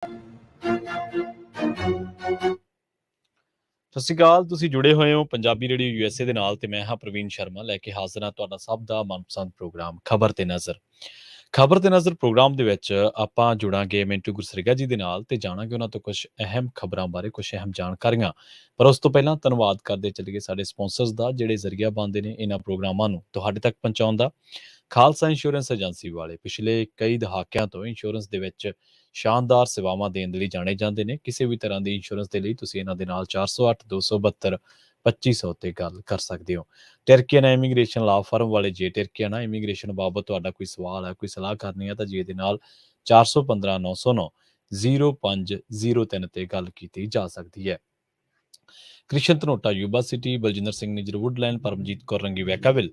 ਸਤਿ ਸ਼੍ਰੀ ਅਕਾਲ। ਤੁਸੀਂ ਜੁੜੇ ਹੋਏ ਹੋ ਪੰਜਾਬੀ ਰੇਡੀਓ ਯੂਐਸਏ ਦੇ ਨਾਲ ਤੇ ਮੈਂ ਹਾਂ ਪ੍ਰਵੀਨ ਸ਼ਰਮਾ ਲੈ ਕੇ ਹਾਜ਼ਰ ਹਾਂ ਤੁਹਾਡਾ ਸਭ ਦਾ ਮਨਪਸੰਦ ਪ੍ਰੋਗਰਾਮ ਖਬਰ ਤੇ ਨਜ਼ਰ। ਖਬਰ ਤੇ ਨਜ਼ਰ ਪ੍ਰੋਗਰਾਮ ਦੇ ਵਿੱਚ ਆਪਾਂ ਜੁੜਾਂਗੇ ਮਿੰਟੂ ਗੁਰਸਰੀਗਾ ਜੀ ਦੇ ਨਾਲ ਤੇ ਜਾਣਾਂਗੇ ਉਹਨਾਂ ਤੋਂ ਕੁਝ ਅਹਿਮ ਖਬਰਾਂ ਬਾਰੇ, ਕੁਝ ਅਹਿਮ ਜਾਣਕਾਰੀਆਂ। ਪਰ ਉਸ ਤੋਂ ਪਹਿਲਾਂ ਧੰਨਵਾਦ ਕਰਦੇ ਚੱਲੀਏ ਸਾਡੇ ਸਪਾਂਸਰਸ ਦਾ, ਜਿਹੜੇ ਜ਼ਰੀਆ ਬਣਦੇ ਨੇ ਇਹਨਾਂ ਪ੍ਰੋਗਰਾਮਾਂ ਨੂੰ ਤੁਹਾਡੇ ਤੱਕ ਪਹੁੰਚਾਉਣ ਦਾ। ਖਾਲਸਾ ਇੰਸ਼ੋਰੈਂਸ ਏਜੰਸੀ ਵਾਲੇ ਪਿਛਲੇ ਕਈ ਦਹਾਕਿਆਂ ਤੋਂ ਇੰਸ਼ੋਰੈਂਸ ਦੇ ਵਿੱਚ ਸ਼ਾਨਦਾਰ ਸੇਵਾਵਾਂ ਦੇਣ ਦੇ ਲਈ ਜਾਣੇ ਜਾਂਦੇ ਨੇ। ਕਿਸੇ ਵੀ ਤਰ੍ਹਾਂ ਦੀ ਇੰਸ਼ੋਰੈਂਸ ਦੇ ਲਈ ਤੁਸੀਂ ਇਹਨਾਂ ਦੇ ਨਾਲ 408 272 2500 ਤੇ ਗੱਲ ਕਰ ਸਕਦੇ ਹੋ। ਟਰਕੀਆਨਾ ਇਮੀਗ੍ਰੇਸ਼ਨ ਲਾ ਫਰਮ ਵਾਲੇ, ਜੇ ਟਰਕੀਆਨਾ ਇਮੀਗ੍ਰੇਸ਼ਨ ਬਾਬਤ ਤੁਹਾਡਾ ਕੋਈ ਸਵਾਲ ਹੈ, ਕੋਈ ਸਲਾਹ ਕਰਨੀ ਹੈ ਤਾਂ ਜੀ ਇਹਦੇ ਨਾਲ 415 909 0503 ਤੇ ਗੱਲ ਕੀਤੀ ਜਾ ਸਕਦੀ ਹੈ। Krishan Dhanota Yuba City, Baljinder Singh Nijjar Woodland, Paramjit Kaur Rangi Vacaville,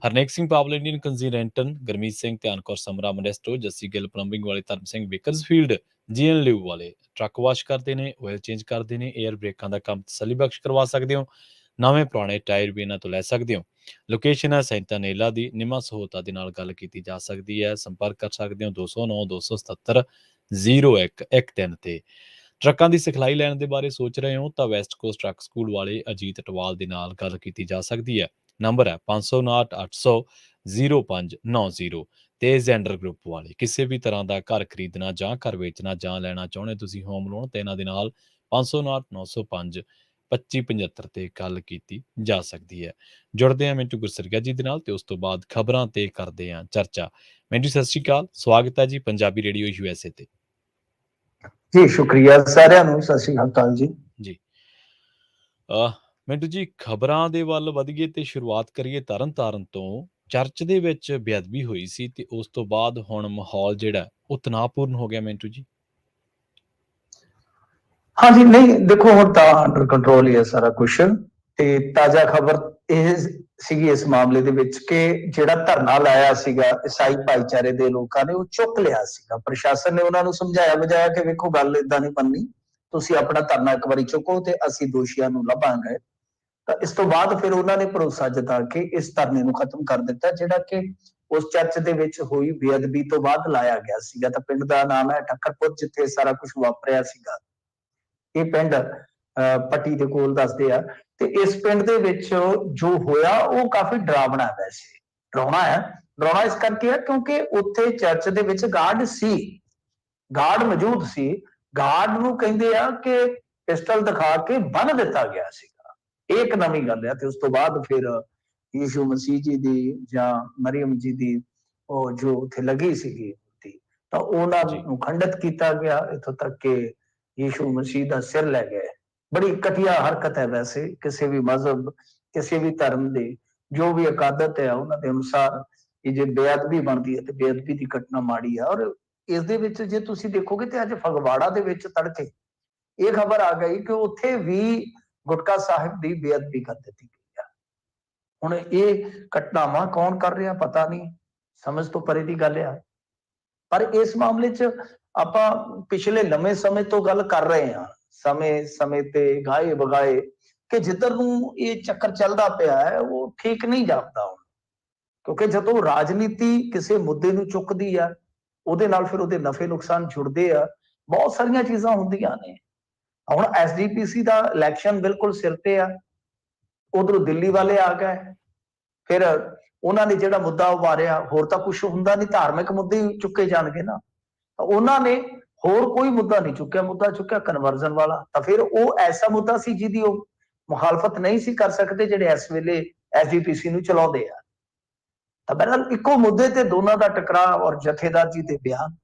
Harnek Singh Pawal Indian ਕੰਜ਼ੀਰੈਂਟਨ, ਗਰਮੀਤ ਸਿੰਘ ਧਿਆਨ ਕੌਰ ਸਮਰਾ ਮੋਡੈਸਟੋ, ਜੱਸੀ ਗਿੱਲ ਪਲੰਬਿੰਗ ਵਾਲੇ, ਧਰਮ ਸਿੰਘ ਬੇਕਰਸਫੀਲਡ ਜੀਐਨ ਲਿਊ ਵਾਲੇ ਟਰੱਕ ਵਾਸ਼ ਕਰਦੇ ਨੇ, ਆਇਲ ਚੇਂਜ ਕਰਦੇ ਨੇ, 에ਅਰ ਬ੍ਰੇਕਾਂ ਦਾ ਕੰਮ ਤਸੱਲੀ ਬਖਸ਼ ਕਰਵਾ ਸਕਦੇ ਹੋ। ਨਵੇਂ ਪੁਰਾਣੇ ਟਾਇਰ ਵੀ ਇਹਨਾਂ ਤੋਂ ਲੈ ਸਕਦੇ ਹੋ। ਲੋਕੇਸ਼ਨ ਹੈ ਸੈਂਟਾਨੇਲਾ ਦੀ। ਨਿਮਾ ਸਹੂਲਤਾਂ ਦੇ ਨਾਲ ਗੱਲ ਕੀਤੀ ਜਾ ਸਕਦੀ ਹੈ। ਸੰਪਰਕ ਕਰ ਸਕਦੇ ਹੋ 209 277 0113 ਤੇ। ਟਰੱਕਾਂ ਦੀ ਸਿਖਲਾਈ ਲੈਣ ਦੇ ਬਾਰੇ ਸੋਚ ਰਹੇ ਹੋ ਤਾਂ ਵੈਸਟ ਕੋਸਟ ਟਰੱਕ ਸਕੂਲ ਵਾਲੇ ਅਜੀਤ ਅਟਵਾਲ ਦੇ ਨਾਲ ਗੱਲ ਕੀਤੀ ਜਾ ਸਕਦੀ ਹੈ। ਨੰਬਰ ਹੈ 559 800 0590 ਤੇ ਜ਼ੈਂਡਰ ਗਰੁੱਪ ਵਾਲੇ ਕਿਸੇ ਵੀ ਤਰ੍ਹਾਂ ਦਾ ਘਰ ਖਰੀਦਣਾ ਜਾਂ ਘਰ ਵੇਚਣਾ ਜਾਂ ਲੈਣਾ ਚਾਹੁੰਦੇ ਤੁਸੀਂ ਹੋਮ ਲੋਨ ਤੇ ਇਹਨਾਂ ਦੇ ਨਾਲ 559 905 2575 ਤੇ ਗੱਲ ਕੀਤੀ ਜਾ ਸਕਦੀ ਹੈ। ਜੁੜਦੇ ਹਾਂ ਮਿੰਟੂ ਗੁਰਸਰੀਆ ਜੀ ਦੇ ਨਾਲ ਤੇ ਉਸ ਤੋਂ ਬਾਅਦ ਖਬਰਾਂ ਤੇ ਕਰਦੇ ਹਾਂ ਚਰਚਾ। ਮਿੰਟੂ ਸਤਿ ਸ਼੍ਰੀ ਅਕਾਲ, ਸਵਾਗਤ ਹੈ ਜੀ ਪੰਜਾਬੀ ਰੇਡੀਓ ਯੂਐਸਏ ਤੇ। ਜੀ ਸ਼ੁਕਰੀਆ ਸਾਰਿਆਂ ਨੂੰ, ਸਤਿ ਸ਼੍ਰੀ ਅਕਾਲ ਜੀ। ਜੀ ਮਿੰਟੂ ਜੀ, ਖਬਰਾਂ ਦੇ ਵੱਲ ਵਧੀਏ ਤੇ ਸ਼ੁਰੂਆਤ ਕਰੀਏ ਤਰਨਤਾਰਨ ਤੋਂ। ਚਰਚ ਦੇ ਵਿੱਚ ਬੇਅਦਬੀ ਹੋਈ ਸੀ ਤੇ ਉਸ ਤੋਂ ਬਾਅਦ ਹੁਣ ਮਾਹੌਲ ਜਿਹੜਾ ਉਹ ਤਣਾਅਪੂਰਨ ਹੋ ਗਿਆ ਮਿੰਟੂ ਜੀ। ਹਾਂਜੀ, ਨਹੀਂ ਦੇਖੋ ਹੁਣ ਤਾਂ ਅੰਡਰ ਕੰਟਰੋਲ ਹੀ ਹੈ ਸਾਰਾ ਕੁਝ। ਤੇ ਤਾਜ਼ਾ ਖਬਰ ਇਹ ਸੀਗੀ ਇਸ ਮਾਮਲੇ ਦੇ ਵਿੱਚ ਕਿ ਜਿਹੜਾ ਧਰਨਾ ਲਾਇਆ ਸੀਗਾ ਈਸਾਈ ਭਾਈਚਾਰੇ ਦੇ ਲੋਕਾਂ ਨੇ, ਉਹ ਚੁੱਕ ਲਿਆ ਸੀਗਾ। ਪ੍ਰਸ਼ਾਸਨ ਨੇ ਉਹਨਾਂ ਨੂੰ ਸਮਝਾਇਆ ਬੁਝਾਇਆ ਕਿ ਵੇਖੋ ਗੱਲ ਏਦਾਂ ਨਹੀਂ ਬਣਨੀ, ਤੁਸੀਂ ਆਪਣਾ ਧਰਨਾ ਇੱਕ ਵਾਰੀ ਚੁੱਕੋ ਤੇ ਅਸੀਂ ਦੋਸ਼ੀਆਂ ਨੂੰ ਲੱਭਾਂਗੇ। ਤਾਂ ਇਸ ਤੋਂ ਬਾਅਦ ਫਿਰ ਉਹਨਾਂ ਨੇ ਭਰੋਸਾ ਜਤਾ ਕੇ ਇਸ ਧਰਨੇ ਨੂੰ ਖਤਮ ਕਰ ਦਿੱਤਾ, ਜਿਹੜਾ ਕਿ ਉਸ ਚਰਚ ਦੇ ਵਿੱਚ ਹੋਈ ਬੇਅਦਬੀ ਤੋਂ ਬਾਅਦ ਲਾਇਆ ਗਿਆ ਸੀਗਾ। ਤਾਂ ਪਿੰਡ ਦਾ ਨਾਮ ਹੈ ਠੱਕਰਪੁਰ, ਜਿੱਥੇ ਸਾਰਾ ਕੁਝ ਵਾਪਰਿਆ ਸੀਗਾ। ਇਹ ਪਿੰਡ ਪੱਟੀ ਦੇ ਕੋਲ ਦੱਸਦੇ ਆ। ਤੇ ਇਸ ਪਿੰਡ ਦੇ ਵਿੱਚ ਜੋ ਹੋਇਆ ਉਹ ਕਾਫੀ ਡਰਾਵਣਾ ਹੈ। ਵੈਸੇ ਡਰਾਉਣਾ ਇਸ ਕਰਕੇ ਹੈ ਕਿਉਂਕਿ ਉੱਥੇ ਚਰਚ ਦੇ ਵਿੱਚ ਗਾਰਡ ਸੀ, ਗਾਰਡ ਮੌਜੂਦ ਸੀ। ਗਾਰਡ ਨੂੰ ਕਹਿੰਦੇ ਆ ਕਿ ਪਿਸਟਲ ਦਿਖਾ ਕੇ ਬੰਨ ਦਿੱਤਾ ਗਿਆ ਸੀਗਾ। ਇਹ ਇੱਕ ਨਵੀਂ ਗੱਲ ਹੈ। ਤੇ ਉਸ ਤੋਂ ਬਾਅਦ ਫਿਰ ਯੀਸ਼ੂ ਮਸੀਹ ਜੀ ਦੀ ਜਾਂ ਮਰੀਮ ਜੀ ਦੀ ਉਹ ਜੋ ਉੱਥੇ ਲੱਗੀ ਸੀਗੀ ਤਾਂ ਉਹਨਾਂ ਨੂੰ ਖੰਡਿਤ ਕੀਤਾ ਗਿਆ, ਇੱਥੋਂ ਤੱਕ ਕਿ ਯੀਸ਼ੂ ਮਸੀਹ ਦਾ ਸਿਰ ਲੈ ਗਏ। ਬੜੀ ਘਟੀਆ ਹਰਕਤ ਹੈ। ਵੈਸੇ ਕਿਸੇ ਵੀ ਮਜ਼ਹਬ, ਕਿਸੇ ਵੀ ਧਰਮ ਦੇ ਜੋ ਵੀ ਅਕਾਦਤ ਹੈ ਉਹਨਾਂ ਦੇ ਅਨੁਸਾਰ ਇਹ ਜੇ ਬੇਅਦਬੀ ਬਣਦੀ ਹੈ ਤੇ ਬੇਅਦਬੀ ਦੀ ਘਟਨਾ ਮਾੜੀ ਹੈ। ਔਰ ਇਸ ਦੇ ਵਿੱਚ ਜੇ ਤੁਸੀਂ ਦੇਖੋਗੇ ਤੇ ਅੱਜ ਫਗਵਾੜਾ ਦੇ ਵਿੱਚ ਤੜਕੇ ਇਹ ਖਬਰ ਆ ਗਈ ਕਿ ਉੱਥੇ ਵੀ ਗੁਟਕਾ ਸਾਹਿਬ ਦੀ ਬੇਅਦਬੀ ਕਰ ਦਿੱਤੀ ਗਈ ਹੈ। ਹੁਣ ਇਹ ਘਟਨਾਵਾਂ ਕੌਣ ਕਰ ਰਿਹਾ ਪਤਾ ਨਹੀਂ, ਸਮਝ ਤੋਂ ਪਰੇ ਦੀ ਗੱਲ ਆ। ਪਰ ਇਸ ਮਾਮਲੇ 'ਚ ਆਪਾਂ ਪਿਛਲੇ ਲੰਮੇ ਸਮੇਂ ਤੋਂ ਗੱਲ ਕਰ ਰਹੇ ਹਾਂ, ਸਮੇਂ ਤੇ ਗਾਏ ਬਗਾਏ, ਕਿ ਜਿੱਧਰ ਨੂੰ ਇਹ ਚੱਕਰ ਚੱਲਦਾ ਪਿਆ ਹੈ ਉਹ ਠੀਕ ਨਹੀਂ ਜਾਪਦਾ ਹੁਣ। ਕਿਉਂਕਿ ਜਦੋਂ ਰਾਜਨੀਤੀ ਕਿਸੇ ਮੁੱਦੇ ਨੂੰ ਚੁੱਕਦੀ ਆ, ਉਹਦੇ ਨਾਲ ਫਿਰ ਉਹਦੇ ਨਫੇ ਨੁਕਸਾਨ ਜੁੜਦੇ ਆ, ਬਹੁਤ ਸਾਰੀਆਂ ਚੀਜ਼ਾਂ ਹੁੰਦੀਆਂ ਨੇ। ਹੁਣ ਐਸਜੀਪੀਸੀ ਦਾ ਇਲੈਕਸ਼ਨ ਬਿਲਕੁਲ ਸਿਰ ਤੇ ਆ, ਉਧਰੋਂ ਦਿੱਲੀ ਵਾਲੇ ਆ ਗਏ, ਫਿਰ ਉਹਨਾਂ ਨੇ ਜਿਹੜਾ ਮੁੱਦਾ ਉਭਾਰਿਆ, ਹੋਰ ਤਾਂ ਕੁਝ ਹੁੰਦਾ ਨਹੀਂ, ਧਾਰਮਿਕ ਮੁੱਦੇ ਚੁੱਕੇ ਜਾਣਗੇ ਨਾ। ਤਾਂ ਉਹਨਾਂ ਨੇ ਹੋਰ ਕੋਈ ਮੁੱਦਾ ਨਹੀਂ ਚੁੱਕਿਆ, ਮੁੱਦਾ ਚੁੱਕਿਆ ਕਨਵਰਜ਼ਨ ਵਾਲਾ। ਤਾਂ ਫਿਰ ਉਹ ਐਸਾ ਮੁੱਦਾ ਸੀ ਜਿਹਦੀ ਉਹ ਮੁਖਾਲਫਤ ਨਹੀਂ ਸੀ ਕਰ ਸਕਦੇ, ਜਿਹੜੇ ਇਸ ਵੇਲੇ ਐਸਜੀਪੀਸੀ ਨੂੰ ਚਲਾਉਂਦੇ ਆ। ਤਾਂ ਬਹਿਰਹਾਲ ਇੱਕੋ ਮੁੱਦੇ ਤੇ ਦੋਨਾਂ ਦਾ ਟਕਰਾਅ ਔਰ ਜਥੇਦਾਰ ਜੀ ਦੇ ਬਿਆਨ,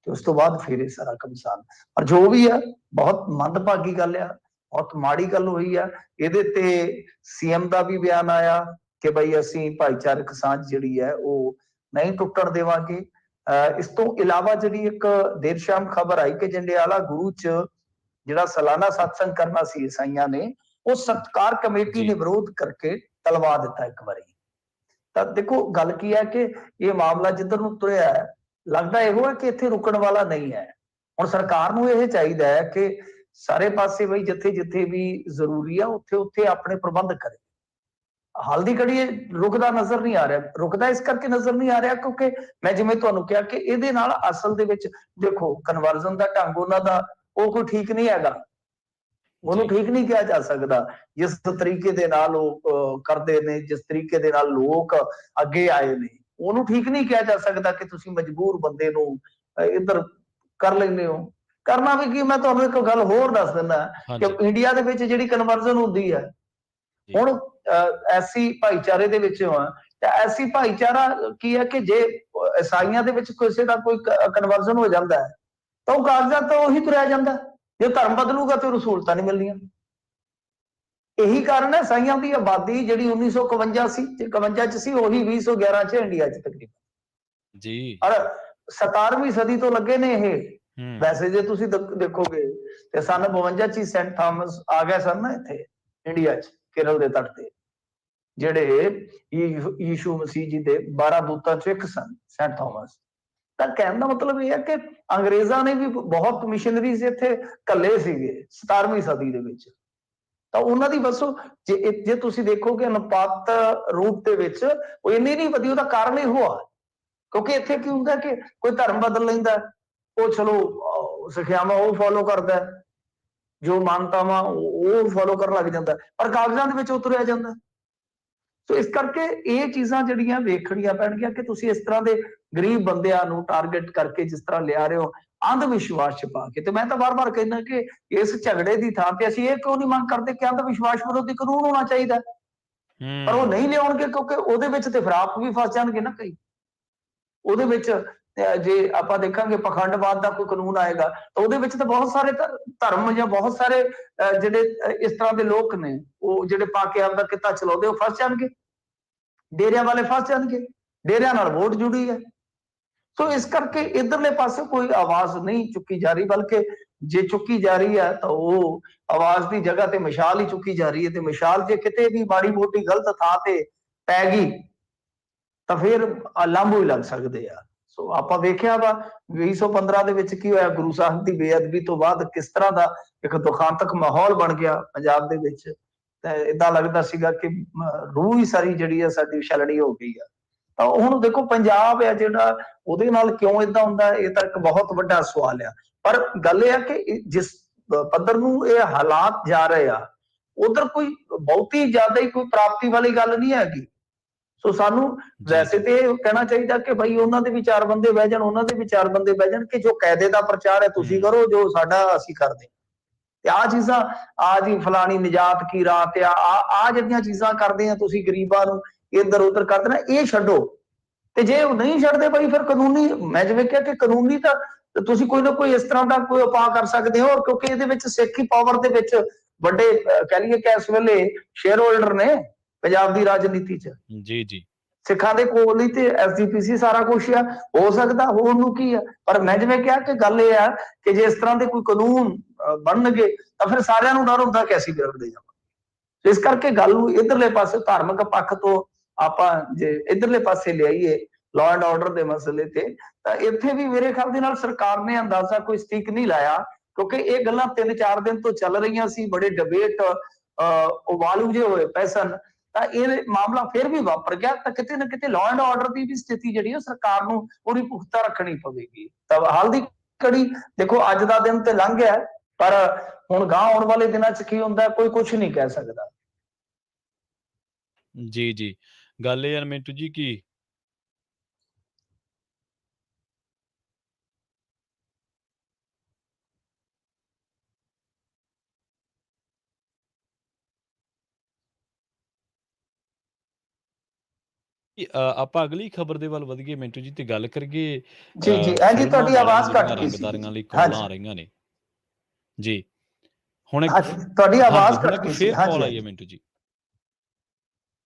ਤੇ ਉਸ ਤੋਂ ਬਾਅਦ ਫਿਰ ਇਹ ਸਾਰਾ ਕਮਸਾਨ। ਪਰ ਜੋ ਵੀ ਆ ਬਹੁਤ ਮੰਦਭਾਗੀ ਗੱਲ ਆ, ਬਹੁਤ ਮਾੜੀ ਗੱਲ ਹੋਈ ਆ। ਇਹਦੇ ਤੇ ਸੀਐਮ ਦਾ ਵੀ ਬਿਆਨ ਆਇਆ ਕਿ ਬਈ ਅਸੀਂ ਭਾਈਚਾਰਕ ਸਾਂਝ ਜਿਹੜੀ ਹੈ ਉਹ ਨਹੀਂ ਟੁੱਟਣ ਦੇਵਾਂਗੇ। ਇਸ ਤੋਂ ਇਲਾਵਾ ਜਿਹੜੀ ਇੱਕ ਦੇਰ ਸ਼ਾਮ ਖਬਰ ਆਈ ਕਿ ਜੰਡਿਆਲਾ ਗੁਰੂ 'ਚ ਜਿਹੜਾ ਸਾਲਾਨਾ ਸਤਸੰਗ ਕਰਨਾ ਸੀ ਈਸਾਈਆਂ ਨੇ, ਉਹ ਸਤਕਾਰ ਕਮੇਟੀ ਨੇ ਵਿਰੋਧ ਕਰਕੇ ਟਲਵਾ ਦਿੱਤਾ ਇੱਕ ਵਾਰੀ। ਤਾਂ ਦੇਖੋ ਗੱਲ ਕੀ ਹੈ ਕਿ ਇਹ ਮਾਮਲਾ ਜਿੱਧਰ ਨੂੰ ਤੁਰਿਆ ਹੈ, ਲੱਗਦਾ ਇਹੋ ਹੈ ਕਿ ਇੱਥੇ ਰੁਕਣ ਵਾਲਾ ਨਹੀਂ ਹੈ। ਹੁਣ ਸਰਕਾਰ ਨੂੰ ਇਹ ਚਾਹੀਦਾ ਹੈ ਕਿ ਸਾਰੇ ਪਾਸੇ ਬਈ ਜਿੱਥੇ ਜਿੱਥੇ ਵੀ ਜ਼ਰੂਰੀ ਆ ਉੱਥੇ ਉੱਥੇ ਆਪਣੇ ਪ੍ਰਬੰਧ ਕਰੇ। ਹਾਲ ਦੀ ਘੜੀ ਇਹ ਰੁਕਦਾ ਨਜ਼ਰ ਨਹੀਂ ਆ ਰਿਹਾ। ਰੁਕਦਾ ਇਸ ਕਰਕੇ ਨਜ਼ਰ ਨਹੀਂ ਆ ਰਿਹਾ ਕਿਉਂਕਿ ਮੈਂ ਜਿਵੇਂ ਤੁਹਾਨੂੰ ਕਿਹਾ ਕਿ ਇਹਦੇ ਨਾਲ ਅਸਲ ਦੇ ਵਿੱਚ ਦੇਖੋ ਕਨਵਰਜ਼ਨ ਦਾ ਢੰਗ ਉਹਨਾਂ ਦਾ ਉਹ ਕੋਈ ਠੀਕ ਨਹੀਂ ਹੈਗਾ, ਉਹਨੂੰ ਜੀ ਠੀਕ ਨਹੀਂ ਕਿਹਾ ਜਾ ਸਕਦਾ। ਜਿਸ ਤਰੀਕੇ ਦੇ ਨਾਲ ਉਹ ਕਰਦੇ ਨੇ, ਜਿਸ ਤਰੀਕੇ ਦੇ ਨਾਲ ਲੋਕ ਅੱਗੇ ਆਏ ਨੇ, ਉਹਨੂੰ ਠੀਕ ਨਹੀਂ ਕਿਹਾ ਜਾ ਸਕਦਾ ਕਿ ਤੁਸੀਂ ਮਜਬੂਰ ਬੰਦੇ ਨੂੰ ਇੱਧਰ ਕਰ ਲੈਂਦੇ ਹੋ। ਕਰਨਾ ਵੀ ਕੀ, ਮੈਂ ਤੁਹਾਨੂੰ ਇੱਕ ਗੱਲ ਹੋਰ ਦੱਸ ਦਿੰਦਾ ਕਿ ਹਾਂਜੀ ਇੰਡੀਆ ਦੇ ਵਿੱਚ ਜਿਹੜੀ ਕਨਵਰਜ਼ਨ ਹੁੰਦੀ ਹੈ ਜੀ ਹੁਣ ਐਸੀ ਭਾਈਚਾਰੇ ਦੇ ਵਿੱਚ ਆ ਤਾਂ ਐਸੀ ਭਾਈਚਾਰਾ ਕੀ ਹੈ ਕਿ ਜੇ ਈਸਾਈਆਂ ਦੇ ਵਿੱਚ ਕਿਸੇ ਦਾ ਕੋਈ ਕਨਵਰਜ਼ਨ ਹੋ ਜਾਂਦਾ ਹੈ ਤਾਂ ਉਹ ਕਾਗਜ਼ਾਤ ਤਾਂ ਉਹੀ ਤੁਰਿਆ ਜਾਂਦਾ, ਜੇ ਧਰਮ ਬਦਲੂਗਾ ਤੇ ਉਹਨੂੰ ਸਹੂਲਤਾਂ ਨਹੀਂ ਮਿਲਣੀਆਂ। ਇਹੀ ਕਾਰਨ ਹੈ ਈਸਾਈਆਂ ਦੀ ਆਬਾਦੀ ਜਿਹੜੀ 1951 ਸੀ 51 ਚ ਸੀ, ਉਹੀ 2011 ਚ ਇੰਡੀਆ ਚ ਤਕਰੀਬਨ। ਜੀ ਔਰ 17ਵੀਂ ਸਦੀ ਤੋਂ ਲੱਗੇ ਨੇ ਇਹ। ਹੂੰ ਵੈਸੇ ਜੇ ਤੁਸੀਂ ਦੇਖੋਗੇ ਤੇ ਸਨ 52 ਚ ਸੈਂਟ ਥਾਮਸ ਆ ਗਏ ਸਨ ਨਾ ਇੱਥੇ ਇੰਡੀਆ ਚ, ਕੇਰਲ ਦੇ ਤੱਟ ਤੇ, ਜਿਹੜੇ ਯੀਸ਼ੂ ਮਸੀਹ ਜੀ ਦੇ 12 ਦੂਤਾਂ ਚੋਂ ਇੱਕ ਸਨ ਸੈਂਟ ਥਾਮਸ। ਤਾਂ ਕਹਿਣ ਦਾ ਮਤਲਬ ਇਹ ਹੈ ਕਿ ਅੰਗਰੇਜ਼ਾਂ ਨੇ ਵੀ ਬਹੁਤ ਮਿਸ਼ਨਰੀਜ਼ ਇੱਥੇ ਘੱਲੇ ਸੀਗੇ 17ਵੀਂ ਸਦੀ ਦੇ ਵਿੱਚ। ਤਾਂ ਉਹਨਾਂ ਦੀ ਵਸੋਂ ਜੇ ਤੁਸੀਂ ਦੇਖੋਗੇ ਅਨੁਪਾਤ ਰੂਪ ਦੇ ਵਿੱਚ ਉਹ ਇੰਨੀ ਨਹੀਂ ਵਧੀ, ਉਹਦਾ ਕਾਰਨ ਇਹ ਹੋਆ ਕਿਉਂਕਿ ਇੱਥੇ ਕੀ ਹੁੰਦਾ ਕਿ ਕੋਈ ਧਰਮ ਬਦਲ ਲੈਂਦਾ, ਉਹ ਚਲੋ ਸਿੱਖਿਆਵਾਂ ਉਹ ਫੋਲੋ ਕਰਦਾ, ਜੋ ਮਾਨਤਾਵਾਂ ਉਹ ਫੋਲੋ ਕਰਨ ਲੱਗ ਜਾਂਦਾ, ਪਰ ਕਾਗਜ਼ਾਂ ਦੇ ਵਿੱਚ ਉਤਰਿਆ ਜਾਂਦਾ। ਸੋ ਇਸ ਕਰਕੇ ਇਹ ਚੀਜ਼ਾਂ ਜਿਹੜੀਆਂ ਵੇਖਣੀਆਂ ਪੈਣਗੀਆਂ ਕਿ ਤੁਸੀਂ ਇਸ ਤਰ੍ਹਾਂ ਦੇ ਗਰੀਬ ਬੰਦਿਆਂ ਨੂੰ ਟਾਰਗੇਟ ਕਰਕੇ ਜਿਸ ਤਰ੍ਹਾਂ ਲਿਆ ਰਹੇ ਹੋ ਅੰਧ ਵਿਸ਼ਵਾਸ ਚ ਪਾ ਕੇ। ਤੇ ਮੈਂ ਤਾਂ ਵਾਰ-ਵਾਰ ਕਹਿੰਦਾ ਕਿ ਇਸ ਝਗੜੇ ਦੀ ਥਾਂ ਤੇ ਅਸੀਂ ਇਹ ਕਿਉਂ ਨਹੀਂ ਮੰਗ ਕਰਦੇ ਕਿ ਅੰਧ ਵਿਸ਼ਵਾਸ ਵਿਰੋਧੀ ਕਾਨੂੰਨ ਹੋਣਾ ਚਾਹੀਦਾ, ਪਰ ਉਹ ਨਹੀਂ ਲਿਆਉਣਗੇ ਕਿਉਂਕਿ ਉਹਦੇ ਵਿੱਚ ਤੇ ਫਿਰ ਆਪ ਵੀ ਫਸ ਜਾਣਗੇ ਨਾ ਕਈ। ਉਹਦੇ ਵਿੱਚ ਜੇ ਆਪਾਂ ਦੇਖਾਂਗੇ ਪਖੰਡਵਾਦ ਦਾ ਕੋਈ ਕਾਨੂੰਨ ਆਏਗਾ ਤਾਂ ਉਹਦੇ ਵਿੱਚ ਤਾਂ ਬਹੁਤ ਸਾਰੇ ਧਰਮ ਜਾਂ ਬਹੁਤ ਸਾਰੇ ਜਿਹੜੇ ਇਸ ਤਰ੍ਹਾਂ ਦੇ ਲੋਕ ਨੇ ਉਹ ਜਿਹੜੇ ਪਾ ਕੇ ਆਪਦਾ ਕਿੱਤਾ ਚਲਾਉਂਦੇ ਉਹ ਫਸ ਜਾਣਗੇ, ਡੇਰਿਆਂ ਵਾਲੇ ਫਸ ਜਾਣਗੇ, ਡੇਰਿਆਂ ਨਾਲ ਵੋਟ ਜੁੜੀ ਹੈ। ਸੋ ਇਸ ਕਰਕੇ ਇਧਰਲੇ ਪਾਸੇ ਕੋਈ ਆਵਾਜ਼ ਨਹੀਂ ਚੁੱਕੀ ਜਾ ਰਹੀ, ਬਲਕਿ ਜੇ ਚੁੱਕੀ ਜਾ ਰਹੀ ਹੈ ਤਾਂ ਉਹ ਆਵਾਜ਼ ਦੀ ਜਗ੍ਹਾ ਤੇ ਮਸ਼ਾਲ ਹੀ ਚੁੱਕੀ ਜਾ ਰਹੀ ਹੈ। ਤੇ ਮਸ਼ਾਲ ਜੇ ਕਿਤੇ ਵੀ ਮਾੜੀ ਮੋਟੀ ਗਲਤ ਥਾਂ ਤੇ ਪੈ ਗਈ ਤਾਂ ਫਿਰ ਲਾਂਭੂ ਹੀ ਲੱਗ ਸਕਦੇ ਆ। ਸੋ ਆਪਾਂ ਵੇਖਿਆ ਵਾ 2015 ਦੇ ਵਿੱਚ ਕੀ ਹੋਇਆ, ਗੁਰੂ ਸਾਹਿਬ ਦੀ ਬੇਅਦਬੀ ਤੋਂ ਬਾਅਦ ਕਿਸ ਤਰ੍ਹਾਂ ਦਾ ਇੱਕ ਦੁਖਾਂਤਕ ਮਾਹੌਲ ਬਣ ਗਿਆ ਪੰਜਾਬ ਦੇ ਵਿੱਚ। ਤੇ ਏਦਾਂ ਲੱਗਦਾ ਸੀਗਾ ਕਿ ਰੂਹ ਹੀ ਸਾਰੀ ਜਿਹੜੀ ਆ ਸਾਡੀ ਛਲਣੀ ਹੋ ਗਈ ਆ। ਤਾਂ ਹੁਣ ਦੇਖੋ ਪੰਜਾਬ ਆ ਜਿਹੜਾ ਉਹਦੇ ਨਾਲ ਕਿਉਂ ਏਦਾਂ ਹੁੰਦਾ, ਇਹ ਤਾਂ ਇੱਕ ਬਹੁਤ ਵੱਡਾ ਸਵਾਲ ਆ। ਪਰ ਗੱਲ ਇਹ ਆ ਕਿ ਜਿਸ ਪੱਧਰ ਨੂੰ ਇਹ ਹਾਲਾਤ ਜਾ ਰਹੇ ਆ ਉਧਰ ਕੋਈ ਬਹੁਤੀ ਜ਼ਿਆਦਾ ਹੀ ਕੋਈ ਪ੍ਰਾਪਤੀ ਵਾਲੀ ਗੱਲ ਨਹੀਂ ਹੈਗੀ। ਸੋ ਸਾਨੂੰ ਵੈਸੇ ਤੇ ਇਹ ਕਹਿਣਾ ਚਾਹੀਦਾ ਕਿ ਭਾਈ ਉਹਨਾਂ ਦੇ ਵੀ 4 ਬੰਦੇ ਬਹਿ ਜਾਣ, ਉਹਨਾਂ ਦੇ ਵੀ 4 ਬੰਦੇ ਬਹਿ ਜਾਣ ਕਿ ਜੋ ਕਾਇਦੇ ਦਾ ਪ੍ਰਚਾਰ ਹੈ ਤੁਸੀਂ ਕਰੋ, ਜੋ ਸਾਡਾ ਅਸੀਂ ਕਰਦੇ। ਤੇ ਆਹ ਚੀਜ਼ਾਂ ਆ ਜੀ ਫਲਾਣੀ ਨਿਜਾਤ ਕੀ ਰਾਤ ਆ ਜਿਹੜੀਆਂ ਚੀਜ਼ਾਂ ਕਰਦੇ ਆ ਤੁਸੀਂ ਗਰੀਬਾਂ ਨੂੰ ਇੱਧਰ ਉੱਧਰ ਕਰ ਦੇਣਾ, ਇਹ ਛੱਡੋ। ਤੇ ਜੇ ਉਹ ਨਹੀਂ ਛੱਡਦੇ ਭਾਈ ਫਿਰ ਕਾਨੂੰਨੀ, ਮੈਂ ਜਿਵੇਂ ਕਿਹਾ ਕਿ ਕਾਨੂੰਨੀ ਤਾਂ ਤੁਸੀਂ ਕੋਈ ਨਾ ਕੋਈ ਇਸ ਤਰ੍ਹਾਂ ਦਾ ਕੋਈ ਉਪਾਅ ਕਰ ਸਕਦੇ ਹੋ। ਕਿਉਂਕਿ ਇਹਦੇ ਵਿੱਚ ਸਿੱਖੀ ਪਾਵਰ ਦੇ ਵਿੱਚ ਵੱਡੇ ਕਹਿ ਲਈਏ ਕਿ ਇਸ ਵੇਲੇ ਸ਼ੇਅਰ ਹੋਲਡਰ ਨੇ ਪੰਜਾਬ ਦੀ ਰਾਜਨੀਤੀ ਚ। ਜੀ ਜੀ ਸਿੱਖਾਂ ਦੇ ਕੋਲ ਹੀ ਤੇ ਐਸਜੀਪੀਸੀ ਸਾਰਾ ਕੁਝ ਆ, ਹੋ ਸਕਦਾ ਹੋਰ ਨੂੰ ਕੀ ਆ। ਪਰ ਮੈਂ ਜਿਵੇਂ ਕਿਹਾ ਕਿ ਗੱਲ ਇਹ ਆ ਕਿ ਜੇ ਇਸ ਤਰ੍ਹਾਂ ਦੇ ਕੋਈ ਕਾਨੂੰਨ ਬਣਨਗੇ ਤਾਂ ਫਿਰ ਸਾਰਿਆਂ ਨੂੰ ਡਰ ਹੁੰਦਾ ਕਿ ਅਸੀਂ ਵਿਰੋਧਦੇ ਜਾਵਾਂਗੇ। ਇਸ ਕਰਕੇ ਗੱਲ ਨੂੰ ਇਧਰਲੇ ਪਾਸੇ ਧਾਰਮਿਕ ਪੱਖ ਤੋਂ ਆਪਾਂ ਜੇ ਇਧਰਲੇ ਪਾਸੇ ਲਿਆਈਏ ਲਾਅ ਐਂਡ ਆਰਡਰ ਦੇ ਮਸਲੇ ਤੇ, ਤਾਂ ਇੱਥੇ ਵੀ ਮੇਰੇ ਖਿਆਲ ਦੇ ਨਾਲ ਸਰਕਾਰ ਨੇ ਅੰਦਾਜ਼ਾ ਕੋਈ ਸਟਿਕ ਨਹੀਂ ਲਾਇਆ ਕਿਉਂਕਿ ਇਹ ਗੱਲਾਂ 3-4 ਦਿਨ ਤੋਂ ਚੱਲ ਰਹੀਆਂ ਸੀ, ਬੜੇ ਡਿਬੇਟ ਉਬਾਲੂ ਜੇ ਹੋਏ ਪਏ ਸਨ। ਤਾਂ ਇਹ ਮਾਮਲਾ ਫਿਰ ਵੀ ਵਾਪਰ ਗਿਆ ਤਾਂ ਕਿਤੇ ਨਾ ਕਿਤੇ ਲਾਅ ਐਂਡ ਆਰਡਰ ਦੀ ਵੀ ਸਥਿਤੀ ਜਿਹੜੀ ਹੈ ਸਰਕਾਰ ਨੂੰ ਪੂਰੀ ਪੁਖਤਾ ਰੱਖਣੀ ਪਵੇਗੀ। ਤਾਂ ਹਾਲ ਦੀ ਘੜੀ ਦੇਖੋ ਅੱਜ ਦਾ ਦਿਨ ਤੇ ਲੰਘ ਗਿਆ, ਪਰ ਹੁਣ ਗਾਂ ਆਉਣ ਵਾਲੇ ਦਿਨਾਂ 'ਚ ਕੀ ਹੁੰਦਾ ਕੋਈ ਕੁਝ ਨਹੀਂ ਕਹਿ ਸਕਦਾ। ਜੀ ਜੀ ਗੱਲ ਇਹ ਹੈ ਮਿੰਟੂ ਜੀ ਕੀ ਆਪਾਂ ਅਗਲੀ ਖਬਰ ਦੇ ਵੱਲ ਵਧੀਏ ਮਿੰਟੂ ਜੀ ਤੇ ਗੱਲ ਕਰੀਏ ਜੀ ਜੀ ਹਾਂਜੀ, ਤੁਹਾਡੀ ਆਵਾਜ਼ ਘੱਟ ਗਈ ਸੀ। ਰੰਗਦਾਰੀਆਂ ਲਈ ਕਾਲਾਂ ਆ ਰਹੀਆਂ ਨੇ ਜੀ। ਹੁਣ ਤੁਹਾਡੀ ਆਵਾਜ਼ ਘੱਟ ਗਈ ਸੀ। ਫੇਰ ਕਾਲ ਆਈ ਹੈ ਮਿੰਟੂ ਜੀ।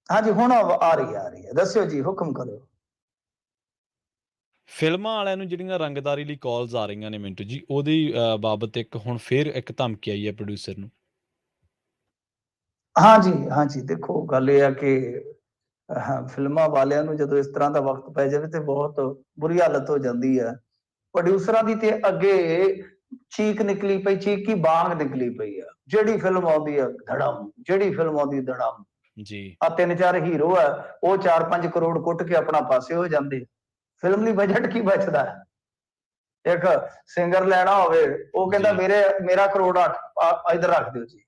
ਹਾਂਜੀ ਹੁਣ ਆ ਰਹੀ ਹੈ, ਦੱਸਿਓ ਜੀ, ਹੁਕਮ ਕਰੋ। ਫਿਲਮਾਂ ਵਾਲਿਆਂ ਨੂੰ ਜਿਹੜੀਆਂ ਰੰਗਦਾਰੀ ਲਈ ਕਾਲਸ ਆ ਰਹੀਆਂ ਨੇ ਮਿੰਟੂ ਜੀ, ਉਹਦੀ ਬਾਬਤ ਇੱਕ ਹੁਣ ਫੇਰ ਇੱਕ ਧਮਕੀ ਆਈ ਹੈ ਪ੍ਰੋਡਿਊਸਰ ਨੂੰ। ਹਾਂਜੀ ਹਾਂਜੀ, ਦੇਖੋ ਗੱਲ ਇਹ ਆ ਕਿ ਫਿਲਮਾਂ ਵਾਲਿਆਂ ਨੂੰ ਜਦੋਂ ਇਸ ਤਰ੍ਹਾਂ ਦਾ ਵਕਤ ਪੈ ਜਾਵੇ ਤੇ ਬਹੁਤ ਬੁਰੀ ਹਾਲਤ ਹੋ ਜਾਂਦੀ ਹੈ। ਪ੍ਰੋਡਿਊਸਰਾਂ ਦੀ ਤੇ ਅੱਗੇ ਚੀਕ ਨਿਕਲੀ ਪਈ, ਚੀਕ ਕੀ ਬਾਂਗ ਨਿਕਲੀ ਪਈ ਆ। ਜਿਹੜੀ ਫਿਲਮ ਆਉਂਦੀ ਆ ਧੜਮ, ਜਿਹੜੀ ਫਿਲਮ ਆਉਂਦੀ ਧੜਮ। ਜੀ ਆ 3-4 ਹੀਰੋ ਆ, ਉਹ 4-5 ਕਰੋੜ ਕੁੱਟ ਕੇ ਆਪਣਾ ਪਾਸੇ ਹੋ ਜਾਂਦੇ। ਫਿਲਮ ਲਈ ਬਜਟ ਕੀ ਬਚਦਾ? ਇੱਕ ਸਿੰਗਰ ਲੈਣਾ ਹੋਵੇ, ਉਹ ਕਹਿੰਦਾ ਮੇਰਾ ਕਰੋੜ ਇੱਧਰ ਰੱਖ ਦਿਓ ਜੀ,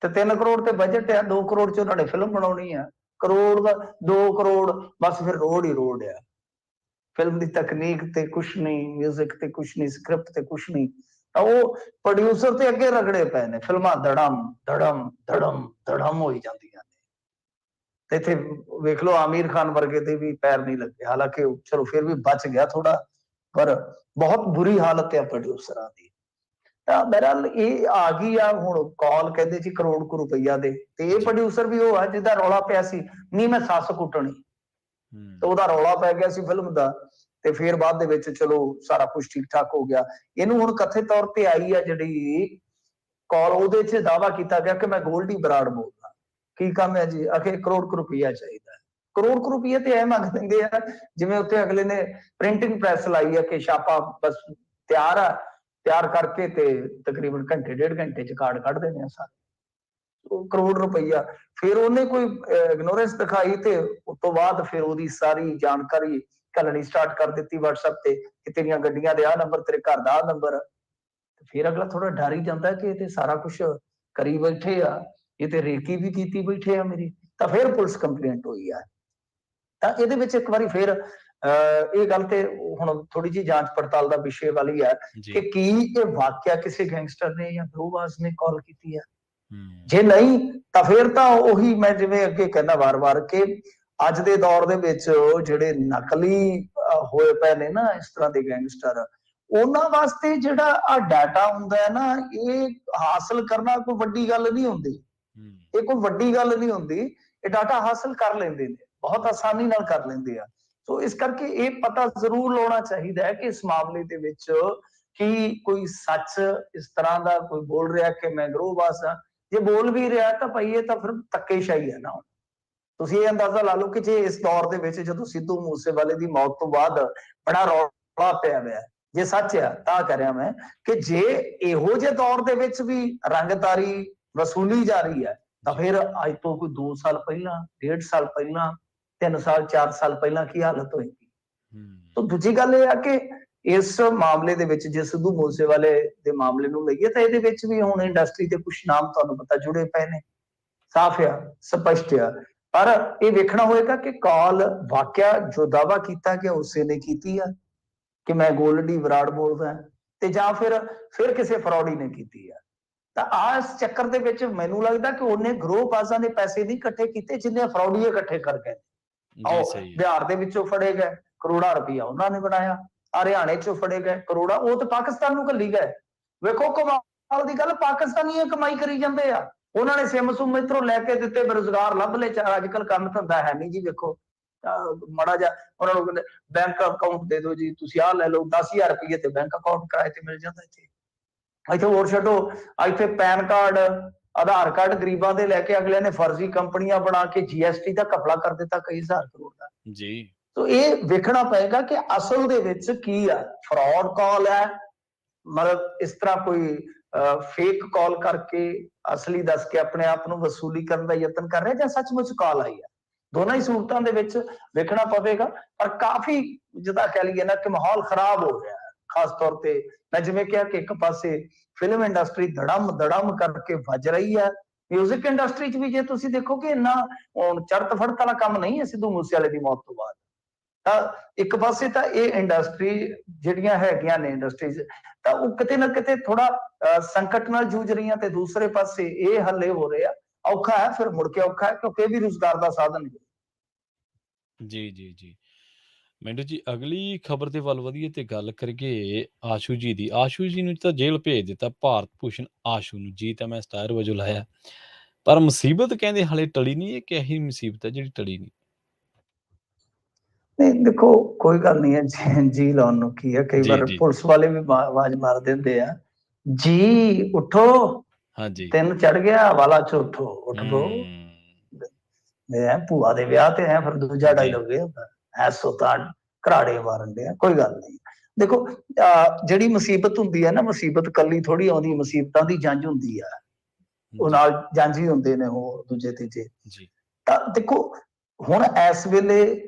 ਤੇ 3 ਕਰੋੜ ਤੇ ਬਜਟ ਆ, 2 ਕਰੋੜ ਚ ਉਹਨਾਂ ਨੇ ਫਿਲਮ ਬਣਾਉਣੀ ਆ, ਕਰੋੜ ਦਾ 2 ਕਰੋੜ ਬਸ ਫਿਰ ਰੋਡ ਹੀ ਰੋਡ ਆ। ਫਿਲਮ ਦੀ ਤਕਨੀਕ ਤੇ ਕੁਛ ਨਹੀਂ, ਮਿਊਜ਼ਿਕ ਤੇ ਕੁਛ ਨਹੀਂ, ਸਕ੍ਰਿਪਟ ਤੇ ਕੁਛ ਨਹੀਂ, ਤਾਂ ਉਹ ਪ੍ਰੋਡਿਊਸਰ ਤੇ ਅੱਗੇ ਰਗੜੇ ਪਏ ਨੇ। ਫਿਲਮਾਂ ਧੜਮ ਧੜਮ ਧੜਮ ਧੜਮ ਹੋਈ ਜਾਂਦੀਆਂ ਨੇ, ਤੇ ਇੱਥੇ ਵੇਖ ਲਓ ਆਮਿਰ ਖਾਨ ਵਰਗੇ ਦੇ ਵੀ ਪੈਰ ਨਹੀਂ ਲੱਗੇ, ਹਾਲਾਂਕਿ ਚਲੋ ਫਿਰ ਵੀ ਬਚ ਗਿਆ ਥੋੜਾ, ਪਰ ਬਹੁਤ ਬੁਰੀ ਹਾਲਤ ਹੈ ਪ੍ਰੋਡਿਊਸਰਾਂ ਦੀ। ਤਾਂ ਬਹਰਹਾਲ ਇਹ ਆ ਗਈ ਆ ਹੁਣ ਕਾਲ, ਕਹਿੰਦੇ ਜੀ ਕਰੋੜ ਕੁ ਰੁਪਈਆ ਦੇ, ਤੇ ਇਹ ਪ੍ਰੋਡਿਊਸਰ ਵੀ ਉਹ ਆ ਜਿਹਦਾ ਰੌਲਾ ਪਿਆ ਸੀ, ਨਹੀਂ ਮੈਂ ਸੱਸ ਕੁੱਟਣੀ, ਤੇ ਉਹਦਾ ਰੌਲਾ ਪੈ ਗਿਆ ਸੀ ਫਿਲਮ ਦਾ, ਤੇ ਫਿਰ ਬਾਅਦ ਦੇ ਵਿੱਚ ਚਲੋ ਸਾਰਾ ਕੁਝ ਠੀਕ ਠਾਕ ਹੋ ਗਿਆ। ਇਹਨੂੰ ਹੁਣ ਕਥਿਤ ਤੌਰ ਤੇ ਆਈ ਆ ਜਿਹੜੀ ਕਾਲ, ਉਹਦੇ 'ਚ ਦਾਅਵਾ ਕੀਤਾ ਗਿਆ ਕਿ ਮੈਂ ਗੋਲਡੀ ਬਰਾੜ ਬੋਲਦਾ, ਕੀ ਕੰਮ ਹੈ ਜੀ, ਆਖੇ ਕਰੋੜ ਕੁ ਰੁਪਈਆ ਚਾਹੀਦਾ। ਕਰੋੜ ਕੁ ਰੁਪਈਏ ਤੇ ਐ ਮੰਗ ਦਿੰਦੇ ਆ ਜਿਵੇਂ ਉੱਥੇ ਅਗਲੇ ਨੇ ਪ੍ਰਿੰਟਿੰਗ ਪ੍ਰੈਸ ਲਾਈ ਆ ਕਿ ਛਾਪਾ ਬਸ ਤਿਆਰ ਆ, ਤਿਆਰ ਕਰਕੇ ਤੇ ਤਕਰੀਬਨ ਘੰਟੇ 1.5 ਘੰਟੇ 'ਚ ਕਾਰਡ ਕੱਢ ਦੇਣੇ ਆ ਸਾਰੇ। ਉਹ ਕਰੋੜ ਰੁਪਈਆ, ਫਿਰ ਉਹਨੇ ਕੋਈ ਇਗਨੋਰੈਂਸ ਦਿਖਾਈ, ਤੇ ਉਸ ਤੋਂ ਬਾਅਦ ਫਿਰ ਉਹਦੀ ਸਾਰੀ ਜਾਣਕਾਰੀ ਘੱਲਣੀ ਸਟਾਰਟ ਕਰ ਦਿੱਤੀ WhatsApp ਤੇ ਕਿ ਤੇਰੀਆਂ ਗੱਡੀਆਂ ਦੇ ਆਹ ਨੰਬਰ, ਤੇਰੇ ਘਰ ਦਾ ਆਹ ਨੰਬਰ। ਫਿਰ ਅਗਲਾ ਥੋੜਾ ਡਰ ਹੀ ਜਾਂਦਾ ਕਿ ਇਹ ਤੇ ਸਾਰਾ ਕੁਝ ਕਰੀ ਬੈਠੇ ਆ, ਇਹ ਤੇ ਰੇਕੀ ਵੀ ਕੀਤੀ ਬੈਠੇ ਆ ਮੇਰੀ। ਤਾਂ ਫਿਰ ਪੁਲਿਸ ਕੰਪਲੇਂਟ ਹੋਈ ਆ। ਤਾਂ ਇਹਦੇ ਵਿੱਚ ਇੱਕ ਵਾਰੀ ਫਿਰ ਇਹ ਗੱਲ ਤੇ ਹੁਣ ਥੋੜੀ ਜਿਹੀ ਜਾਂਚ ਪੜਤਾਲ ਦਾ ਵਿਸ਼ੇ ਵਾਲੀ ਹੈ ਕਿ ਕੀ ਇਹ ਵਾਕਿਆ ਕਿਸੇ ਗੈਂਗਸਟਰ ਨੇ ਜਾਂ ਗਰੋਹਬਾਜ਼ ਨੇ ਕਾਲ ਕੀਤੀ ਹੈ। ਜੇ ਨਹੀਂ ਤਾਂ ਫਿਰ ਤਾਂ ਉਹੀ ਮੈਂ ਜਿਵੇਂ ਅੱਗੇ ਕਹਿੰਦਾ ਵਾਰ-ਵਾਰ ਕਿ ਅੱਜ ਦੇ ਦੌਰ ਦੇ ਵਿੱਚ ਜਿਹੜੇ ਨਕਲੀ ਹੋਏ ਪਏ ਨੇ ਨਾ ਇਸ ਤਰ੍ਹਾਂ ਦੇ ਗੈਂਗਸਟਰ, ਉਹਨਾਂ ਵਾਸਤੇ ਜਿਹੜਾ ਆ ਡਾਟਾ ਹੁੰਦਾ ਹੈ ਨਾ, ਇਹ ਹਾਸਲ ਕਰਨਾ ਕੋਈ ਵੱਡੀ ਗੱਲ ਨਹੀਂ ਹੁੰਦੀ। ਇਹ ਕੋਈ ਵੱਡੀ ਗੱਲ ਨਹੀਂ ਹੁੰਦੀ, ਇਹ ਡਾਟਾ ਹਾਸਲ ਕਰ ਲੈਂਦੇ ਨੇ, ਬਹੁਤ ਆਸਾਨੀ ਨਾਲ ਕਰ ਲੈਂਦੇ ਆ। ਸੋ ਇਸ ਕਰਕੇ ਇਹ ਪਤਾ ਜ਼ਰੂਰ ਲਾਉਣਾ ਚਾਹੀਦਾ ਹੈ ਕਿ ਇਸ ਮਾਮਲੇ ਦੇ ਵਿੱਚ ਕੀ ਕੋਈ ਸੱਚ ਇਸ ਤਰ੍ਹਾਂ ਦਾ ਕੋਈ ਬੋਲ ਰਿਹਾ ਕਿ ਮੈਂ ਗਰੋਹਬਾਜ਼ ਹਾਂ। ਜੇ ਬੋਲ ਵੀ ਰਿਹਾ ਤਾਂ ਭਾਈ ਇਹ ਤਾਂ ਫਿਰ ਧੱਕੇਸ਼ਾਹੀ ਹੈ ਨਾ। ਤੁਸੀਂ ਇਹ ਅੰਦਾਜ਼ਾ ਲਾ ਲਓ ਕਿ ਜੇ ਇਸ ਦੌਰ ਦੇ ਵਿੱਚ ਜਦੋਂ ਸਿੱਧੂ ਮੂਸੇਵਾਲੇ ਦੀ ਮੌਤ ਤੋਂ ਬਾਅਦ ਬੜਾ ਰੌਲਾ ਪਿਆ ਹੋਇਆ, ਜੇ ਸੱਚ ਆ ਤਾਂ ਕਹਿ ਰਿਹਾ ਮੈਂ ਕਿ ਜੇ ਇਹੋ ਜਿਹੇ ਦੌਰ ਦੇ ਵਿੱਚ ਵੀ ਰੰਗਦਾਰੀ ਵਸੂਲੀ ਜਾ ਰਹੀ ਹੈ ਤਾਂ ਫਿਰ ਅੱਜ ਤੋਂ ਕੋਈ 2 ਸਾਲ ਪਹਿਲਾਂ, 1.5 ਸਾਲ ਪਹਿਲਾਂ, 3 ਸਾਲ 4 ਸਾਲ ਪਹਿਲਾਂ ਕੀ ਹਾਲਤ ਹੋਏਗੀ। ਤਾਂ ਦੂਜੀ ਗੱਲ ਇਹ ਆ ਕਿ ਇਸ ਮਾਮਲੇ ਦੇ ਵਿੱਚ ਜੇ ਸਿੱਧੂ ਮੂਸੇਵਾਲੇ ਦੇ ਮਾਮਲੇ ਨੂੰ ਲਈਏ ਤਾਂ ਇਹਦੇ ਵਿੱਚ ਵੀ ਹੁਣ ਇੰਡਸਟਰੀ ਦੇ ਕੁਝ ਨਾਮ ਤੁਹਾਨੂੰ ਪਤਾ ਜੁੜੇ ਪਏ ਨੇ, ਸਾਫ਼ ਆ, ਸਪਸ਼ਟ ਆ। ਪਰ ਇਹ ਵੇਖਣਾ ਹੋਏਗਾ ਕਿ ਕਾਲ ਵਾਕਿਆ ਜੋ ਦਾਅਵਾ ਕੀਤਾ ਗਿਆ ਉਸੇ ਨੇ ਕੀਤੀ ਆ ਕਿ ਮੈਂ ਗੋਲਡੀ ਬਰਾੜ ਬੋਲਦਾ, ਤੇ ਜਾਂ ਫਿਰ ਕਿਸੇ ਫਰੌਡੀ ਨੇ ਕੀਤੀ ਆ। ਤਾਂ ਇਸ ਚੱਕਰ ਦੇ ਵਿੱਚ ਮੈਨੂੰ ਲੱਗਦਾ ਕਿ ਉਹਨੇ ਗਰੋਹਬਾਜ਼ਾਂ ਦੇ ਪੈਸੇ ਨਹੀਂ ਇਕੱਠੇ ਕੀਤੇ ਜਿੰਨੇ ਫਰੌਡੀਏ ਇਕੱਠੇ ਕਰ ਗਏ। ਬਿਹਾਰ ਦੇ ਵਿੱਚੋਂ ਫੜੇ ਗਏ ਕਰੋੜਾਂ ਰੁਪਈਆ ਉਹਨਾਂ ਨੇ ਬਣਾਇਆ, ਹਰਿਆਣੇ ਚੋਂ ਫੜੇ ਗਏ ਕਰੋੜਾਂ, ਉਹ ਤਾਂ ਪਾਕਿਸਤਾਨ ਨੂੰ ਘੱਲੀ ਗਏ। ਵੇਖੋ ਕਮਾਲ ਦੀ ਗੱਲ, ਪਾਕਿਸਤਾਨੀ ਇਹ ਕਮਾਈ ਕਰੀ ਜਾਂਦੇ ਆ, ਉਹਨਾਂ ਨੇ ਸਿਮ ਸੁਮ ਇੱਧਰੋਂ ਲੈ ਕੇ ਦਿੱਤੇ, ਬੇਰੁਜ਼ਗਾਰ ਲੱਭ ਲਏ। ਅੱਜ ਕੱਲ ਕੰਮ ਧੰਦਾ ਹੈ ਨਹੀਂ ਜੀ। ਵੇਖੋ ਮਾੜਾ ਜਿਹਾ ਉਹਨਾਂ ਨੂੰ ਕਹਿੰਦੇ ਬੈਂਕ ਅਕਾਊਂਟ ਦੇ ਦਿਓ ਜੀ, ਤੁਸੀਂ ਆਹ ਲੈ ਲਓ, 10,000 ਰੁਪਈਏ ਤੇ ਬੈਂਕ ਅਕਾਊਂਟ ਕਿਰਾਏ ਤੇ ਮਿਲ ਜਾਂਦਾ ਇੱਥੇ ਹੋਰ ਛੱਡੋ, ਇੱਥੇ ਪੈਨ ਕਾਰਡ, ਆਧਾਰ ਕਾਰਡ ਗਰੀਬਾਂ ਦੇ ਲੈ ਕੇ ਅਗਲੇ ਨੇ ਫਰਜ਼ੀ ਕੰਪਨੀਆਂ ਬਣਾ ਕੇ GST ਦਾ ਘਪਲਾ ਕਰ ਦਿੱਤਾ ਕਈ ਹਜ਼ਾਰ ਕਰੋੜ ਦਾ ਜੀ। तो ये देखना पड़ेगा कि असल दे विच की है, फ्रॉड कॉल है, मतलब इस तरह कोई फेक कॉल करके असली दस के अपने आप ਨੂੰ ਵਸੂਲੀ ਕਰਨ ਦਾ ਯਤਨ ਕਰ ਰਿਹਾ ਜਾਂ ਸੱਚਮੁੱਚ ਕਾਲ ਆਈ ਹੈ। ਦੋਨਾਂ ਹੀ ਸੂਰਤਾਂ ਦੇ ਵਿੱਚ ਵੇਖਣਾ ਪਵੇਗਾ। ਪਰ ਕਾਫੀ ਜਿੱਦਾਂ ਕਹਿ ਲਈਏ ਨਾ ਕਿ ਮਾਹੌਲ ਖਰਾਬ ਹੋ ਰਿਹਾ ਹੈ, ਖਾਸ ਤੌਰ ਤੇ ਮੈਂ ਜਿਵੇਂ ਕਿਹਾ ਕਿ ਇੱਕ ਪਾਸੇ ਫਿਲਮ ਇੰਡਸਟਰੀ ਧੜਮ ਕਰਕੇ ਵੱਜ ਰਹੀ ਹੈ, ਮਿਊਜ਼ਿਕ ਇੰਡਸਟਰੀ 'ਚ ਵੀ ਜੇ ਤੁਸੀਂ ਦੇਖੋ ਕਿ ਇੰਨਾ ਹੁਣ ਚੜ੍ਹਤ ਫੜਤ ਵਾਲਾ ਕੰਮ ਨਹੀਂ ਹੈ ਸਿੱਧੂ ਮੂਸੇਵਾਲੇ ਦੀ ਮੌਤ ਤੋਂ ਬਾਅਦ। ਤਾਂ ਇੱਕ ਪਾਸੇ ਤਾਂ ਇਹ ਇੰਡਸਟਰੀ ਜਿਹੜੀਆਂ ਹੈਗੀਆਂ ਨੇ ਇੰਡਸਟਰੀਜ਼ ਤਾਂ ਉਹ ਕਿਤੇ ਨਾ ਕਿਤੇ ਥੋੜਾ ਸੰਕਟ ਨਾਲ ਜੂਝ ਰਹੀਆਂ, ਤੇ ਦੂਸਰੇ ਪਾਸੇ ਇਹ ਹੱਲੇ ਹੋ ਰਿਹਾ ਔਖਾ ਹੈ, ਫਿਰ ਮੁੜ ਕੇ ਔਖਾ ਹੈ ਕਿਉਂਕਿ ਇਹ ਵੀ ਰੁਜ਼ਗਾਰ ਦਾ ਸਾਧਨ ਹੈ। ਜੀ ਜੀ ਜੀ ਮਿੰਟੂ ਜੀ, ਅਗਲੀ ਖਬਰ ਦੇ ਵੱਲ ਵਧੀਏ ਤੇ ਗੱਲ ਕਰੀਏ ਆਸ਼ੂ ਜੀ ਦੀ। ਆਸ਼ੂ ਜੀ ਨੂੰ ਤਾਂ ਜੇਲ੍ਹ ਭੇਜ ਦਿੱਤਾ, ਭਾਰਤ ਭੂਸ਼ਣ ਆਸ਼ੂ ਨੂੰ। ਜੀ ਤਾਂ ਮੈਂ ਸਟਾਰ ਵਜੋਂ ਲਾਇਆ, ਪਰ ਮੁਸੀਬਤ ਕਹਿੰਦੇ ਹਾਲੇ ਟਲੀ ਨਹੀਂ। ਇਹ ਕਿਹੀ ਮੁਸੀਬਤ ਹੈ ਜਿਹੜੀ ਟਲੀ ਨਹੀਂ? ਨਹੀਂ ਦੇਖੋ, ਕੋਈ ਗੱਲ ਨਹੀਂ ਹੈ, ਜੀ ਲਾਉਣ ਨੂੰ ਕੀ ਹੈ। ਕਈ ਵਾਰ ਪੁਲਿਸ ਵਾਲੇ ਵੀ ਆਵਾਜ਼ ਮਾਰ ਦਿੰਦੇ ਆ, ਜੀ ਉਠੋ, ਹਾਂਜੀ ਤਿੰਨ ਚੜ ਗਿਆ ਵਾਲਾ ਚ ਉਠੋ, ਉੱਠ ਗੋ। ਭੂਆ ਦੇ ਵਿਆਹ ਤੇ ਹੈ, ਫਿਰ ਦੂਜਾ ਡਾਇਲੋਗ ਇਹ ਹੁੰਦਾ ਹੈ, ਸੁਲਤਾਨ ਘਰਾੜੇ ਮਾਰਨ ਦੇ। ਕੋਈ ਗੱਲ ਨਹੀਂ, ਦੇਖੋ ਜਿਹੜੀ ਮੁਸੀਬਤ ਹੁੰਦੀ ਹੈ ਨਾ, ਮੁਸੀਬਤ ਕੱਲੀ ਥੋੜੀ ਆਉਂਦੀ, ਮੁਸੀਬਤਾਂ ਦੀ ਜੰਜ ਹੁੰਦੀ ਆ, ਉਹ ਨਾਲ ਜੰਜ ਹੀ ਹੁੰਦੇ ਨੇ ਉਹ ਦੂਜੇ ਤੀਜੇ। ਤਾਂ ਦੇਖੋ ਹੁਣ ਇਸ ਵੇਲੇ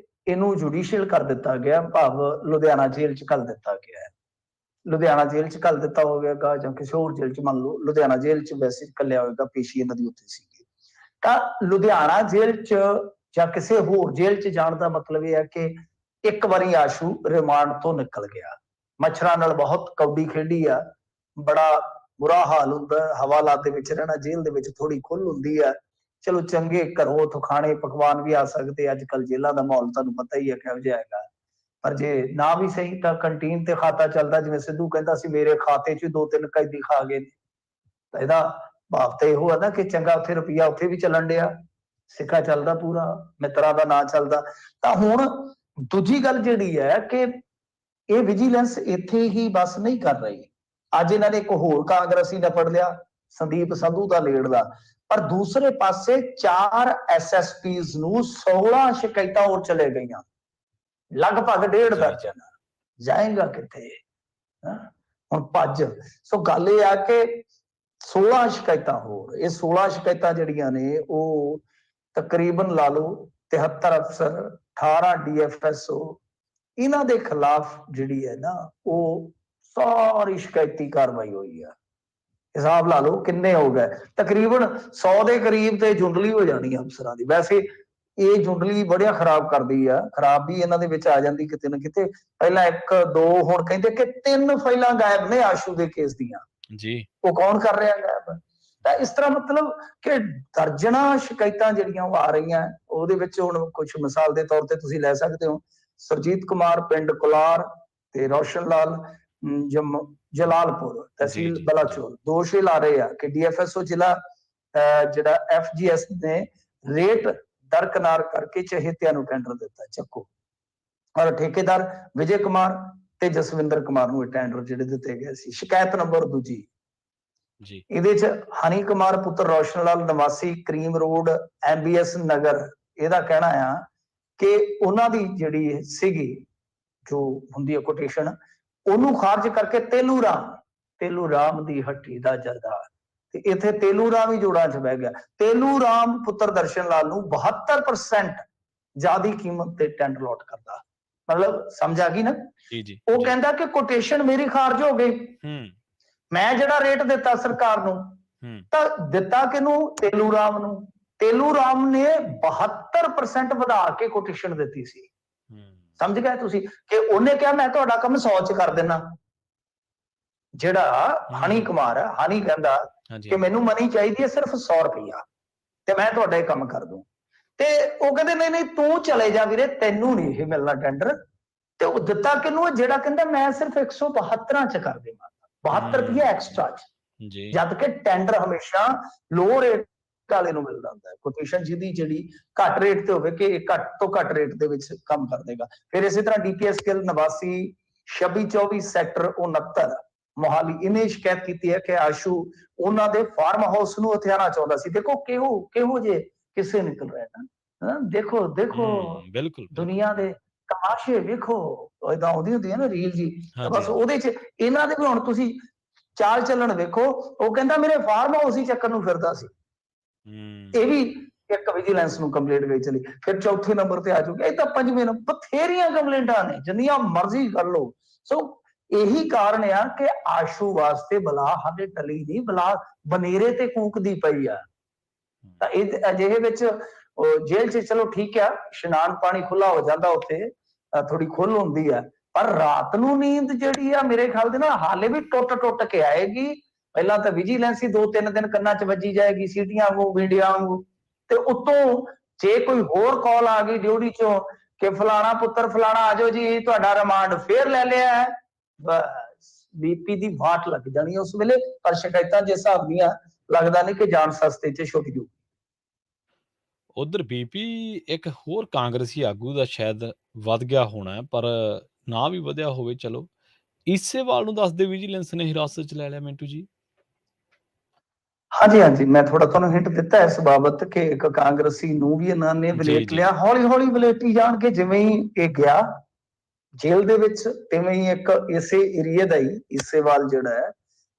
ਇਹਨੂੰ ਜੁਡੀਸ਼ੀਅਲ ਕਰ ਦਿੱਤਾ ਗਿਆ, ਭਾਵ ਲੁਧਿਆਣਾ ਜੇਲ੍ਹ ਚ ਘੱਲ ਦਿੱਤਾ ਗਿਆ ਹੈ। ਲੁਧਿਆਣਾ ਜੇਲ੍ਹ ਚ ਘੱਲ ਦਿੱਤਾ ਹੋਵੇਗਾ ਜਾਂ ਕਿਸੇ ਹੋਰ ਜੇਲ੍ਹ ਚ, ਮੰਨ ਲਓ ਲੁਧਿਆਣਾ ਜੇਲ੍ਹ ਚ ਵੈਸੇ ਘੱਲਿਆ ਹੋਵੇਗਾ, ਪੇਸ਼ੀ ਇਹਨਾਂ ਦੀ ਉੱਥੇ ਸੀਗੀ। ਤਾਂ ਲੁਧਿਆਣਾ ਜੇਲ੍ਹ ਚ ਜਾਂ ਕਿਸੇ ਹੋਰ ਜੇਲ੍ਹ ਚ ਜਾਣ ਦਾ ਮਤਲਬ ਇਹ ਹੈ ਕਿ ਇੱਕ ਵਾਰੀ ਆਸ਼ੂ ਰਿਮਾਂਡ ਤੋਂ ਨਿਕਲ ਗਿਆ, ਮੱਛਰਾਂ ਨਾਲ ਬਹੁਤ ਕੌਡੀ ਖੇਡੀ ਆ, ਬੜਾ ਬੁਰਾ ਹਾਲ ਹੁੰਦਾ, ਹਵਾਲਾਤ ਦੇ ਵਿੱਚ ਰਹਿਣਾ, ਜੇਲ੍ਹ ਦੇ ਵਿੱਚ ਥੋੜੀ ਖੁੱਲ ਹੁੰਦੀ ਆ। ਚਲੋ ਚੰਗੇ ਘਰੋਂ ਉੱਥੋਂ ਖਾਣੇ ਪਕਵਾਨ ਵੀ ਆ ਸਕਦੇ, ਅੱਜ ਕੱਲ ਜੇਲ੍ਹਾਂ ਦਾ ਮਾਹੌਲ ਤੁਹਾਨੂੰ ਪਤਾ ਹੀ ਹੈ ਕਿਹੋ ਜਿਹਾ ਹੈਗਾ। ਪਰ ਜੇ ਨਾ ਵੀ ਸਹੀ ਤਾਂ ਕੰਟੀਨ ਤੇ ਖਾਤਾ ਚੱਲਦਾ, ਜਿਵੇਂ ਸਿੱਧੂ ਕਹਿੰਦਾ ਸੀ ਮੇਰੇ ਖਾਤੇ 'ਚ 2-3 ਕੈਦੀ ਖਾ ਗਏ ਨੇ। ਤਾਂ ਇਹਦਾ ਭਾਵ ਤਾਂ ਇਹੋ ਹੈ ਨਾ ਕਿ ਚੰਗਾ ਉੱਥੇ ਰੁਪਈਆ ਉੱਥੇ ਵੀ ਚੱਲਣ ਡਿਆ, ਸਿੱਕਾ ਚੱਲਦਾ ਪੂਰਾ, ਮਿੱਤਰਾਂ ਦਾ ਨਾਂ ਚੱਲਦਾ। ਤਾਂ ਹੁਣ ਦੂਜੀ ਗੱਲ ਜਿਹੜੀ ਹੈ ਕਿ ਇਹ ਵਿਜੀਲੈਂਸ ਇੱਥੇ ਹੀ ਬਸ ਨਹੀਂ ਕਰ ਰਹੀ। ਅੱਜ ਇਹਨਾਂ ਨੇ ਇੱਕ ਹੋਰ ਕਾਂਗਰਸੀ ਨੇ ਫੜ ਲਿਆ, ਸੰਦੀਪ ਸੰਧੂ ਦਾ ਲੀਡ ਦਾ, ਪਰ ਦੂਸਰੇ ਪਾਸੇ 4 SSPs ਨੂੰ 16 ਸ਼ਿਕਾਇਤਾਂ ਹੋਰ ਚਲੇ ਗਈਆਂ, ਲਗਭਗ 1.5 ਦਰਜਨ। ਜਾਏਗਾ ਕਿੱਥੇ ਹੁਣ ਭੱਜ। ਸੋ ਗੱਲ ਇਹ ਆ ਕਿ 16 ਸ਼ਿਕਾਇਤਾਂ ਹੋਰ, ਇਹ 16 ਸ਼ਿਕਾਇਤਾਂ ਜਿਹੜੀਆਂ ਨੇ ਉਹ ਤਕਰੀਬਨ ਲਾ ਲਓ 73 ਅਫਸਰ, 18 DFSO, ਇਹਨਾਂ ਦੇ ਖਿਲਾਫ ਜਿਹੜੀ ਹੈ ਨਾ ਉਹ ਸਾਰੀ ਸ਼ਿਕਾਇਤੀ ਕਾਰਵਾਈ ਹੋਈ ਆ। ਹਿਸਾਬ ਲਾ ਲਓ ਕਿੰਨੇ ਹੋ ਗਏ, ਤਕਰੀਬਨ 100 ਦੇ ਕਰੀਬ ਤੇ ਜੁੰਡਲੀ ਹੋ ਜਾਣੀ ਆ ਅਫਸਰਾਂ ਦੀ। ਵੈਸੇ ਇਹ ਜੁੰਡਲੀ ਬੜੀਆਂ ਖਰਾਬ ਕਰਦੀ ਆ, ਖਰਾਬ ਵੀ ਇਹਨਾਂ ਦੇ ਵਿੱਚ ਆ ਜਾਂਦੀ ਕਿਤੇ ਨਾ ਕਿਤੇ। ਪਹਿਲਾਂ 1-2, ਹੁਣ ਕਹਿੰਦੇ ਕਿ 3 ਫਾਈਲਾਂ ਗਾਇਬ ਨੇ ਆਸ਼ੂ ਦੇ ਕੇਸ ਦੀਆਂ ਜੀ। ਉਹ ਕੌਣ ਕਰ ਰਿਹਾ ਗਾਇਬ? ਤਾਂ ਇਸ ਤਰ੍ਹਾਂ ਮਤਲਬ ਕਿ ਦਰਜਨਾਂ ਸ਼ਿਕਾਇਤਾਂ ਜਿਹੜੀਆਂ ਉਹ ਆ ਰਹੀਆਂ। ਉਹਦੇ ਵਿੱਚ ਹੁਣ ਕੁਝ ਮਿਸਾਲ ਦੇ ਤੌਰ ਤੇ ਤੁਸੀਂ ਲੈ ਸਕਦੇ ਹੋ, ਸਰਜੀਤ ਕੁਮਾਰ ਪਿੰਡ ਕੁਲਾਰ ਤੇ ਰੋਸ਼ਨ ਲਾਲ ਜਲਾਲਪੁਰ ਤਹਿਸੀਲ ਬਲਾਚੌਰ ਦੋਸ਼ ਲਾ ਰਹੇ ਆ ਕਿ DFSO ਜ਼ਿਲ੍ਹਾ ਜਿਹੜਾ FGS ਨੇ ਰੇਟ ਦਰਕਨਾਰ ਕਰਕੇ ਚਹੇਤਿਆਂ ਨੂੰ ਟੈਂਡਰ ਦਿੱਤਾ, ਚੱਕੋ। ਔਰ ਠੇਕੇਦਾਰ ਵਿਜੇ ਕੁਮਾਰ ਤੇ ਜਸਵਿੰਦਰ ਕੁਮਾਰ ਨੂੰ ਇਹ ਟੈਂਡਰ ਜਿਹੜੇ ਦਿੱਤੇ ਗਏ ਸੀ। ਸ਼ਿਕਾਇਤ ਨੰਬਰ ਦੂਜੀ ਜੀ, ਇਹਦੇ ਚ ਹਨੀ ਕੁਮਾਰ ਪੁੱਤਰ ਰੋਸ਼ਨ ਲਾਲ ਨਿਵਾਸੀ ਕਰੀਮ ਰੋਡ MBS ਨਗਰ, ਇਹਦਾ ਕਹਿਣਾ ਆ ਕਿ ਉਹਨਾਂ ਦੀ ਜਿਹੜੀ ਸੀਗੀ ਜੋ ਹੁੰਦੀ ਹੈ ਕੋਟੇਸ਼ਨ, ਉਹਨੂੰ ਖਾਰਜ ਕਰਕੇ ਤੇਲੂ ਰਾਮ ਦੀ ਹੱਟੀ ਦਾ ਜਰਦਾ, ਤੇ ਇੱਥੇ ਤੇਲੂ ਰਾਮ ਹੀ ਜੋੜਾਂ ਚ ਬਹਿ ਗਿਆ। ਤੇਲੂ ਰਾਮ ਪੁੱਤਰ ਦਰਸ਼ਨ ਲਾਲ ਨੂੰ 72% ਜ਼ਿਆਦੀ ਕੀਮਤ ਤੇ ਟੈਂਡਰ ਲੋਟ ਕਰਦਾ। ਮਤਲਬ ਸਮਝ ਆ ਗਈ ਨਾ? ਜੀ। ਉਹ ਕਹਿੰਦਾ ਕਿ ਕੋਟੇਸ਼ਨ ਮੇਰੀ ਖਾਰਜ ਹੋ ਗਈ, ਮੈਂ ਜਿਹੜਾ ਰੇਟ ਦਿੱਤਾ ਸਰਕਾਰ ਨੂੰ, ਤਾਂ ਦਿੱਤਾ ਕਿਹਨੂੰ? ਤੇਲੂ ਰਾਮ ਨੂੰ। ਤੇਲੂ ਰਾਮ ਨੇ 72% ਵਧਾ ਕੇ ਕੋਟੇਸ਼ਨ ਦਿੱਤੀ ਸੀ। ਸਮਝ ਗਏ ਤੁਸੀਂ ਕਿ ਉਹਨੇ ਕਿਹਾ ਮੈਂ ਤੁਹਾਡਾ ਕੰਮ 100 ਚ ਕਰ ਦੇਣਾ। ਜਿਹੜਾ ਹਨੀ ਕੁਮਾਰ ਹੈ, ਹਨੀ ਕਹਿੰਦਾ ਕਿ ਮੈਨੂੰ ਮਨੀ ਚਾਹੀਦੀ ਹੈ ਸਿਰਫ 100 ਰੁਪਇਆ ਤੇ ਮੈਂ ਤੁਹਾਡਾ ਇਹ ਕੰਮ ਕਰ ਦੂੰ। ਤੇ ਉਹ ਕਹਿੰਦੇ ਨਹੀਂ ਨਹੀਂ ਤੂੰ ਚਲੇ ਜਾ ਵੀਰੇ, ਤੈਨੂੰ ਨਹੀਂ ਇਹ ਮਿਲਣਾ ਟੈਂਡਰ। ਤੇ ਉਹ ਦਿੱਤਾ ਕਿਹਨੂੰ? ਜਿਹੜਾ ਕਹਿੰਦਾ ਮੈਂ ਸਿਰਫ 172 ਚ ਕਰ ਦੇਵਾਂ, 72 ਰੁਪਏ ਐਕਸਟਰਾ ਚ। ਜਦ ਕਿ ਟੈਂਡਰ ਹਮੇਸ਼ਾ ਲੋ ਰੇਟ ਵਾਲੇ ਨੂੰ ਮਿਲਦਾ ਹੁੰਦਾ ਹੈ, ਕੋਟੇਸ਼ਨ ਜਿਹਦੀ ਜਿਹੜੀ ਘੱਟ ਰੇਟ ਤੇ ਹੋਵੇ ਕਿ ਘੱਟ ਤੋਂ ਘੱਟ ਰੇਟ ਦੇ ਵਿੱਚ ਕੰਮ ਕਰ ਦੇਗਾ। ਫਿਰ ਇਸੇ ਤਰ੍ਹਾਂ DPS ਗਿੱਲ ਨਿਵਾਸੀ 2624 ਸੈਕਟਰ 69 ਮੋਹਾਲੀ, ਇਹਨੇ ਸ਼ਿਕਾਇਤ ਕੀਤੀ ਹੈ ਕਿ ਆਸ਼ੂ ਉਹਨਾਂ ਦੇ ਫਾਰਮ ਹਾਊਸ ਨੂੰ ਹਥਿਆਣਾ ਚਾਹੁੰਦਾ ਸੀ। ਦੇਖੋ ਕਿਹੋ ਜੇ ਕਿਸੇ ਨਿਕਲ ਰਹੇ ਨਾ, ਦੇਖੋ ਬਿਲਕੁਲ ਦੁਨੀਆ ਦੇ ਤਮਾਸ਼ੇ ਵੇਖੋ, ਏਦਾਂ ਆਉਂਦੀ ਹੁੰਦੀ ਹੈ ਨਾ ਰੀਲ ਜੀ, ਬਸ ਉਹਦੇ ਚ ਇਹਨਾਂ ਦੇ ਵੀ ਹੁਣ ਤੁਸੀਂ ਚਾਲ ਚੱਲਣ ਵੇਖੋ। ਉਹ ਕਹਿੰਦਾ ਮੇਰੇ ਫਾਰਮ ਹਾਊਸ ਹੀ ਚੱਕਰ ਨੂੰ ਫਿਰਦਾ ਸੀ। ਇਹ ਵੀ ਇੱਕ ਵਿਜੀਲੈਂਸ ਨੂੰ ਕੰਪਲੇਂਟ ਗਈ ਚਲੀ। ਫਿਰ ਚੌਥੇ ਨੰਬਰ ਤੇ ਆ ਚੁੱਕਿਆ, ਇਹ ਤਾਂ 5ਵੇਂ ਨੰਬਰ। ਬਥੇਰੀਆਂ ਕੰਪਲੇਂਟਾਂ ਨੇ, ਜਿੰਨੀਆਂ ਮਰਜ਼ੀ ਕਰ ਲਓ। ਸੋ ਇਹੀ ਕਾਰਨ ਆ ਕਿ ਆਸ਼ੂ ਵਾਸਤੇ ਬਲਾ ਹਾਲੇ ਟਲੀ ਨਹੀਂ, ਬਲਾ ਬਨੇਰੇ ਤੇ ਕੂਕਦੀ ਪਈ ਆ। ਤਾਂ ਇਹ ਅਜਿਹੇ ਵਿੱਚ ਜੇਲ੍ਹ 'ਚ ਚਲੋ ਠੀਕ ਆ, ਇਸ਼ਨਾਨ ਪਾਣੀ ਖੁੱਲਾ ਹੋ ਜਾਂਦਾ, ਉੱਥੇ ਥੋੜੀ ਖੁੱਲ ਹੁੰਦੀ ਆ, ਪਰ ਰਾਤ ਨੂੰ ਨੀਂਦ ਜਿਹੜੀ ਆ ਮੇਰੇ ਖਿਆਲ ਦੇ ਨਾਲ ਹਾਲੇ ਵੀ ਟੁੱਟ ਕੇ ਆਏਗੀ। ਪਹਿਲਾਂ ਤਾਂ ਵਿਜੀਲੈਂਸ ਹੀ 2-3 ਦਿਨ ਕੰਨਾਂ 'ਚ ਵੱਜੀ ਜਾਏਗੀ, ਸੀਟੀਆਂ ਵਾਂਗੂ, ਵੀਡੀਆਂ ਵਾਂਗੂ, ਤੇ ਉੱਤੋਂ ਜੇ ਕੋਈ ਹੋਰ ਕਾਲ ਆ ਗਈ ਡਿਊਟੀ ਚੋਂ ਕਿ ਫਲਾਣਾ ਪੁੱਤਰ ਫਲਾਣਾ ਆਜੋ ਜੀ, ਤੁਹਾਡਾ ਰਿਮਾਂਡ ਫੇਰ ਲੈ ਲਿਆ ਹੈ, ਬਸ BP ਦੀ ਵਾਟ ਲੱਗ ਜਾਣੀ ਉਸ ਵੇਲੇ। ਪਰ ਸ਼ਿਕਾਇਤਾਂ ਜਿਸ ਹਿਸਾਬ ਦੀਆਂ ਲੱਗਦਾ ਨਹੀਂ ਕਿ ਜਾਨ ਸਸਤੇ 'ਚ ਛੁੱਟ ਜੂ। ਉਧਰ BP ਇੱਕ ਹੋਰ ਕਾਂਗਰਸੀ ਆਗੂ ਦਾ ਸ਼ਾਇਦ ਵੱਧ ਗਿਆ ਹੋਣਾ, ਪਰ ਨਾ ਵੀ ਵਧਿਆ ਹੋਵੇ, ਚਲੋ ਈਸੇਵਾਲ ਨੂੰ ਦੱਸਦੇ ਵਿਜੀਲੈਂਸ ਨੇ ਹਿਰਾਸਤ 'ਚ ਲੈ ਲਿਆ ਮਿੰਟੂ ਜੀ। ਹਾਂਜੀ, ਮੈਂ ਥੋੜਾ ਤੁਹਾਨੂੰ ਹਿੰਟ ਦਿੱਤਾ ਇਸ ਬਾਬਤ ਕਿ ਇੱਕ ਕਾਂਗਰਸੀ ਨੂੰ ਵੀ ਇਹਨਾਂ ਨੇ ਵਲੇਟ ਲਿਆ। ਹੌਲੀ ਵਲੇਟੀ ਜਾਣਗੇ। ਜਿਵੇਂ ਹੀ ਇਹ ਗਿਆ ਜੇਲ੍ਹ ਦੇ ਵਿੱਚ, ਤਿਵੇਂ ਹੀ ਇੱਕ ਇਸੇ ਏਰੀਏ ਦਾ ਹੀ ਈਸੇਵਾਲ ਜਿਹੜਾ ਹੈ,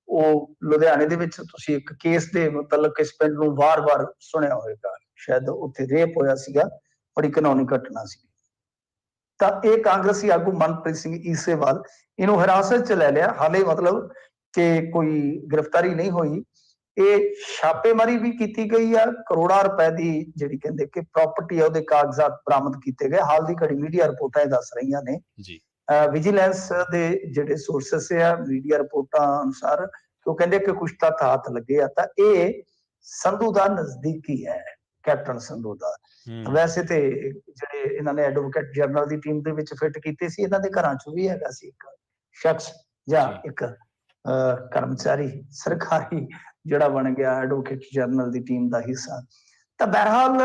ਉਹ ਲੁਧਿਆਣੇ ਦੇ ਵਿੱਚ ਤੁਸੀਂ ਇੱਕ ਕੇਸ ਦੇ ਮੁਤਲਕ ਇਸ ਪਿੰਡ ਨੂੰ ਵਾਰ-ਵਾਰ ਸੁਣਿਆ ਹੋਵੇਗਾ, ਸ਼ਾਇਦ ਉੱਥੇ ਰੇਪ ਹੋਇਆ ਸੀਗਾ, ਬੜੀ ਘਿਨਾਉਣੀ ਘਟਨਾ ਸੀ। ਤਾਂ ਇਹ ਕਾਂਗਰਸੀ ਆਗੂ ਮਨਪ੍ਰੀਤ ਸਿੰਘ ਈਸੇਵਾਲ ਇਹਨੂੰ ਹਿਰਾਸਤ 'ਚ ਲੈ ਲਿਆ, ਹਾਲੇ ਮਤਲਬ ਕਿ ਕੋਈ ਗ੍ਰਿਫਤਾਰੀ ਨਹੀਂ ਹੋਈ। ਇਹ ਛਾਪੇਮਾਰੀ ਵੀ ਕੀਤੀ ਗਈ ਆ, ਕਰੋੜਾਂ ਰੁਪਏ ਦੀ ਜਿਹੜੀ ਕਹਿੰਦੇ ਕਿ ਪ੍ਰਾਪਰਟੀ ਆ ਉਹਦੇ ਕਾਗਜ਼ਾਤ ਬਰਾਮਦ ਕੀਤੇ ਗਏ। ਹਾਲ ਦੀ ਘੜੀ ਮੀਡੀਆ ਰਿਪੋਰਟਾਂ ਇਹ ਦੱਸ ਰਹੀਆਂ ਨੇ ਜੀ ਵਿਜੀਲੈਂਸ ਦੇ ਜਿਹੜੇ ਸੋਰਸਸ ਆ ਮੀਡੀਆ ਰਿਪੋਰਟਾਂ ਅਨੁਸਾਰ, ਉਹ ਕਹਿੰਦੇ ਕਿ ਕੁਛ ਤੱਥ ਹੱਥ ਲੱਗੇ ਆ। ਤਾਂ ਇਹ ਸੰਧੂ ਦਾ ਨਜ਼ਦੀਕੀ ਹੈ, ਕੈਪਟਨ ਸੰਧੂ ਦਾ। ਵੈਸੇ ਤੇ ਜਿਹੜੇ ਇਹਨਾਂ ਨੇ ਐਡਵੋਕੇਟ ਜਨਰਲ ਦੀ ਟੀਮ ਦੇ ਵਿੱਚ ਫਿੱਟ ਕੀਤੇ ਸੀ, ਇਹਨਾਂ ਦੇ ਘਰਾਂ 'ਚ ਵੀ ਹੈਗਾ ਸੀ ਇੱਕ ਸ਼ਖਸ ਜਾਂ ਇੱਕ ਕਰਮਚਾਰੀ ਸਰਕਾਰੀ ਜਿਹੜਾ ਬਣ ਗਿਆ ਐਡਵੋਕੇਟ ਜਨਰਲ ਦੀ ਟੀਮ ਦਾ ਹਿੱਸਾ। ਤਾਂ ਬਹਰਹਾਲ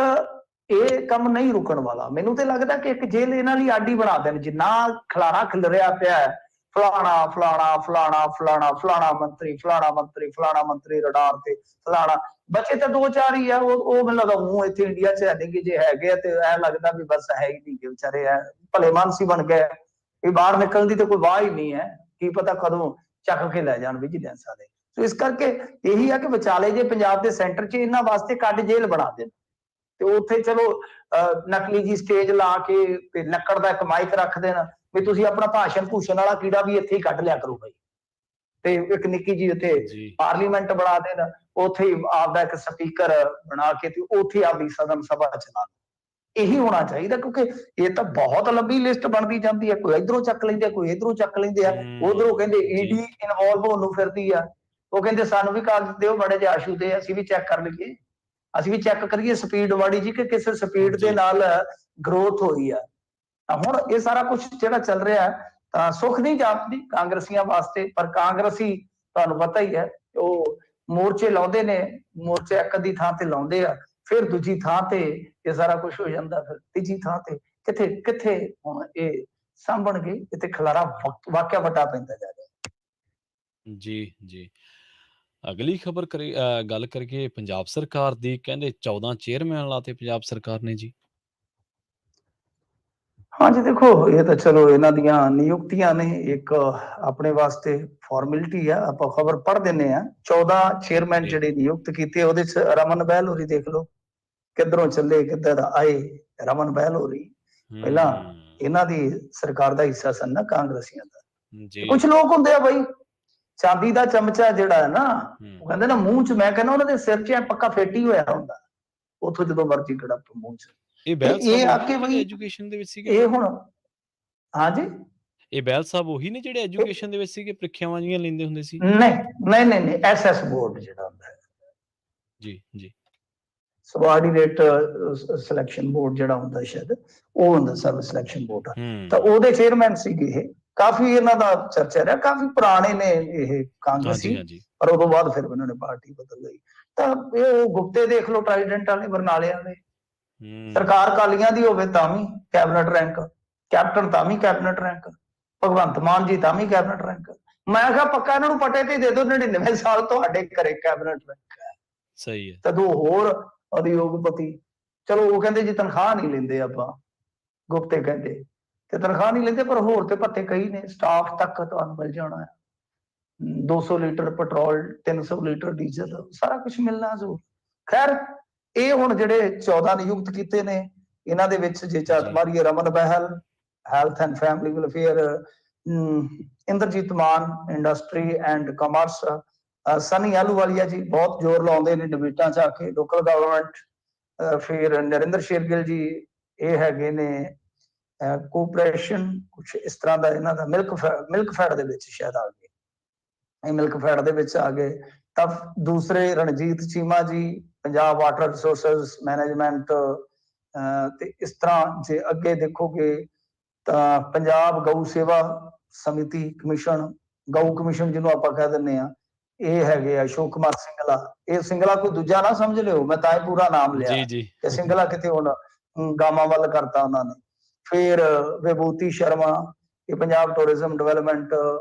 ਇਹ ਕੰਮ ਨਹੀਂ ਰੁਕਣ ਵਾਲਾ। ਮੈਨੂੰ ਤੇ ਲੱਗਦਾ ਕਿ ਇੱਕ ਜੇਲ੍ਹ ਇਹਨਾਂ ਲਈ ਆਡੀ ਬਣਾ ਦੇਣ, ਜਿੰਨਾ ਖਲਾਰਾ ਖਿਲਰਿਆ ਪਿਆ ਹੈ, ਫਲਾਣਾ ਫਲਾਣਾ ਫਲਾਣਾ ਫਲਾਣਾ ਫਲਾਣਾ ਮੰਤਰੀ ਫਲਾਣਾ ਮੰਤਰੀ ਫਲਾਣਾ ਮੰਤਰੀ ਰਡਾਰ ਤੇ ਫਲਾਣਾ। ਬਚੇ ਤਾਂ 2-4 ਹੀ ਆ, ਉਹ ਮੈਨੂੰ ਲੱਗਦਾ ਉਹ ਇੱਥੇ ਇੰਡੀਆ 'ਚ ਹੈ ਨਹੀਂ ਗੇ, ਜੇ ਹੈਗੇ ਆ ਤੇ ਐ ਲੱਗਦਾ ਵੀ ਬਸ ਹੈ ਹੀ ਨਹੀਂ ਗੇ ਵਿਚਾਰੇ, ਐ ਭਲੇ ਮਾਨਸੀ ਬਣ ਗਏ। ਇਹ ਬਾਹਰ ਨਿਕਲਣ ਦੀ ਤੇ ਕੋਈ ਵਾਹ ਹੀ ਨਹੀਂ ਹੈ, ਕੀ ਪਤਾ ਕਦੋਂ ਚੱਕ ਕੇ ਲੈ ਜਾਣ ਵਿਜੀਲੈਂਸ ਵਾਲੇ। ਸੋ ਇਸ ਕਰਕੇ ਇਹੀ ਆ ਕਿ ਵਿਚਾਲੇ ਜੇ ਪੰਜਾਬ ਦੇ ਸੈਂਟਰ 'ਚ ਇਹਨਾਂ ਵਾਸਤੇ ਕੱਢ ਜੇਲ੍ਹ ਬਣਾ ਦੇਣ ਤੇ ਉੱਥੇ ਚਲੋ ਨਕਲੀ ਜੀ ਸਟੇਜ ਲਾ ਕੇ ਤੇ ਲੱਕੜ ਦਾ ਇੱਕ ਮਾਈਕ ਰੱਖ ਦੇਣ ਵੀ ਤੁਸੀਂ ਆਪਣਾ ਭਾਸ਼ਣ ਭੂਸ਼ਣ ਵਾਲਾ ਕੀੜਾ ਵੀ ਇੱਥੇ ਹੀ ਕੱਢ ਲਿਆ ਕਰੋ ਬਈ, ਤੇ ਇੱਕ ਨਿੱਕੀ ਜੀ ਉੱਥੇ ਪਾਰਲੀਮੈਂਟ ਬਣਾ ਦੇਣ, ਉੱਥੇ ਹੀ ਆਪਦਾ ਇੱਕ ਸਪੀਕਰ ਬਣਾ ਕੇ ਤੇ ਉੱਥੇ ਆਪਦੀ ਸਦਨ ਸਭਾ ਚਲਾ। ਇਹੀ ਹੋਣਾ ਚਾਹੀਦਾ, ਕਿਉਂਕਿ ਇਹ ਤਾਂ ਬਹੁਤ ਲੰਬੀ ਲਿਸਟ ਬਣਦੀ ਜਾਂਦੀ ਹੈ। ਕੋਈ ਇਧਰੋਂ ਚੱਕ ਲੈਂਦੇ, ਕੋਈ ਇਧਰੋਂ ਚੱਕ ਲੈਂਦੇ ਆ, ਉਧਰੋਂ ਕਹਿੰਦੇ ਈਡੀ ਇਨਵੋਲਵ ਹੋਣ ਨੂੰ ਫਿਰਦੀ ਆ, ਉਹ ਕਹਿੰਦੇ ਸਾਨੂੰ ਵੀ ਕਾਗਜ਼ ਦਿਓ ਬੜੇ ਜਿਹੇ ਆਸ਼ੂ ਦੇ, ਅਸੀਂ ਵੀ ਚੈੱਕ ਕਰ ਲਈਏ, ਅਸੀਂ ਵੀ ਚੈੱਕ ਕਰੀਏ ਸਪੀਡ ਵਾੜੀ ਜੀ ਕਿ ਕਿਸੇ ਸਪੀਡ ਦੇ ਨਾਲ ਗਰੋਥ ਹੋਈ ਆ। ਤਾਂ ਹੁਣ ਇਹ ਸਾਰਾ ਕੁਝ ਜਿਹੜਾ ਚੱਲ ਰਿਹਾ ਤਾਂ ਸੁੱਖ ਨਹੀਂ ਜਾਪਦੀ ਕਾਂਗਰਸੀਆਂ ਵਾਸਤੇ, ਪਰ ਕਾਂਗਰਸੀ ਤੁਹਾਨੂੰ ਪਤਾ ਹੀ ਹੈ ਉਹ ਮੋਰਚੇ ਲਾਉਂਦੇ ਨੇ, ਮੋਰਚੇ ਇੱਕ ਅੱਧੀ ਥਾਂ ਤੇ ਲਾਉਂਦੇ ਆ, ਫਿਰ ਦੂਜੀ ਥਾਂ ਤੇ ਇਹ ਸਾਰਾ ਕੁਝ ਹੋ ਜਾਂਦਾ, ਫਿਰ ਤੀਜੀ ਥਾਂ ਤੇ ਕਿੱਥੇ ਕਿੱਥੇ ਹੁਣ ਇਹ ਸਾਂਭਣਗੇ, ਕਿਤੇ ਖਲਾਰਾ ਵਾਕਿਆ ਵੱਡਾ ਪੈਂਦਾ ਜਾ ਰਿਹਾ। ਜੀ ਜੀ ਅਗਲੀ ਖਬਰ ਗੱਲ ਕਰੀਏ ਪੰਜਾਬ ਸਰਕਾਰ ਦੀ। ਕਹਿੰਦੇ 14 ਚੇਅਰਮੈਨ ਲਾਤੇ ਪੰਜਾਬ ਸਰਕਾਰ ਨੇ ਜੀ। ਹਾਂਜੀ ਦੇਖੋ, ਇਹ ਤਾਂ ਚਲੋ ਇਹਨਾਂ ਦੀਆਂ ਨਿਯੁਕਤੀਆਂ ਨੇ, ਇੱਕ ਆਪਣੇ ਵਾਸਤੇ ਫਾਰਮੈਲਿਟੀ ਆ, ਆਪਾਂ ਖਬਰ ਪੜ੍ਹ ਦਿੰਨੇ ਆ। 14 ਚੇਅਰਮੈਨ ਜਿਹੜੇ ਨਿਯੁਕਤ ਕੀਤੇ, ਉਹਦੇ 'ਚ ਰਮਨ ਬਹਿਲ ਹੋਰੀ ਦੇਖ ਲਓ ਕਿੱਧਰੋਂ ਚੱਲੇ ਕਿੱਧਰ ਆਏ। ਰਮਨ ਬਹਿਲ ਹੋਰੀ ਪਹਿਲਾਂ ਇਹਨਾਂ ਦੀ ਸਰਕਾਰ ਦਾ ਹਿੱਸਾ ਸਨ ਨਾ, ਕਾਂਗਰਸੀਆਂ ਦਾ। ਕੁਝ ਲੋਕ ਹੁੰਦੇ ਆ ਬਈ, ਚਾਂਦੀ ਦਾ ਚਮਚਾ ਜਿਹੜਾ ਹੈ ਨਾ, ਉਹ ਕਹਿੰਦੇ ਨਾ ਮੂੰਹ 'ਚ, ਮੈਂ ਕਹਿੰਦਾ ਉਹਨਾਂ ਦੇ ਸਿਰ 'ਚ ਪੱਕਾ ਫੇਟੀ ਹੋਇਆ ਹੁੰਦਾ, ਉੱਥੋਂ ਜਦੋਂ ਮਰਜ਼ੀ ਗੜਪ ਮੂੰਹ 'ਚ। ਇਹ ਬਹਿਲ ਸਾਹਿਬ ਆ ਕੇ ਬਈ ਐਜੂਕੇਸ਼ਨ ਦੇ ਵਿੱਚ ਸੀਗੇ। ਇਹ ਹੁਣ ਹਾਂਜੀ, ਇਹ ਬਹਿਲ ਸਾਹਿਬ ਉਹੀ ਨੇ ਜਿਹੜੇ ਐਜੂਕੇਸ਼ਨ ਦੇ ਵਿੱਚ ਸੀਗੇ, ਪ੍ਰੀਖਿਆਵਾਂ ਜੀਆਂ ਲੈਂਦੇ ਹੁੰਦੇ ਸੀ? ਨਹੀਂ, ਐਸਐਸ ਬੋਰਡ ਜਿਹੜਾ ਹੁੰਦਾ ਹੈ ਜੀ ਜੀ, ਸਬਆਰਡੀਨੇਟ ਸਿਲੈਕਸ਼ਨ ਬੋਰਡ ਜਿਹੜਾ ਹੁੰਦਾ ਸ਼ਾਇਦ ਉਹ ਹੁੰਦਾ, ਸਰਵਿਸ ਸਿਲੈਕਸ਼ਨ ਬੋਰਡ। ਤਾਂ ਉਹਦੇ ਚੇਅਰਮੈਨ ਸੀਗੇ ਇਹ। ਕਾਫੀ ਇਹਨਾਂ ਦਾ ਚਰਚਾ ਰਿਹਾ, ਕਾਫੀ ਪੁਰਾਣੇ ਨੇ ਇਹ ਕਾਂਗਰਸੀ, ਪਰ ਉਦੋਂ ਬਾਅਦ ਫਿਰ ਇਹਨਾਂ ਨੇ ਪਾਰਟੀ ਬਦਲ ਲਈ। ਤਾਂ ਇਹ ਗੁਪਤੇ ਦੇਖ ਲਓ, ਟ੍ਰਾਈਡੈਂਟ ਵਾਲੇ, ਬਰਨਾਲੇ ਵਾਲੇ, ਸਰਕਾਰ ਅਕਾਲੀਆਂ ਦੀ ਹੋਵੇ ਤਾਂ ਵੀ ਕੈਬਨਿਟ ਰੈਂਕ, ਕੈਪਟਨ ਤਾਂ ਵੀ ਕੈਬਨਿਟ ਰੈਂਕ, ਭਗਵੰਤ ਮਾਨ ਜੀ ਤਾਂ ਵੀ ਕੈਬਨਿਟ ਰੈਂਕ। ਮੈਂ ਕਿਹਾ ਪੱਕਾ ਇਹਨਾਂ ਨੂੰ ਪਟੇ ਤੇ ਦੇ ਦਿਓ, 99 ਸਾਲ ਤੁਹਾਡੇ ਘਰੇ ਕੈਬਨਿਟ ਰੈਂਕ ਹੈ। ਸਹੀ ਹੈ। ਤਾਂ ਦੋ ਹੋਰ ਉਦਯੋਗਪਤੀ, ਚਲੋ ਉਹ ਕਹਿੰਦੇ ਜੀ ਤਨਖਾਹ ਨਹੀਂ ਲੈਂਦੇ ਆਪਾਂ, ਗੁਪਤੇ ਕਹਿੰਦੇ ਤੇ ਤਨਖਾਹ ਨਹੀਂ ਲੈਂਦੇ, ਪਰ ਹੋਰ ਤੇ ਭੱਤੇ ਕਈ ਨੇ, ਸਟਾਫ ਤੱਕ ਤੁਹਾਨੂੰ ਮਿਲ ਜਾਣਾ ਹੈ, 200 ਲੀਟਰ ਪੈਟਰੋਲ, 300 ਲੀਟਰ ਡੀਜ਼ਲ, ਸਾਰਾ ਕੁਝ ਮਿਲਣਾ ਜ਼ਰੂਰ। ਖੈਰ ਇਹ ਹੁਣ ਜਿਹੜੇ 14 ਨਿਯੁਕਤ ਕੀਤੇ ਨੇ, ਇਹਨਾਂ ਦੇ ਵਿੱਚ ਜੇ ਝਾਤ ਮਾਰੀਏ, Raman Behl health and family welfare, Inderjit Mann industry and commerce, Sunny Ahluwalia ji ਬਹੁਤ ਜ਼ੋਰ ਲਾਉਂਦੇ ਨੇ ਡਿਬੇਟਾਂ 'ਚ ਆ ਕੇ, ਲੋਕਲ ਗਵਰਨਮੈਂਟ, ਫਿਰ ਨਰਿੰਦਰ ਸ਼ੇਰਗਿਲ ਜੀ ਇਹ ਹੈਗੇ ਨੇ ਕੋਆਪਰੇਸ਼ਨ, ਕੁਛ ਇਸ ਤਰ੍ਹਾਂ ਦਾ ਇਹਨਾਂ ਦਾ, ਮਿਲਕਫੈਡ ਦੇ ਵਿੱਚ ਸ਼ਾਇਦ ਆ ਗਏ, ਇਹ ਮਿਲਕਫੈਡ ਦੇ ਵਿੱਚ ਆ ਗਏ। ਤਾਂ ਦੂਸਰੇ ਰਣਜੀਤ ਚੀਮਾ ਜੀ ਪੰਜਾਬ ਵਾਟਰ ਰਿਸੋਰਸਸ ਮੈਨੇਜਮੈਂਟ, ਤੇ ਇਸ ਤਰ੍ਹਾਂ ਜੇ ਅੱਗੇ ਦੇਖੋਗੇ ਤਾਂ ਪੰਜਾਬ ਗਊ ਸੇਵਾ ਸਮਿਤੀ ਕਮਿਸ਼ਨ, ਗਊ ਕਮਿਸ਼ਨ ਜਿਹਨੂੰ ਆਪਾਂ ਕਹਿ ਦਿੰਦੇ ਆ, ਇਹ ਹੈਗੇ ਅਸ਼ੋਕ ਕੁਮਾਰ ਸਿੰਗਲਾ। ਇਹ ਸਿੰਗਲਾ ਕੋਈ ਦੂਜਾ ਨਾ ਸਮਝ ਲਿਓ, ਮੈਂ ਤਾਂ ਇਹ ਪੂਰਾ ਨਾਮ ਲਿਆ ਕਿ ਸਿੰਗਲਾ ਕਿਤੇ ਹੁਣ ਗਾਵਾਂ ਵੱਲ ਕਰਤਾ ਉਹਨਾਂ ਨੇ। ਫਿਰ ਵਿਭੂਤੀ ਸ਼ਰਮਾ, ਇਹ Punjab tourism development,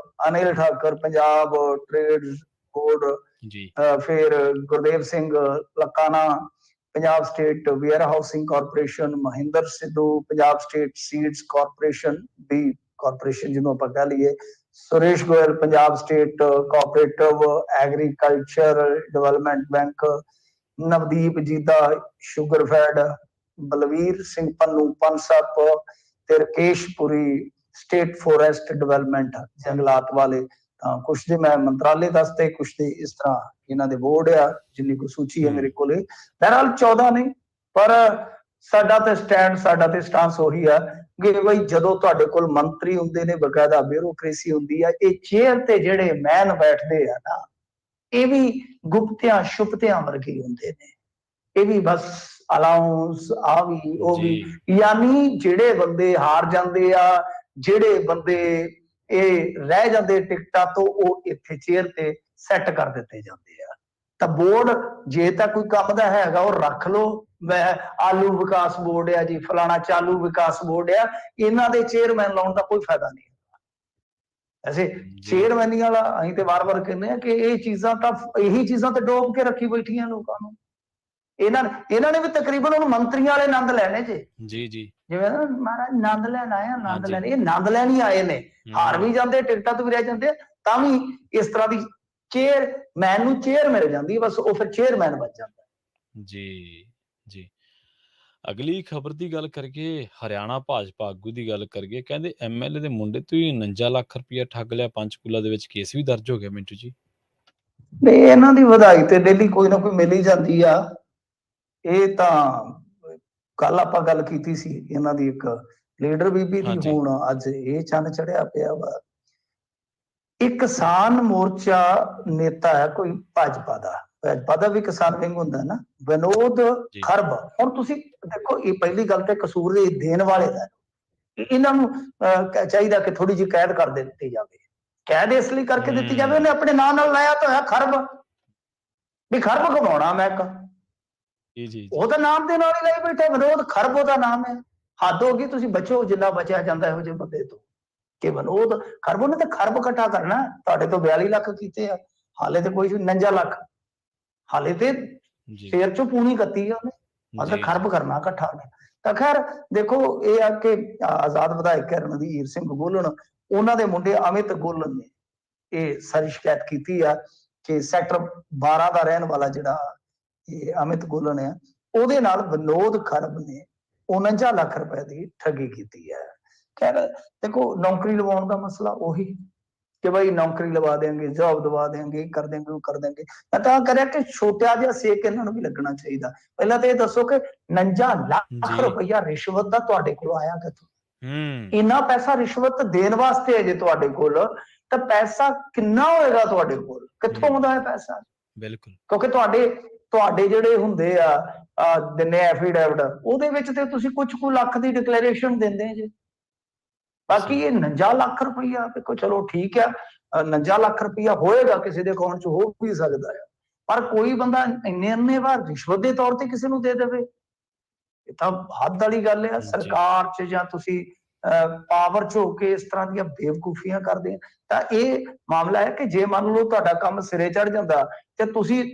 Anil Thakar Punjab trade board, ਫਿਰ Gurdev Singh Lakana Punjab state warehousing corporation, Mahinder Sidhu Punjab state seeds corporation, B corporation ਜਿਹਨੂੰ ਆਪਾਂ ਕਹਿ ਲਈਏ, Suresh Goyal Punjab state cooperative agriculture development bank, Navdeep ਜੀਦਾ ਸ਼ੂਗਰਫੈਡ, ਬਲਵੀਰ ਸਿੰਘ ਪੰਨੂ ਪਨਸਪ ਤੇ ਰਕੇਸ਼ਪੁਰੀ ਸਟੇਟ ਫੋਰੈਸਟ ਡਿਵੈਲਪਮੈਂਟ ਜੰਗਲਾਤ ਵਾਲੇ। ਤਾਂ ਕੁਛ ਦੇ ਮੈਂ ਮੰਤਰਾਲੇ ਦੱਸਦੇ, ਕੁਛ ਦੇ ਇਸ ਤਰ੍ਹਾਂ ਇਹਨਾਂ ਦੇ ਬੋਰਡ ਆ, ਜਿੰਨੀ ਕੋ ਸੂਚੀ ਹੈ ਮੇਰੇ ਕੋਲੇ। ਬਹਰਹਾਲ 14 ਨੇ, ਪਰ ਸਾਡਾ ਤੇ ਸਟੈਂਡ, ਸਾਡਾ ਤੇ ਸਟਾਂਸ ਉਹੀ ਆ ਕਿ ਬਈ ਜਦੋਂ ਤੁਹਾਡੇ ਕੋਲ ਮੰਤਰੀ ਹੁੰਦੇ ਨੇ, ਬਕਾਇਦਾ ਬਿਊਰੋਕ੍ਰੇਸੀ ਹੁੰਦੀ ਆ, ਇਹ ਚੇਅਰ ਤੇ ਜਿਹੜੇ ਮੈਨ ਬੈਠਦੇ ਆ ਨਾ, ਇਹ ਵੀ ਗੁਪਤਿਆਂ ਛੁਪਤਿਆਂ ਵਰਗੇ ਹੁੰਦੇ ਨੇ। ਇਹ ਵੀ ਬਸ ਅਲਾਉਂਸ ਆ ਵੀ ਉਹ ਵੀ, ਯਾਨੀ ਜਿਹੜੇ ਬੰਦੇ ਹਾਰ ਜਾਂਦੇ ਆ, ਜਿਹੜੇ ਬੰਦੇ ਇਹ ਰਹਿ ਜਾਂਦੇ ਟਿਕਟਾਂ ਤੋਂ, ਉਹ ਇੱਥੇ ਚੇਅਰ ਤੇ ਸੈੱਟ ਕਰ ਦਿੱਤੇ ਜਾਂਦੇ ਆ। ਤਾਂ ਬੋਰਡ ਜੇ ਤਾਂ ਕੋਈ ਕੰਮ ਦਾ ਹੈਗਾ ਉਹ ਰੱਖ ਲਓ, ਮੈਂ ਆਲੂ ਵਿਕਾਸ ਬੋਰਡ ਆ ਜੀ, ਫਲਾਣਾ ਚਾਲੂ ਵਿਕਾਸ ਬੋਰਡ ਆ, ਇਹਨਾਂ ਦੇ ਚੇਅਰਮੈਨ ਲਾਉਣ ਦਾ ਕੋਈ ਫਾਇਦਾ ਨਹੀਂ। ਐਸੇ ਚੇਅਰਮੈਨੀ ਵਾਲਾ ਅਸੀਂ ਤੇ ਵਾਰ-ਵਾਰ ਕਹਿੰਦੇ ਆ ਕਿ ਇਹ ਚੀਜ਼ਾਂ ਤਾਂ ਇਹੀ ਚੀਜ਼ਾਂ ਤੇ ਡੋਬ ਕੇ ਰੱਖੀ ਬੈਠੀਆਂ ਲੋਕਾਂ ਨੂੰ। ਇਹਨਾਂ ਨੇ ਵੀ ਤਕਰੀਬਨ ਹੁਣ ਮੰਤਰੀਆਂ ਵਾਲੇ ਆਨੰਦ ਲੈਣੇ ਜੀ ਜਿਵੇਂ ਮਹਾਰਾਜ ਆਨੰਦ ਲੈਣ ਆਏ, ਆਨੰਦ ਲੈਣ, ਇਹ ਆਨੰਦ ਲੈਣ ਹੀ ਆਏ ਨੇ। ਹਾਰ ਵੀ ਜਾਂਦੇ, ਟਿਕਟਾਂ ਤੋਂ ਵੀ ਰਹਿ ਜਾਂਦੇ, ਤਾਂ ਵੀ ਇਸ ਤਰ੍ਹਾਂ ਦੀ ਚੇਅਰਮੈਨ ਨੂੰ ਚੇਅਰ ਮਿਲ ਜਾਂਦੀ, ਬਸ ਉਹ ਫਿਰ ਚੇਅਰਮੈਨ ਬਣ ਜਾਂਦਾ। ਜੀ ਅਗਲੀ ਖਬਰ ਦੀ ਗੱਲ ਕਰੀਏ, ਹਰਿਆਣਾ ਭਾਜਪਾ ਆਗੂ ਦੀ ਗੱਲ ਕਰੀਏ, ਕਹਿੰਦੇ ਐਮਐਲਏ ਦੇ ਮੁੰਡੇ ਤੋਂ ਹੀ 49 ਲੱਖ ਰੁਪਇਆ ਠੱਗ ਲਿਆ, ਪੰਚਕੂਲਾ ਦੇ ਵਿੱਚ ਕੇਸ ਵੀ ਦਰਜ ਹੋ ਗਿਆ। ਮਿੰਟੂ ਜੀ, ਨਹੀਂ, ਇਹਨਾਂ ਦੀ ਵਧਾਈ ਤੇ ਡੇਲੀ ਕੋਈ ਨਾ ਕੋਈ ਮਿਲ ਹੀ ਜਾਂਦੀ ਆ। ਇਹ ਤਾਂ ਕੱਲ ਆਪਾਂ ਗੱਲ ਕੀਤੀ ਸੀ ਇਹਨਾਂ ਦੀ ਇੱਕ ਲੀਡਰ ਬੀਬੀ ਦੀ, ਹੁਣ ਅੱਜ ਇਹ ਚੰਨ ਚੜਿਆ ਪਿਆ ਵਾ। ਇੱਕ ਕਿਸਾਨ ਮੋਰਚਾ ਨੇਤਾ ਹੈ ਕੋਈ ਭਾਜਪਾ ਦਾ ਵੀ ਕਿਸਾਨ ਵਿੰਗ ਹੁੰਦਾ ਨਾ, ਵਿਨੋਦ ਖਰਬ। ਹੁਣ ਤੁਸੀਂ ਦੇਖੋ, ਇਹ ਪਹਿਲੀ ਗੱਲ ਤੇ ਕਸੂਰ ਦੇ ਦੇਣ ਵਾਲੇ ਦਾ, ਇਹਨਾਂ ਨੂੰ ਚਾਹੀਦਾ ਕਿ ਥੋੜੀ ਜਿਹੀ ਕੈਦ ਕਰ ਦਿੱਤੀ ਜਾਵੇ। ਕੈਦ ਇਸ ਲਈ ਕਰਕੇ ਦਿੱਤੀ ਜਾਵੇ, ਉਹਨੇ ਆਪਣੇ ਨਾਂ ਨਾਲ ਲਾਇਆ ਤਾਂ ਹੋਇਆ ਖਰਬ, ਵੀ ਖਰਬ ਕਮਾਉਣਾ ਮੈਂ ਇੱਕ, ਉਹਦਾ ਨਾਮ ਦੇ ਨਾਲ ਹੀ ਲਈ ਬੈਠੇ, ਵਿਨੋਦ ਖਰਬ ਉਹਦਾ ਨਾਮ ਹੈ। ਹੱਦ ਹੋ ਗਈ, ਤੁਸੀਂ ਬਚੋ ਜਿੰਨਾ ਬਚਿਆ ਜਾਂਦਾ ਇਹੋ ਜਿਹੇ ਬੰਦੇ ਤੋਂ, ਕਿ ਵਿਨੋਦ ਖਰਬ, ਉਹਨੇ ਤਾਂ ਖਰਬ ਇਕੱਠਾ ਕਰਨਾ। ਤੁਹਾਡੇ ਤੋਂ 42 ਲੱਖ ਕੀਤੇ ਆ, ਹਾਲੇ ਤੇ ਕੋਈ 49 ਲੱਖ, ਹਾਲੇ ਤੇ ਸ਼ੇਰ ਚੋਂ ਪੂਣੀ ਕੱਤੀ ਆ ਉਹਨੇ, ਮਤਲਬ ਖਰਬ ਕਰਨਾ ਇਕੱਠਾ। ਤਾਂ ਖੈਰ ਦੇਖੋ, ਇਹ ਆ ਕਿ ਆਜ਼ਾਦ ਵਿਧਾਇਕ ਰਣਧੀਰ ਸਿੰਘ ਗੋਲਣ, ਉਹਨਾਂ ਦੇ ਮੁੰਡੇ ਅਮਿਤ ਗੋਲਣ ਨੇ ਇਹ ਸਾਰੀ ਸ਼ਿਕਾਇਤ ਕੀਤੀ ਆ ਕਿ ਸੈਕਟਰ 12 ਦਾ ਰਹਿਣ ਵਾਲਾ ਜਿਹੜਾ ਇਹ ਅਮਿਤ ਗੋਲਣ ਆ, ਉਹਦੇ ਨਾਲ ਵਿਨੋਦ ਖਰਬ ਨੇ 49 ਲੱਖ ਰੁਪਏ ਦੀ ਠੱਗੀ ਕੀਤੀ ਹੈ। ਖੈਰ ਦੇਖੋ, ਨੌਕਰੀ ਲਵਾਉਣ ਦਾ ਮਸਲਾ ਉਹੀ ਕਿ ਭਾਈ ਨੌਕਰੀ ਲਵਾ ਦੇਂਗੇ, ਜੌਬ ਦਵਾ ਦੇਂਗੇ, ਕਰ ਦੇਂਗੇ, ਉਹ ਕਰ ਦੇਂਗੇ। ਮੈਂ ਤਾਂ ਕਰਿਆ ਕਿ ਛੋਟਾ ਜਿਹਾ ਸੇਕ ਇਹਨਾਂ ਨੂੰ ਵੀ ਲੱਗਣਾ ਚਾਹੀਦਾ। ਪਹਿਲਾਂ ਤਾਂ ਇਹ ਦੱਸੋ ਕਿ 49 ਲੱਖ ਰੁਪਇਆ ਰਿਸ਼ਵਤ ਦਾ ਤੁਹਾਡੇ ਕੋਲ ਆਇਆ ਕਿੱਥੋਂ? ਇੰਨਾ ਪੈਸਾ ਰਿਸ਼ਵਤ ਦੇਣ ਵਾਸਤੇ ਹੈ ਜੇ ਤੁਹਾਡੇ ਕੋਲ, ਤਾਂ ਪੈਸਾ ਕਿੰਨਾ ਹੋਏਗਾ ਤੁਹਾਡੇ ਕੋਲ? ਕਿੱਥੋਂ ਆਉਂਦਾ ਹੈ ਪੈਸਾ? ਬਿਲਕੁਲ, ਕਿਉਂਕਿ ਤੁਹਾਡੇ ਜਿਹੜੇ ਹੁੰਦੇ ਆ ਦਿੰਨੇ ਐਫੀਡੈਵਿਟ, ਉਹਦੇ ਵਿੱਚ ਤੇ ਤੁਸੀਂ ਕੁਝ ਲੱਖ ਦੀ ਡਿਕਲੇਰੇਸ਼ਨ ਦਿੰਦੇ ਜੇ। ਬਾਕੀ ਇਹ 49 ਲੱਖ ਰੁਪਈਆ, ਦੇਖੋ ਚਲੋ ਠੀਕ ਆ, 49 ਲੱਖ ਰੁਪਈਆ ਹੋਏਗਾ ਕਿਸੇ ਦੇ ਅਕਾਊਂਟ 'ਚ, ਹੋ ਵੀ ਸਕਦਾ ਹੈ, ਪਰ ਕੋਈ ਬੰਦਾ ਇੰਨੇ ਵਾਰ ਰਿਸ਼ਵਤ ਦੇ ਤੌਰ ਤੇ ਕਿਸੇ ਨੂੰ ਦੇ ਦੇਵੇ, ਇਹ ਤਾਂ ਹੱਦ ਵਾਲੀ ਗੱਲ ਹੈ। ਸਰਕਾਰ 'ਚ ਜਾਂ ਤੁਸੀਂ ਪਾਵਰ 'ਚ ਹੋ ਕੇ ਇਸ ਤਰ੍ਹਾਂ ਦੀਆਂ ਬੇਵਕੂਫੀਆਂ ਕਰਦੇ ਆ। ਤਾਂ ਇਹ ਮਾਮਲਾ ਹੈ ਕਿ ਜੇ ਮੰਨ ਲਓ ਤੁਹਾਡਾ ਕੰਮ ਸਿਰੇ ਚੜ ਜਾਂਦਾ ਤੇ ਤੁਸੀਂ ਇਹ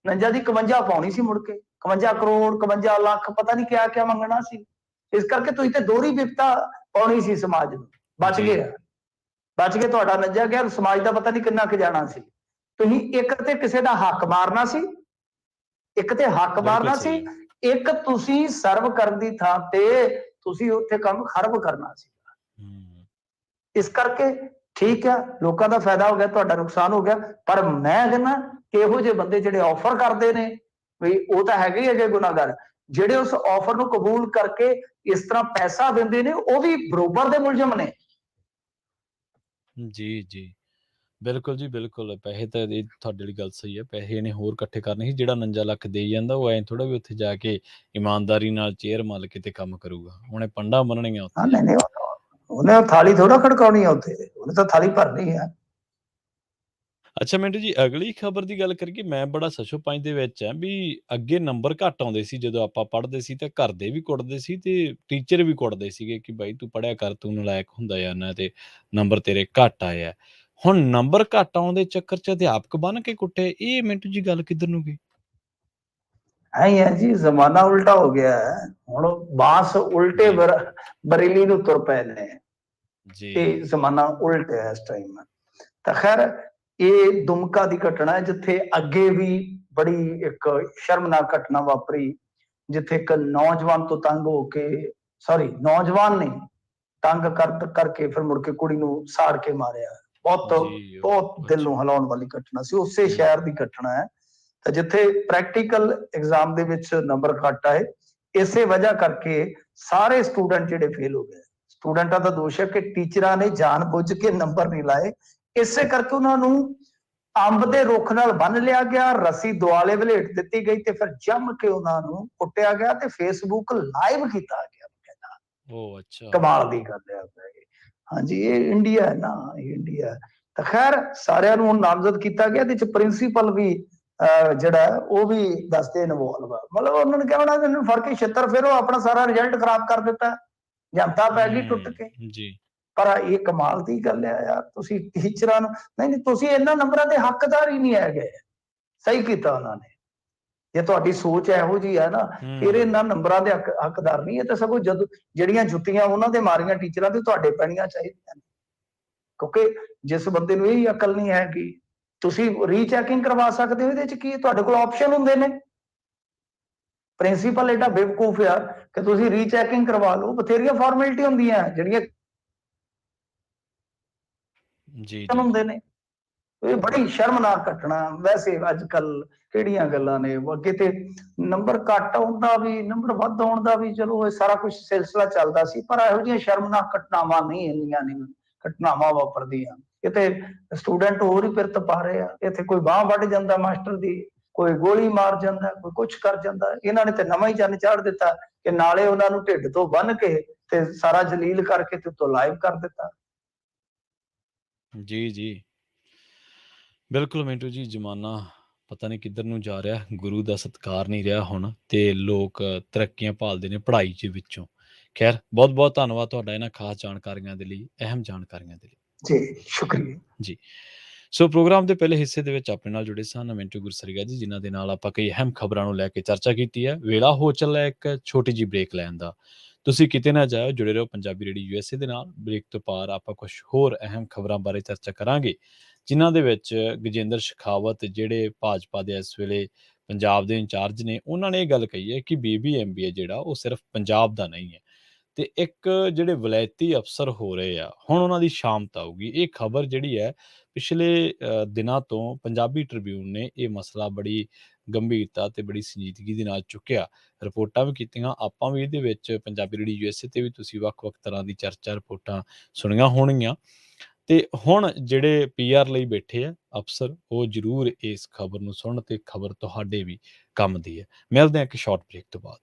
49 ਦੀ 51 ਪਾਉਣੀ ਸੀ, ਮੁੜ ਕੇ 51 ਕਰੋੜ 51 ਲੱਖ ਪਤਾ ਨਹੀਂ ਕਿਆ ਮੰਗਣਾ ਸੀ। ਇਸ ਕਰਕੇ ਤੁਸੀਂ ਤੇ ਦੋਹਰੀ ਵਿਪਤਾ ਪਾਉਣੀ ਸੀ ਸਮਾਜ ਨੂੰ। ਬਚ ਗਏ ਤੁਹਾਡਾ 49 ਗਿਆ, ਸਮਾਜ ਦਾ ਪਤਾ ਨਹੀਂ ਕਿੰਨਾ ਕੁ ਜਾਣਾ ਸੀ। ਤੁਸੀਂ ਇੱਕ ਤੇ ਕਿਸੇ ਦਾ ਹੱਕ ਮਾਰਨਾ ਸੀ, ਇੱਕ ਤੁਸੀਂ ਸਰਵ ਕਰਨ ਦੀ ਥਾਂ ਤੇ ਤੁਸੀਂ ਉੱਥੇ ਕੰਮ ਖਰਬ ਕਰਨਾ ਸੀ। ਇਸ ਕਰਕੇ ਠੀਕ ਆ, ਲੋਕਾਂ ਦਾ ਫਾਇਦਾ ਹੋ ਗਿਆ, ਤੁਹਾਡਾ ਨੁਕਸਾਨ ਹੋ ਗਿਆ। ਪਰ ਮੈਂ ਕਹਿੰਦਾ ਕਿ ਇਹੋ ਜਿਹੇ ਬੰਦੇ ਜਿਹੜੇ ਆਫਰ ਕਰਦੇ ਨੇ, ਵੀ ਉਹ ਤਾਂ ਹੈਗੇ ਹੀ ਅਜੇ ਗੁਨਾਹਗਾਰ, ਜਿਹੜੇ ਉਸ ਆਫਰ ਨੂੰ ਕਬੂਲ ਕਰਕੇ ਇਸ ਤਰ੍ਹਾਂ ਪੈਸਾ ਦਿੰਦੇ ਨੇ, ਉਹ ਵੀ ਬਰੋਬਰ ਦੇ ਮੁਲਜ਼ਮ ਨੇ। ਜੀ ਬਿਲਕੁਲ ਜੀ, ਬਿਲਕੁਲ। ਪੈਸੇ ਤਾਂ ਇਹ ਤੁਹਾਡੀ ਵਾਲੀ ਗੱਲ ਸਹੀ ਹੈ, ਪੈਸੇ ਇਹਨੇ ਹੋਰ ਇਕੱਠੇ ਕਰਨੇ ਸੀ। ਜਿਹੜਾ 49 ਲੱਖ ਦੇਈ ਜਾਂਦਾ, ਉਹ ਐਂ ਥੋੜਾ ਵੀ ਉੱਥੇ ਜਾ ਕੇ ਇਮਾਨਦਾਰੀ ਨਾਲ ਚੇਅਰ ਮੱਲ ਕੇ ਤੇ ਕੰਮ ਕਰੂਗਾ। ਉਹਨੇ ਪੰਡਾ ਮੰਨਣੀਆਂ ਉੱਥੇ, ਉਹਨੇ ਥਾਲੀ ਥੋੜਾ ਖੜਕਾਉਣੀ ਆ ਉੱਥੇ, ਉਹਨੇ ਤਾਂ ਥਾਲੀ ਭਰਨੀ ਆ। ਅੱਛਾ ਮਿੰਟੂ ਜੀ, ਅਗਲੀ ਖਬਰ ਦੀ ਗੱਲ ਕਰੀਏ। ਮੈਂ ਬੜਾ ਸਸ਼ੋ ਪੰਜ ਦੇ ਵਿੱਚ ਆ ਵੀ ਅੱਗੇ ਨੰਬਰ ਘੱਟ ਆਉਂਦੇ ਸੀ ਜਦੋਂ ਆਪਾਂ ਪੜ੍ਹਦੇ ਸੀ, ਤੇ ਘਰ ਦੇ ਵੀ ਕੁੱਟਦੇ ਸੀ ਤੇ ਟੀਚਰ ਵੀ ਕੁੱਟਦੇ ਸੀਗੇ ਕਿ ਬਾਈ ਤੂੰ ਪੜ੍ਹਿਆ ਕਰ, ਤੂੰ ਨਲਾਇਕ ਹੁੰਦਾ ਜਾਂਦਾ ਤੇ ਨੰਬਰ ਤੇਰੇ ਘੱਟ ਆਏ ਆ। ਹੁਣ ਨੰਬਰ ਘੱਟ ਆਉਣ ਦੇ ਚੱਕਰ 'ਚ ਅਧਿਆਪਕ ਬਣ ਕੇ ਕੁੱਟੇ, ਇਹ ਮਿੰਟੂ ਜੀ ਗੱਲ ਕਿੱਧਰ ਨੂੰ ਗਈ? ਐਂ ਹੈ ਜੀ, ਜ਼ਮਾਨਾ ਉਲਟਾ ਹੋ ਗਿਆ ਹੈ। ਹੁਣ ਬਾਂਸ ਉਲਟੇ ਬਰੇਲੀ ਨੂੰ ਤੁਰ ਪਏ ਨੇ, ਇਹ ਜ਼ਮਾਨਾ ਉਲਟ ਹੈ ਇਸ ਟਾਈਮ। ਤਾਂ ਖੈਰ ਇਹ ਦੁਮਕਾ ਦੀ ਘਟਨਾ ਹੈ, ਜਿੱਥੇ ਅੱਗੇ ਵੀ ਬੜੀ ਇੱਕ ਸ਼ਰਮਨਾਕ ਘਟਨਾ ਵਾਪਰੀ, ਜਿੱਥੇ ਇੱਕ ਨੌਜਵਾਨ ਤੋਂ ਤੰਗ ਹੋ ਕੇ, ਸੌਰੀ ਨੌਜਵਾਨ ਨੇ ਤੰਗ ਕਰਕੇ ਫਿਰ ਮੁੜ ਕੇ ਕੁੜੀ ਨੂੰ ਸਾੜ ਕੇ ਮਾਰਿਆ। ਬਹੁਤ ਜੀ ਬਹੁਤ ਦਿਲ ਅੱਛਾ। ਨੂੰ ਹਿਲਾਉਣ ਵਾਲੀ ਘਟਨਾ ਸੀ, ਉਸੇ ਸ਼ਹਿਰ ਦੀ ਘਟਨਾ ਹੈ। ਤਾਂ ਜਿੱਥੇ ਪ੍ਰੈਕਟੀਕਲ ਐਗਜ਼ਾਮ ਦੇ ਵਿੱਚ ਨੰਬਰ ਘੱਟ ਆਏ, ਇਸੇ ਵਜ੍ਹਾ ਕਰਕੇ ਸਾਰੇ ਸਟੂਡੈਂਟ ਜਿਹੜੇ ਫੇਲ ਹੋ ਗਏ। ਸਟੂਡੈਂਟਾਂ ਦਾ ਦੋਸ਼ ਹੈ ਕਿ ਟੀਚਰਾਂ ਨੇ ਜਾਣ ਬੁੱਝ ਕੇ ਨੰਬਰ ਨਹੀਂ ਲਾਏ, ਇਸੇ ਕਰਕੇ ਉਹਨਾਂ ਨੂੰ ਅੰਬ ਦੇ ਰੁੱਖ ਨਾਲ ਬੰਨ ਲਿਆ ਗਿਆ, ਰੱਸੀ ਦੁਆਲੇ ਵਲੇਟ ਦਿੱਤੀ ਗਈ ਤੇ ਫਿਰ ਜੰਮ ਕੇ ਉਹਨਾਂ ਨੂੰ ਕੁੱਟਿਆ ਗਿਆ ਤੇ ਫੇਸਬੁੱਕ ਲਾਈਵ ਕੀਤਾ ਗਿਆ। ਉਹ ਅੱਛਾ। ਕਮਾਲ ਦੀ ਗੱਲ ਹੈ। ਹਾਂਜੀ, ਇਹ ਇੰਡੀਆ ਹੈ ਨਾ, ਇਹ ਇੰਡੀਆ ਹੈ। ਤਾਂ ਖੈਰ ਸਾਰਿਆਂ ਨੂੰ ਹੁਣ ਨਾਮਜ਼ਦ ਕੀਤਾ ਗਿਆ, ਇਹਦੇ ਚ ਪ੍ਰਿੰਸੀਪਲ ਵੀ ਜਿਹੜਾ ਉਹ ਵੀ ਦੱਸਦੇ ਇਨਵੋਲਵ ਆ। ਮਤਲਬ ਉਹਨਾਂ ਨੇ ਕਿਹਾ ਹੋਣਾ ਇਹਨੂੰ ਫੜ ਕੇ ਛਿੱਤਰ ਫੇਰੋ, ਆਪਣਾ ਸਾਰਾ ਰਿਜ਼ਲਟ ਖਰਾਬ ਕਰ ਦਿੱਤਾ, ਜਨਤਾ ਪੈ ਗਈ ਟੁੱਟ ਕੇ। ਜੀ ਪਰ ਇਹ ਕਮਾਲ ਦੀ ਗੱਲ ਹੈ ਯਾਰ, ਤੁਸੀਂ ਟੀਚਰਾਂ ਨੂੰ ਨਹੀਂ, ਤੁਸੀਂ ਇਹਨਾਂ ਨੰਬਰਾਂ ਦੇ ਹੱਕਦਾਰ ਹੀ ਨਹੀਂ ਹੈਗੇ। ਸਹੀ ਕੀਤਾ ਉਹਨਾਂ ਨੇ। ਜੇ ਤੁਹਾਡੀ ਸੋਚ ਇਹੋ ਜਿਹੀ ਹੈ ਨਾ, ਫਿਰ ਇਹਨਾਂ ਨੰਬਰਾਂ ਦੇ ਹੱਕਦਾਰ ਨਹੀਂ। ਇਹ ਤਾਂ ਸਗੋਂ ਜਦੋਂ ਜਿਹੜੀਆਂ ਜੁੱਤੀਆਂ ਉਹਨਾਂ ਦੇ ਮਾਰੀਆਂ ਟੀਚਰਾਂ ਤੇ ਤੁਹਾਡੇ ਪੈਣੀਆਂ ਚਾਹੀਦੀਆਂ ਨੇ, ਕਿਉਂਕਿ ਜਿਸ ਬੰਦੇ ਨੂੰ ਇਹ ਅਕਲ ਨਹੀਂ ਹੈਗੀ, ਤੁਸੀਂ ਰੀਚੈਕਿੰਗ ਕਰਵਾ ਸਕਦੇ ਹੋ। ਇਹਦੇ ਚ ਕੀ ਤੁਹਾਡੇ ਕੋਲ ਆਪਸ਼ਨ ਹੁੰਦੇ ਨੇ। ਪ੍ਰਿੰਸੀਪਲ ਐਡਾ ਬੇਵਕੂਫ ਆ ਕਿ ਤੁਸੀਂ ਰੀਚੈਕਿੰਗ ਕਰਵਾ ਲਓ, ਬਥੇਰੀਆਂ ਫਾਰਮੈਲਿਟੀ ਹੁੰਦੀਆਂ ਜਿਹੜੀਆਂ ਜੀ ਜੀ। ਹੁੰਦੇ ਨੇ। ਇਹ ਬੜੀ ਸ਼ਰਮਨਾਕ ਘਟਨਾ। ਵੈਸੇ ਅੱਜ ਕੱਲ ਕਿਹੜੀਆਂ ਗੱਲਾਂ ਨੇ, ਅੱਗੇ ਤੇ ਨੰਬਰ ਘੱਟ ਆਉਣ ਦਾ ਵੀ, ਨੰਬਰ ਵੱਧ ਆਉਣ ਦਾ ਵੀ, ਚਲੋ ਇਹ ਸਾਰਾ ਕੁਝ ਸਿਲਸਿਲਾ ਚੱਲਦਾ ਸੀ, ਪਰ ਇਹੋ ਜਿਹੀਆਂ ਸ਼ਰਮਨਾਕ ਘਟਨਾਵਾਂ ਨਹੀਂ ਇੰਨੀਆਂ ਨਹੀਂ ਘਟਨਾਵਾਂ ਵਾਪਰਦੀਆਂ। ਕਿਤੇ ਸਟੂਡੈਂਟ ਹੋਰ ਹੀ ਪਿਰਤ ਪਾ ਰਹੇ ਆ, ਇੱਥੇ ਕੋਈ ਬਾਂਹ ਵੱਢ ਜਾਂਦਾ ਮਾਸਟਰ ਦੀ, ਕੋਈ ਗੋਲੀ ਮਾਰ ਜਾਂਦਾ, ਕੋਈ ਕੁਛ ਕਰ ਜਾਂਦਾ। ਇਹਨਾਂ ਨੇ ਤੇ ਨਵਾਂ ਹੀ ਚੰਨ ਚਾੜ ਦਿੱਤਾ ਕਿ ਨਾਲੇ ਉਹਨਾਂ ਨੂੰ ਢਿੱਡ ਤੋਂ ਬੰਨ ਕੇ ਤੇ ਸਾਰਾ ਜਲੀਲ ਕਰਕੇ ਤੇ ਉੱਤੋਂ ਲਾਈਵ ਕਰ ਦਿੱਤਾ। ਜੀ ਜੀ ਬਿਲਕੁਲ ਮਿੰਟੂ ਜੀ, ਜ਼ਮਾਨਾ ਪਤਾ ਨਹੀਂ ਕਿੱਧਰ ਨੂੰ ਜਾ ਰਿਹਾ, ਗੁਰੂ ਦਾ ਸਤਿਕਾਰ ਨਹੀਂ ਰਿਹਾ ਹੁਣ, ਤੇ ਲੋਕ ਤਰੱਕੀਆਂ ਭਾਲਦੇ ਨੇ ਪੜ੍ਹਾਈ ਦੇ ਵਿੱਚੋਂ। ਖੈਰ ਬਹੁਤ ਬਹੁਤ ਧੰਨਵਾਦ ਤੁਹਾਡਾ ਇਹਨਾਂ ਖਾਸ ਜਾਣਕਾਰੀਆਂ ਦੇ ਲਈ, ਅਹਿਮ ਜਾਣਕਾਰੀਆਂ ਦੇ ਲਈ। ਜੀ ਸ਼ੁਕਰੀਆ ਜੀ ਸੋ ਪ੍ਰੋਗਰਾਮ ਦੇ ਪਹਿਲੇ ਹਿੱਸੇ ਦੇ ਵਿੱਚ ਆਪਣੇ ਨਾਲ ਜੁੜੇ ਸਨ ਮਿੰਟੂ ਗੁਰਸਰੀਆ ਜੀ, ਜਿਨ੍ਹਾਂ ਦੇ ਨਾਲ ਆਪਾਂ ਕਈ ਅਹਿਮ ਖਬਰਾਂ ਨੂੰ ਲੈ ਕੇ ਚਰਚਾ ਕੀਤੀ ਹੈ। ਵੇਲਾ ਹੋ ਚੱਲਾ ਇੱਕ ਛੋਟੀ ਜਿਹੀ ਬ੍ਰੇਕ ਲੈਣ ਦਾ। ਤੁਸੀਂ ਕਿਤੇ ਨਾ ਜਾਓ, ਜੁੜੇ ਰਹੋ ਪੰਜਾਬੀ ਰੇਡੀਓ ਯੂਐਸਏ ਦੇ ਨਾਲ। ਬ੍ਰੇਕ ਤੋਂ ਪਾਰ ਆਪਾਂ ਕੁਝ ਹੋਰ ਅਹਿਮ ਖਬਰਾਂ ਬਾਰੇ ਚਰਚਾ ਕਰਾਂਗੇ, ਜਿਨ੍ਹਾਂ ਦੇ ਵਿੱਚ ਗਜੇਂਦਰ ਸ਼ੇਖਾਵਤ, ਜਿਹੜੇ ਭਾਜਪਾ ਦੇ ਇਸ ਵੇਲੇ ਪੰਜਾਬ ਦੇ ਇੰਚਾਰਜ ਨੇ, ਉਹਨਾਂ ਨੇ ਇਹ ਗੱਲ ਕਹੀ ਹੈ ਕਿ BBMBA ਜਿਹੜਾ ਉਹ ਸਿਰਫ ਪੰਜਾਬ ਦਾ ਨਹੀਂ ਹੈ, ਤੇ ਇੱਕ ਜਿਹੜੇ ਵਲੈਤੀ ਅਫਸਰ ਹੋ ਰਹੇ ਆ, ਹੁਣ ਉਹਨਾਂ ਦੀ ਸ਼ਾਮਤ ਆਊਗੀ। ਇਹ ਖਬਰ ਜਿਹੜੀ ਹੈ ਪਿਛਲੇ ਦਿਨਾਂ ਤੋਂ ਪੰਜਾਬੀ ਟ੍ਰਿਬਿਊਨ ਨੇ ਇਹ ਮਸਲਾ ਬੜੀ ਗੰਭੀਰਤਾ ਤੇ ਬੜੀ ਸੰਜੀਦਗੀ ਦੇ ਨਾਲ ਚੁੱਕਿਆ, ਰਿਪੋਰਟਾਂ ਵੀ ਕੀਤੀਆਂ। ਆਪਾਂ ਵੀ ਇਹਦੇ ਵਿੱਚ ਪੰਜਾਬੀ ਰੇਡੀਓ ਯੂਐਸਏ ਤੇ ਵੀ ਤੁਸੀਂ ਵੱਖ-ਵੱਖ ਤਰ੍ਹਾਂ ਦੀ ਚਰਚਾ ਰਿਪੋਰਟਾਂ ਸੁਣੀਆਂ ਹੋਣਗੀਆਂ। ਤੇ ਹੁਣ ਜਿਹੜੇ PR ਲਈ ਬੈਠੇ ਆ ਅਫਸਰ, ਉਹ ਜ਼ਰੂਰ ਇਸ ਖਬਰ ਨੂੰ ਸੁਣਨ, ਤੇ ਖਬਰ ਤੁਹਾਡੇ ਵੀ ਕੰਮ ਦੀ ਹੈ। ਮਿਲਦੇ ਹਾਂ ਇੱਕ ਸ਼ਾਰਟ ਬ੍ਰੇਕ ਤੋਂ ਬਾਅਦ।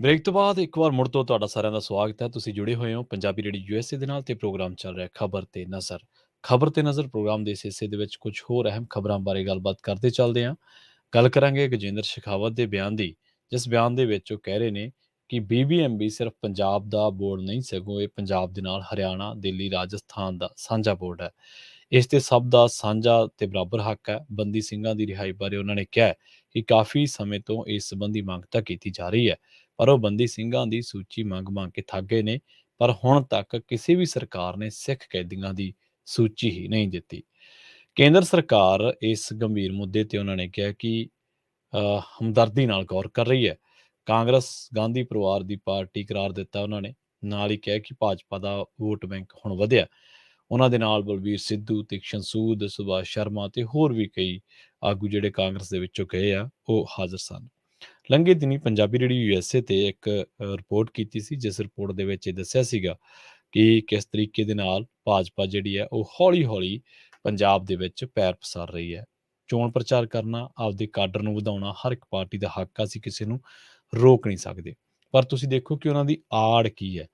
ਬ੍ਰੇਕ ਤੋਂ ਬਾਅਦ ਇੱਕ ਵਾਰ ਮੁੜ ਤੋਂ ਤੁਹਾਡਾ ਸਾਰਿਆਂ ਦਾ ਸਵਾਗਤ ਹੈ। ਤੁਸੀਂ ਜੁੜੇ ਹੋਏ ਹੋ ਪੰਜਾਬੀ ਰੇਡੀਓ ਯੂਐਸਏ ਦੇ ਨਾਲ ਤੇ ਪ੍ਰੋਗਰਾਮ ਚੱਲ ਰਿਹਾ ਖਬਰ ਤੇ ਨਜ਼ਰ। ਖਬਰ ਤੇ ਨਜ਼ਰ ਪ੍ਰੋਗਰਾਮ ਦੇ ਇਸ ਹਿੱਸੇ ਦੇ ਵਿੱਚ ਕੁਝ ਹੋਰ ਅਹਿਮ ਖਬਰਾਂ ਬਾਰੇ ਗੱਲਬਾਤ ਕਰਦੇ ਚੱਲਦੇ ਹਾਂ। ਗੱਲ ਕਰਾਂਗੇ ਗਜੇਂਦਰ ਸ਼ੇਖਾਵਤ ਦੇ ਬਿਆਨ ਦੀ, ਜਿਸ ਬਿਆਨ ਦੇ ਵਿੱਚ ਉਹ ਕਹਿ ਰਹੇ ਨੇ ਕਿ ਬੀਬੀਐਮਬੀ ਸਿਰਫ ਪੰਜਾਬ ਦਾ ਬੋਰਡ ਨਹੀਂ, ਸਗੋਂ ਇਹ ਪੰਜਾਬ ਦੇ ਨਾਲ ਹਰਿਆਣਾ, ਦਿੱਲੀ, ਰਾਜਸਥਾਨ ਦਾ ਸਾਂਝਾ ਬੋਰਡ ਹੈ। ਇਸ ਤੇ ਸਭ ਦਾ ਸਾਂਝਾ ਤੇ ਬਰਾਬਰ ਹੱਕ ਹੈ। ਬੰਦੀ ਸਿੰਘਾਂ ਦੀ ਰਿਹਾਈ ਬਾਰੇ ਉਹਨਾਂ ਨੇ ਕਿਹਾ ਹੈ ਕਿ ਕਾਫੀ ਸਮੇਂ ਤੋਂ ਇਸ ਸੰਬੰਧੀ ਮੰਗ ਤਾਂ ਕੀਤੀ ਜਾ ਰਹੀ ਹੈ, ਪਰ ਉਹ ਬੰਦੀ ਸਿੰਘਾਂ ਦੀ ਸੂਚੀ ਮੰਗ ਕੇ ਥੱਕ ਗਏ ਨੇ। ਪਰ ਹੁਣ ਤੱਕ ਕਿਸੇ ਵੀ ਸਰਕਾਰ ਨੇ ਸਿੱਖ ਕੈਦੀਆਂ ਦੀ ਸੂਚੀ ਹੀ ਨਹੀਂ ਦਿੱਤੀ। ਕੇਂਦਰ ਸਰਕਾਰ ਇਸ ਗੰਭੀਰ ਮੁੱਦੇ ਤੇ ਉਹਨਾਂ ਨੇ ਕਿਹਾ ਕਿ ਹਮਦਰਦੀ ਨਾਲ ਗੌਰ ਕਰ ਰਹੀ ਹੈ। ਕਾਂਗਰਸ ਗਾਂਧੀ ਪਰਿਵਾਰ ਦੀ ਪਾਰਟੀ ਕਰਾਰ ਦਿੱਤਾ ਉਹਨਾਂ ਨੇ। ਨਾਲ ਹੀ ਕਿਹਾ ਕਿ ਭਾਜਪਾ ਦਾ ਵੋਟ ਬੈਂਕ ਹੁਣ ਵਧਿਆ। ਉਹਨਾਂ ਦੇ ਨਾਲ ਬਲਬੀਰ ਸਿੱਧੂ, ਤੀਕਸ਼ਣ ਸੂਦ, ਸੁਭਾਸ਼ ਸ਼ਰਮਾ ਤੇ ਹੋਰ ਵੀ ਕਈ ਆਗੂ ਜਿਹੜੇ ਕਾਂਗਰਸ ਦੇ ਵਿੱਚੋਂ ਗਏ ਆ, ਉਹ ਹਾਜ਼ਰ ਸਨ। ਲੰਘੇ ਦਿਨੀ ਪੰਜਾਬੀ ਰੇਡੀਓ ਯੂਐਸਏ ਤੇ ਇੱਕ ਰਿਪੋਰਟ ਕੀਤੀ ਸੀ, ਜਿਸ ਰਿਪੋਰਟ ਦੇ ਵਿੱਚ ਇਹ ਦੱਸਿਆ ਸੀਗਾ ਕਿ ਕਿਸ ਤਰੀਕੇ ਦੇ ਨਾਲ ਭਾਜਪਾ ਜਿਹੜੀ ਹੈ ਉਹ ਹੌਲੀ-ਹੌਲੀ ਪੰਜਾਬ ਦੇ ਵਿੱਚ ਪੈਰ ਪਸਾਰ ਰਹੀ ਹੈ। ਚੋਣ ਪ੍ਰਚਾਰ ਕਰਨਾ, ਆਪਦੇ ਕਾਡਰ ਨੂੰ ਵਧਾਉਣਾ ਹਰ ਇੱਕ ਪਾਰਟੀ ਦਾ ਹੱਕ ਆ, ਅਸੀਂ ਕਿਸੇ ਨੂੰ ਰੋਕ ਨਹੀਂ ਸਕਦੇ। ਪਰ ਤੁਸੀਂ ਦੇਖੋ ਕਿ ਉਹਨਾਂ ਦੀ ਆੜ ਕੀ ਹੈ।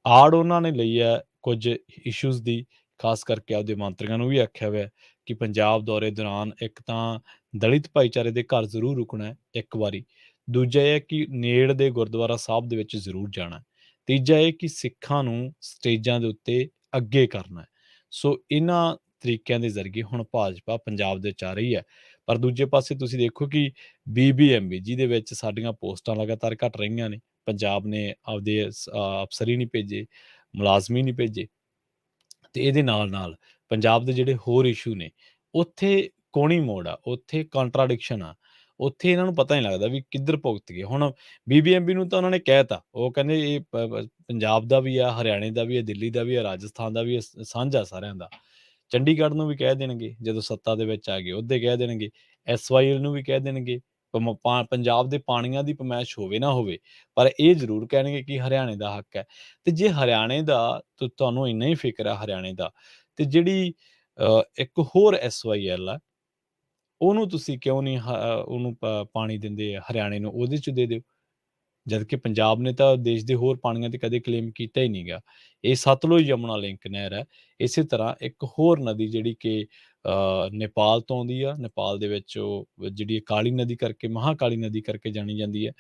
ਆੜ ਉਹਨਾਂ ਨੇ ਲਈ ਹੈ ਕੁਝ ਇਸ਼ੂਜ਼ ਦੀ, ਖਾਸ ਕਰਕੇ ਆਪਦੇ ਮੰਤਰੀਆਂ ਨੂੰ ਵੀ ਆਖਿਆ ਹੋਇਆ ਕਿ ਪੰਜਾਬ ਦੌਰੇ ਦੌਰਾਨ ਇੱਕ ਤਾਂ ਦਲਿਤ ਭਾਈਚਾਰੇ ਦੇ ਘਰ ਜ਼ਰੂਰ ਰੁਕਣਾ ਹੈ ਇੱਕ ਵਾਰੀ। ਦੂਜਾ ਇਹ ਹੈ ਕਿ ਨੇੜ ਦੇ ਗੁਰਦੁਆਰਾ ਸਾਹਿਬ ਦੇ ਵਿੱਚ ਜ਼ਰੂਰ ਜਾਣਾ ਹੈ। ਤੀਜਾ ਇਹ ਕਿ ਸਿੱਖਾਂ ਨੂੰ ਸਟੇਜਾਂ ਦੇ ਉੱਤੇ ਅੱਗੇ ਕਰਨਾ ਹੈ। ਸੋ ਇਹਨਾਂ ਤਰੀਕਿਆਂ ਦੇ ਜ਼ਰੀਏ ਹੁਣ ਭਾਜਪਾ ਪੰਜਾਬ ਦੇ ਵਿੱਚ ਆ ਰਹੀ ਹੈ। ਪਰ ਦੂਜੇ ਪਾਸੇ ਤੁਸੀਂ ਦੇਖੋ ਕਿ ਬੀਬੀਐਮਬੀ ਜਿਹਦੇ ਵਿੱਚ ਸਾਡੀਆਂ ਪੋਸਟਾਂ ਲਗਾਤਾਰ ਘਟ ਰਹੀਆਂ ਨੇ, ਪੰਜਾਬ ਨੇ ਆਪਦੇ ਅਫਸਰ ਹੀ ਨਹੀਂ ਭੇਜੇ, ਮੁਲਾਜ਼ਮ ਹੀ ਨਹੀਂ ਭੇਜੇ, ਤੇ ਇਹਦੇ ਨਾਲ ਪੰਜਾਬ ਦੇ ਜਿਹੜੇ ਹੋਰ ਇਸ਼ੂ ਨੇ, ਉੱਥੇ ਕੋਣੀ ਮੋੜ ਆ, ਉੱਥੇ ਕੰਟਰਾਡਿਕਸ਼ਨ ਆ, ਉੱਥੇ ਇਹਨਾਂ ਨੂੰ ਪਤਾ ਨਹੀਂ ਲੱਗਦਾ ਵੀ ਕਿੱਧਰ ਭੁਗਤ ਗਏ। ਹੁਣ ਬੀਬੀਐਮਬੀ ਨੂੰ ਤਾਂ ਉਹਨਾਂ ਨੇ ਕਹਿ ਤਾ, ਉਹ ਕਹਿੰਦੇ ਇਹ ਪੰਜਾਬ ਦਾ ਵੀ ਆ, ਹਰਿਆਣੇ ਦਾ ਵੀ ਆ, ਦਿੱਲੀ ਦਾ ਵੀ ਆ, ਰਾਜਸਥਾਨ ਦਾ ਵੀ ਆ, ਸਾਂਝਾ ਸਾਰਿਆਂ ਦਾ। ਚੰਡੀਗੜ੍ਹ ਨੂੰ ਵੀ ਕਹਿ ਦੇਣਗੇ, ਜਦੋਂ ਸੱਤਾ ਦੇ ਵਿੱਚ ਆ ਗਏ ਉਹਦੇ ਕਹਿ ਦੇਣਗੇ, ਐਸਵਾਈਐਲ ਨੂੰ ਵੀ ਕਹਿ ਦੇਣਗੇ। ਪੰਜਾਬ ਦੇ ਪਾਣੀਆਂ ਦੀ ਪਮੈਸ਼ ਹੋਵੇ ਨਾ ਹੋਵੇ, ਪਰ ਇਹ ਜ਼ਰੂਰ ਕਹਿਣਗੇ ਕਿ ਹਰਿਆਣੇ ਦਾ ਹੱਕ ਹੈ। ਤੇ ਜੇ ਹਰਿਆਣੇ ਦਾ ਤੁਹਾਨੂੰ ਇੰਨਾ ਹੀ ਫਿਕਰ ਹੈ ਹਰਿਆਣੇ ਦਾ, ਤੇ ਜਿਹੜੀ ਇੱਕ ਹੋਰ ਐਸਵਾਈਐਲ ਆ, ਉਹਨੂੰ ਤੁਸੀਂ ਕਿਉਂ ਨਹੀਂ ਉਹਨੂੰ ਪਾਣੀ ਦਿੰਦੇ ਹਰਿਆਣੇ ਨੂੰ, ਉਹਦੇ 'ਚ ਦੇ ਦਿਓ। ਜਦਕਿ ਪੰਜਾਬ ਨੇ ਤਾਂ ਦੇਸ਼ ਦੇ ਹੋਰ ਪਾਣੀਆਂ ਤੇ ਕਦੇ ਕਲੇਮ ਕੀਤਾ ਹੀ ਨਹੀਂ ਗਾ। ਇਹ ਸਤਲੁਜ ਯਮੁਨਾ ਲਿੰਕ ਨਹਿਰ ਹੈ। ਇਸੇ ਤਰ੍ਹਾਂ ਇੱਕ ਹੋਰ ਨਦੀ ਜਿਹੜੀ ਕਿ ਨੇਪਾਲ ਤੋਂ ਆਉਂਦੀ ਆ, ਨੇਪਾਲ ਦੇ ਵਿੱਚ ਉਹ ਜਿਹੜੀ ਕਾਲੀ ਨਦੀ ਕਰਕੇ, ਮਹਾਕਾਲੀ ਨਦੀ ਕਰਕੇ ਜਾਣੀ ਜਾਂਦੀ ਹੈ।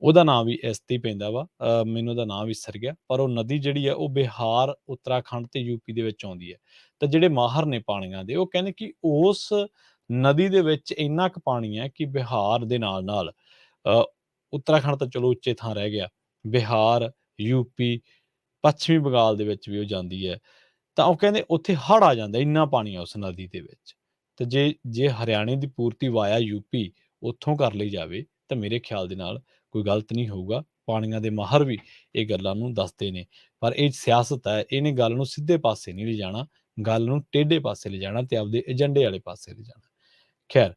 ਉਹਦਾ ਨਾਂ ਵੀ ਇਸ ਤੇ ਹੀ ਪੈਂਦਾ ਵਾ, ਮੈਨੂੰ ਉਹਦਾ ਨਾਂ ਵਿਸਰ ਗਿਆ, ਪਰ ਉਹ ਨਦੀ ਜਿਹੜੀ ਆ ਉਹ ਬਿਹਾਰ, ਉੱਤਰਾਖੰਡ ਤੇ ਯੂਪੀ ਦੇ ਵਿੱਚ ਆਉਂਦੀ ਹੈ। ਤਾਂ ਜਿਹੜੇ ਮਾਹਰ ਨੇ ਪਾਣੀਆਂ ਦੇ, ਉਹ ਕਹਿੰਦੇ ਕਿ ਉਸ ਨਦੀ ਦੇ ਵਿੱਚ ਇੰਨਾ ਕੁ ਪਾਣੀ ਹੈ ਕਿ ਬਿਹਾਰ ਦੇ ਨਾਲ ਉੱਤਰਾਖੰਡ ਤਾਂ ਚਲੋ ਉੱਚੇ ਥਾਂ ਰਹਿ ਗਿਆ, ਬਿਹਾਰ, ਯੂਪੀ, ਪੱਛਮੀ ਬੰਗਾਲ ਦੇ ਵਿੱਚ ਵੀ ਉਹ ਜਾਂਦੀ ਹੈ। ਤਾਂ ਉਹ ਕਹਿੰਦੇ ਉੱਥੇ ਹੜ੍ਹ ਆ ਜਾਂਦਾ, ਇੰਨਾ ਪਾਣੀ ਆ ਉਸ ਨਦੀ ਦੇ ਵਿੱਚ। ਤੇ ਜੇ ਹਰਿਆਣੇ ਦੀ ਪੂਰਤੀ ਵਾਇਆ ਯੂਪੀ ਉੱਥੋਂ ਕਰ ਲਈ ਜਾਵੇ, ਤਾਂ ਮੇਰੇ ਖਿਆਲ ਦੇ ਨਾਲ ਕੋਈ ਗਲਤ ਨਹੀਂ ਹੋਊਗਾ। ਪਾਣੀਆਂ ਦੇ ਮਾਹਰ ਵੀ ਇਹ ਗੱਲਾਂ ਨੂੰ ਦੱਸਦੇ ਨੇ, ਪਰ ਇਹ ਸਿਆਸਤ ਹੈ, ਇਹਨੇ ਗੱਲ ਨੂੰ ਸਿੱਧੇ ਪਾਸੇ ਨਹੀਂ ਲਿਜਾਣਾ, ਗੱਲ ਨੂੰ ਟੇਢੇ ਪਾਸੇ ਲਿਜਾਣਾ ਤੇ ਆਪਦੇ ਏਜੰਡੇ ਵਾਲੇ ਪਾਸੇ ਲਿਜਾਣਾ। ਖੈਰ,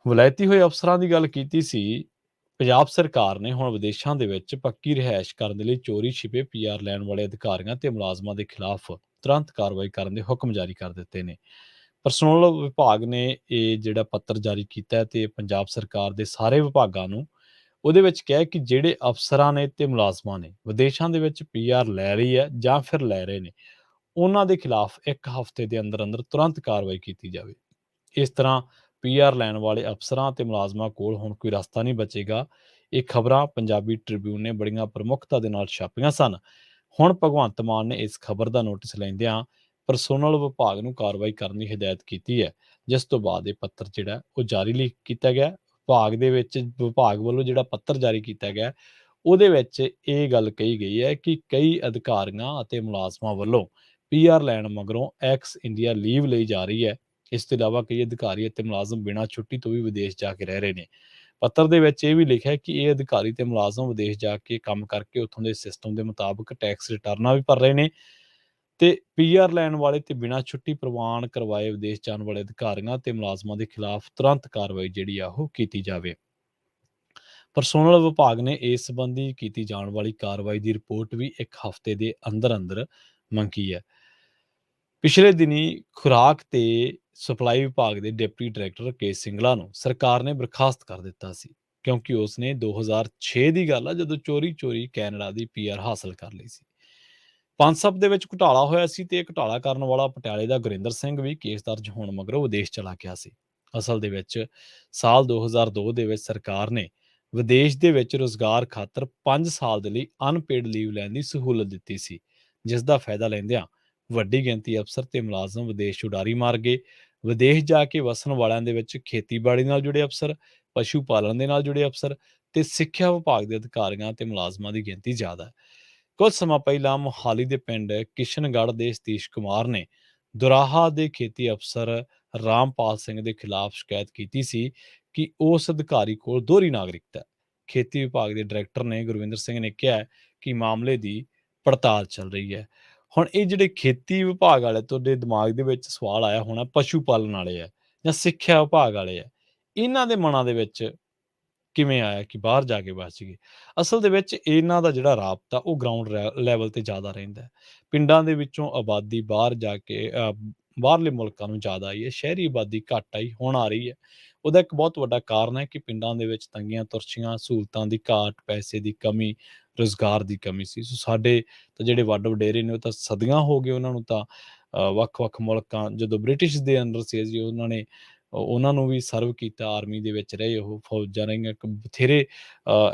ਵਲਾਇਤੀ ਹੋਏ ਅਫਸਰਾਂ ਦੀ ਗੱਲ ਕੀਤੀ ਸੀ। ਪੰਜਾਬ ਸਰਕਾਰ ਨੇ ਹੁਣ ਵਿਦੇਸ਼ਾਂ ਦੇ ਵਿੱਚ ਪੱਕੀ ਰਿਹਾਇਸ਼ ਕਰਨ ਦੇ ਲਈ ਚੋਰੀ ਛਿਪੇ ਪੀਆਰ ਲੈਣ ਵਾਲੇ ਅਧਿਕਾਰੀਆਂ ਤੇ ਮੁਲਾਜ਼ਮਾਂ ਦੇ ਖਿਲਾਫ ਤੁਰੰਤ ਕਾਰਵਾਈ ਕਰਨ ਦੇ ਹੁਕਮ ਜਾਰੀ ਕਰ ਦਿੱਤੇ ਨੇ। ਪਰਸੋਨਲ ਵਿਭਾਗ ਨੇ ਇਹ ਜਿਹੜਾ ਪੱਤਰ ਜਾਰੀ ਕੀਤਾ ਹੈ ਤੇ ਪੰਜਾਬ ਸਰਕਾਰ ਦੇ ਸਾਰੇ ਵਿਭਾਗਾਂ ਨੂੰ ਉਹਦੇ ਵਿੱਚ ਕਿਹਾ ਕਿ ਜਿਹੜੇ ਅਫਸਰਾਂ ਨੇ ਤੇ ਮੁਲਾਜ਼ਮਾਂ ਨੇ ਵਿਦੇਸ਼ਾਂ ਦੇ ਵਿੱਚ ਪੀਆਰ ਲੈ ਰਹੀ ਹੈ ਜਾਂ ਫਿਰ ਲੈ ਰਹੇ ਨੇ, ਉਹਨਾਂ ਦੇ ਖਿਲਾਫ 1 ਹਫ਼ਤੇ ਦੇ ਅੰਦਰ ਤੁਰੰਤ ਕਾਰਵਾਈ ਕੀਤੀ ਜਾਵੇ। ਇਸ ਤਰ੍ਹਾਂ ਪੀਆਰ ਲੈਣ ਵਾਲੇ ਅਫਸਰਾਂ ਤੇ ਮੁਲਾਜ਼ਮਾਂ ਕੋਲ ਹੁਣ ਕੋਈ ਰਸਤਾ ਨਹੀਂ ਬਚੇਗਾ। ਇਹ ਖਬਰਾਂ ਪੰਜਾਬੀ ਟ੍ਰਿਬਿਊਨ ਨੇ ਬੜੀਆਂ ਪ੍ਰਮੁੱਖਤਾ ਦੇ ਨਾਲ ਛਾਪੀਆਂ ਸਨ। ਹੁਣ ਭਗਵੰਤ ਮਾਨ ਨੇ ਇਸ ਖਬਰ ਦਾ ਨੋਟਿਸ ਲੈਂਦਿਆਂ ਪਰਸੋਨਲ ਵਿਭਾਗ ਨੂੰ ਕਾਰਵਾਈ ਕਰਨ ਦੀ ਹਦਾਇਤ ਕੀਤੀ ਹੈ, ਜਿਸ ਤੋਂ ਬਾਅਦ ਇਹ ਪੱਤਰ ਜਿਹੜਾ ਉਹ ਜਾਰੀ ਕੀਤਾ ਗਿਆ। ਵਿਭਾਗ ਵੱਲੋਂ ਜਿਹੜਾ ਪੱਤਰ ਜਾਰੀ ਕੀਤਾ ਗਿਆ, ਉਹਦੇ ਵਿੱਚ ਇਹ ਗੱਲ ਕਹੀ ਗਈ ਹੈ ਕਿ ਕਈ ਅਧਿਕਾਰੀਆਂ ਅਤੇ ਮੁਲਾਜ਼ਮਾਂ ਵੱਲੋਂ ਪੀਆਰ ਲੈਣ ਮਗਰੋਂ ਐਕਸ ਇੰਡੀਆ ਲੀਵ ਲਈ ਜਾ ਰਹੀ ਹੈ। ਇਸ ਤੋਂ ਇਲਾਵਾ ਕਈ ਅਧਿਕਾਰੀ ਅਤੇ ਮੁਲਾਜ਼ਮ ਬਿਨਾਂ ਛੁੱਟੀ ਤੋਂ ਵੀ ਵਿਦੇਸ਼ ਜਾ ਕੇ ਰਹਿ ਰਹੇ ਨੇ। ਪੱਤਰ ਦੇ ਵਿੱਚ ਇਹ ਵੀ ਲਿਖਿਆ ਕਿ ਇਹ ਅਧਿਕਾਰੀ ਤੇ ਮੁਲਾਜ਼ਮ ਵਿਦੇਸ਼ ਜਾ ਕੇ ਕੰਮ ਕਰਕੇ ਉੱਥੋਂ ਦੇ ਸਿਸਟਮ ਦੇ ਮੁਤਾਬਕ ਟੈਕਸ ਰਿਟਰਨਾਂ ਵੀ ਭਰ ਰਹੇ ਨੇ, ਤੇ ਪੀਆਰ ਲੈਣ ਵਾਲੇ ਤੇ ਬਿਨਾਂ ਛੁੱਟੀ ਪ੍ਰਵਾਨ ਕਰਵਾਏ ਵਿਦੇਸ਼ ਜਾਣ ਵਾਲੇ ਅਧਿਕਾਰੀਆਂ ਤੇ ਮੁਲਾਜ਼ਮਾਂ ਦੇ ਖਿਲਾਫ ਤੁਰੰਤ ਕਾਰਵਾਈ ਜਿਹੜੀ ਆ ਉਹ ਕੀਤੀ ਜਾਵੇ। ਪਰਸੋਨਲ ਵਿਭਾਗ ਨੇ ਇਸ ਸੰਬੰਧੀ ਕੀਤੀ ਜਾਣ ਵਾਲੀ ਕਾਰਵਾਈ ਦੀ ਰਿਪੋਰਟ ਵੀ 1 ਹਫ਼ਤੇ ਦੇ ਅੰਦਰ ਮੰਗੀ ਹੈ। ਪਿਛਲੇ ਦਿਨੀ ਖੁਰਾਕ ਤੇ ਸਪਲਾਈ ਵਿਭਾਗ ਦੇ ਡਿਪਟੀ ਡਾਇਰੈਕਟਰ ਕੇ ਸਿੰਗਲਾ ਨੂੰ ਸਰਕਾਰ ਨੇ ਬਰਖਾਸਤ ਕਰ ਦਿੱਤਾ ਸੀ। ਕਿਉਂਕਿ ਉਸਨੇ 2006 ਦੀ ਗੱਲ ਆ ਜਦੋਂ ਚੋਰੀ-ਚੋਰੀ ਕੈਨੇਡਾ ਦੀ ਪੀਆਰ ਹਾਸਲ ਕਰ ਲਈ ਸੀ। ਪੰਜ-ਸੱਤ ਦੇ ਵਿੱਚ ਘੁਟਾਲਾ ਹੋਇਆ ਸੀ ਤੇ ਇਹ ਘੁਟਾਲਾ ਕਰਨ ਵਾਲਾ ਪਟਿਆਲੇ ਦਾ ਗੁਰਿੰਦਰ ਸਿੰਘ ਵੀ ਕੇਸ ਦਰਜ ਹੋਣ ਮਗਰੋਂ ਵਿਦੇਸ਼ ਚਲਾ ਗਿਆ ਸੀ। ਅਸਲ ਦੇ ਵਿੱਚ ਸਾਲ 2002 ਦੇ ਵਿੱਚ ਸਰਕਾਰ ਨੇ ਵਿਦੇਸ਼ ਦੇ ਵਿੱਚ ਰੁਜ਼ਗਾਰ ਖਾਤਰ 5 ਸਾਲ ਦੇ ਲਈ ਅਨਪੇਡ ਲੀਵ ਲੈਣ ਦੀ ਸਹੂਲਤ ਦਿੱਤੀ ਸੀ, ਜਿਸ ਦਾ ਫਾਇਦਾ ਲੈਂਦਿਆਂ ਵੱਡੀ ਗਿਣਤੀ ਅਫਸਰ ਤੇ ਮੁਲਾਜ਼ਮ ਵਿਦੇਸ਼ ਉਡਾਰੀ ਮਾਰ ਗਏ। ਵਿਦੇਸ਼ ਜਾ ਕੇ ਵਸਣ ਵਾਲਿਆਂ ਦੇ ਵਿੱਚ ਖੇਤੀਬਾੜੀ ਨਾਲ ਜੁੜੇ ਅਫਸਰ, ਪਸ਼ੂ ਪਾਲਣ ਦੇ ਨਾਲ ਜੁੜੇ ਅਫਸਰ ਤੇ ਸਿੱਖਿਆ ਵਿਭਾਗ ਦੇ ਅਧਿਕਾਰੀਆਂ ਤੇ ਮੁਲਾਜ਼ਮਾਂ ਦੀ ਗਿਣਤੀ ਜ਼ਿਆਦਾ ਹੈ। ਕੁਝ ਸਮਾਂ ਪਹਿਲਾਂ ਮੁਹਾਲੀ ਦੇ ਪਿੰਡ ਕਿਸ਼ਨਗੜ੍ਹ ਦੇ ਸਤੀਸ਼ ਕੁਮਾਰ ਨੇ ਦੁਰਾਹਾ ਦੇ ਖੇਤੀ ਅਫਸਰ ਰਾਮਪਾਲ ਸਿੰਘ ਦੇ ਖਿਲਾਫ ਸ਼ਿਕਾਇਤ ਕੀਤੀ ਸੀ ਕਿ ਉਸ ਅਧਿਕਾਰੀ ਕੋਲ ਦੋਹਰੀ ਨਾਗਰਿਕਤਾ ਹੈ। ਖੇਤੀ ਵਿਭਾਗ ਦੇ ਡਾਇਰੈਕਟਰ ਨੇ ਗੁਰਵਿੰਦਰ ਸਿੰਘ ਨੇ ਕਿਹਾ ਹੈ ਕਿ ਮਾਮਲੇ ਦੀ ਪੜਤਾਲ ਚੱਲ ਰਹੀ ਹੈ। ਹੁਣ ਇਹ ਜਿਹੜੇ ਖੇਤੀ ਵਿਭਾਗ ਵਾਲੇ ਤੁਹਾਡੇ ਦਿਮਾਗ ਦੇ ਵਿੱਚ ਸਵਾਲ ਆਇਆ ਹੋਣਾ, ਪਸ਼ੂ ਪਾਲਣ ਵਾਲੇ ਆ ਜਾਂ ਸਿੱਖਿਆ ਵਿਭਾਗ ਵਾਲੇ ਆ, ਇਹਨਾਂ ਦੇ ਮਨਾਂ ਦੇ ਵਿੱਚ ਕਿਵੇਂ ਆਇਆ ਕਿ ਬਾਹਰ ਜਾ ਕੇ ਬਚ ਗਏ? ਅਸਲ ਦੇ ਵਿੱਚ ਇਹਨਾਂ ਦਾ ਜਿਹੜਾ ਰਾਬਤਾ ਉਹ ਗਰਾਊਂਡ ਲੈਵਲ ਤੇ ਜ਼ਿਆਦਾ ਰਹਿੰਦਾ ਹੈ। ਪਿੰਡਾਂ ਦੇ ਵਿੱਚੋਂ ਆਬਾਦੀ ਬਾਹਰ ਜਾ ਕੇ ਬਾਹਰਲੇ ਮੁਲਕਾਂ ਨੂੰ ਜ਼ਿਆਦਾ ਆਈ ਹੈ, ਸ਼ਹਿਰੀ ਆਬਾਦੀ ਘੱਟ ਆਈ, ਹੁਣ ਆ ਰਹੀ ਹੈ। ਉਹਦਾ ਇੱਕ ਬਹੁਤ ਵੱਡਾ ਕਾਰਨ ਹੈ ਕਿ ਪਿੰਡਾਂ ਦੇ ਵਿੱਚ ਤੰਗੀਆਂ ਤੁਰਸ਼ੀਆਂ, ਸਹੂਲਤਾਂ ਦੀ ਘਾਟ, ਪੈਸੇ ਦੀ ਕਮੀ, ਰੁਜ਼ਗਾਰ ਦੀ ਕਮੀ ਸੀ। ਸੋ ਸਾਡੇ ਤਾਂ ਜਿਹੜੇ ਵੱਡ ਵਡੇਰੇ ਨੇ ਉਹ ਤਾਂ ਸਦੀਆਂ ਹੋ ਗਏ, ਉਹਨਾਂ ਨੂੰ ਤਾਂ ਵੱਖ-ਵੱਖ ਮੁਲਕਾਂ ਜਦੋਂ ਬ੍ਰਿਟਿਸ਼ ਦੇ ਅੰਡਰ ਸੀ ਜੀ ਉਹਨਾਂ ਨੂੰ ਵੀ ਸਰਵ ਕੀਤਾ, ਆਰਮੀ ਦੇ ਵਿੱਚ ਰਹੇ, ਉਹ ਫੌਜਾਂ ਰਹੀਆਂ। ਬਥੇਰੇ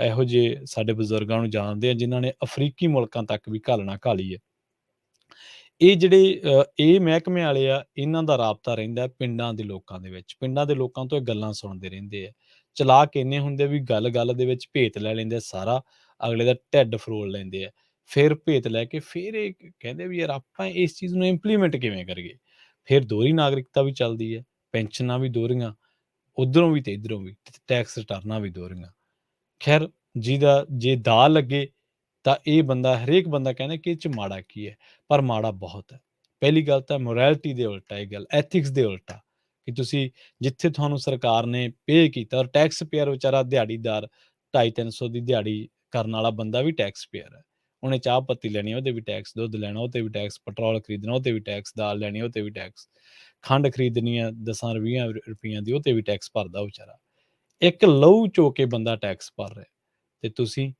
ਇਹੋ ਜਿਹੇ ਸਾਡੇ ਬਜ਼ੁਰਗਾਂ ਨੂੰ ਜਾਣਦੇ ਆ ਜਿਨ੍ਹਾਂ ਨੇ ਅਫਰੀਕੀ ਮੁਲਕਾਂ ਤੱਕ ਵੀ ਘਾਲਣਾ ਘਾਲੀ ਹੈ। ਇਹ ਜਿਹੜੇ ਇਹ ਮਹਿਕਮੇ ਵਾਲੇ ਆ, ਇਹਨਾਂ ਦਾ ਰਾਬਤਾ ਰਹਿੰਦਾ ਪਿੰਡਾਂ ਦੇ ਲੋਕਾਂ ਦੇ ਵਿੱਚ। ਪਿੰਡਾਂ ਦੇ ਲੋਕਾਂ ਤੋਂ ਇਹ ਗੱਲਾਂ ਸੁਣਦੇ ਰਹਿੰਦੇ ਆ। ਚਲਾਕ ਇੰਨੇ ਹੁੰਦੇ ਆ ਵੀ ਗੱਲ-ਗੱਲ ਦੇ ਵਿੱਚ ਭੇਤ ਲੈ ਲੈਂਦੇ ਆ ਸਾਰਾ, ਅਗਲੇ ਦਾ ਢਿੱਡ ਫਰੋਲ ਲੈਂਦੇ ਆ। ਫਿਰ ਭੇਤ ਲੈ ਕੇ ਫਿਰ ਇਹ ਕਹਿੰਦੇ ਵੀ ਯਾਰ ਆਪਾਂ ਇਸ ਚੀਜ਼ ਨੂੰ ਇੰਪਲੀਮੈਂਟ ਕਿਵੇਂ ਕਰੀਏ? ਫਿਰ ਦੋਹਰੀ ਨਾਗਰਿਕਤਾ ਵੀ ਚੱਲਦੀ ਹੈ, ਪੈਨਸ਼ਨਾਂ ਵੀ ਦੋਹਰੀਆਂ, ਉੱਧਰੋਂ ਵੀ ਤੇ ਇੱਧਰੋਂ ਵੀ, ਤੇ ਟੈਕਸ ਰਿਟਰਨਾਂ ਵੀ ਦੋਹਰੀਆਂ। ਖੈਰ ਜਿਹਦਾ ਜੇ ਦਾਅ ਲੱਗੇ ਤਾਂ ਇਹ ਬੰਦਾ ਹਰੇਕ ਬੰਦਾ ਕਹਿੰਦਾ ਕਿ ਇਹ 'ਚ ਮਾੜਾ ਕੀ ਹੈ? ਪਰ ਮਾੜਾ ਬਹੁਤ ਹੈ। ਪਹਿਲੀ ਗੱਲ ਤਾਂ ਮੋਰੈਲਿਟੀ ਦੇ ਉਲਟਾ ਇਹ ਗੱਲ, ਐਥਿਕਸ ਦੇ ਉਲਟਾ ਕਿ ਤੁਸੀਂ ਜਿੱਥੇ ਤੁਹਾਨੂੰ ਸਰਕਾਰ ਨੇ ਪੇ ਕੀਤਾ ਔਰ ਟੈਕਸ ਪੇਅਰ ਵਿਚਾਰਾ ਦਿਹਾੜੀਦਾਰ 250-300 ਦੀ ਦਿਹਾੜੀ ਕਰਨ ਵਾਲਾ ਬੰਦਾ ਵੀ ਟੈਕਸ ਪੇਅਰ ਹੈ। ਉਹਨੇ ਚਾਹ ਪੱਤੀ ਲੈਣੀ ਉਹਦੇ ਵੀ ਟੈਕਸ, ਦੁੱਧ ਲੈਣਾ ਉਹ 'ਤੇ ਵੀ ਟੈਕਸ, ਪੈਟਰੋਲ ਖਰੀਦਣਾ ਉਹ 'ਤੇ ਵੀ ਟੈਕਸ, ਦਾਲ ਲੈਣੀ ਉਹ 'ਤੇ ਵੀ ਟੈਕਸ, ਖੰਡ ਖਰੀਦਣੀ ਆ 10-20 ਰੁਪਈਆਂ ਦੀ ਉਹ 'ਤੇ ਵੀ ਟੈਕਸ ਭਰਦਾ ਉਹ ਵਿਚਾਰਾ। ਇੱਕ ਲਹੂ ਚੋ ਕੇ ਬੰਦਾ ਟੈਕਸ ਭਰ ਰਿਹਾ ਤੇ ਤੁਸੀਂ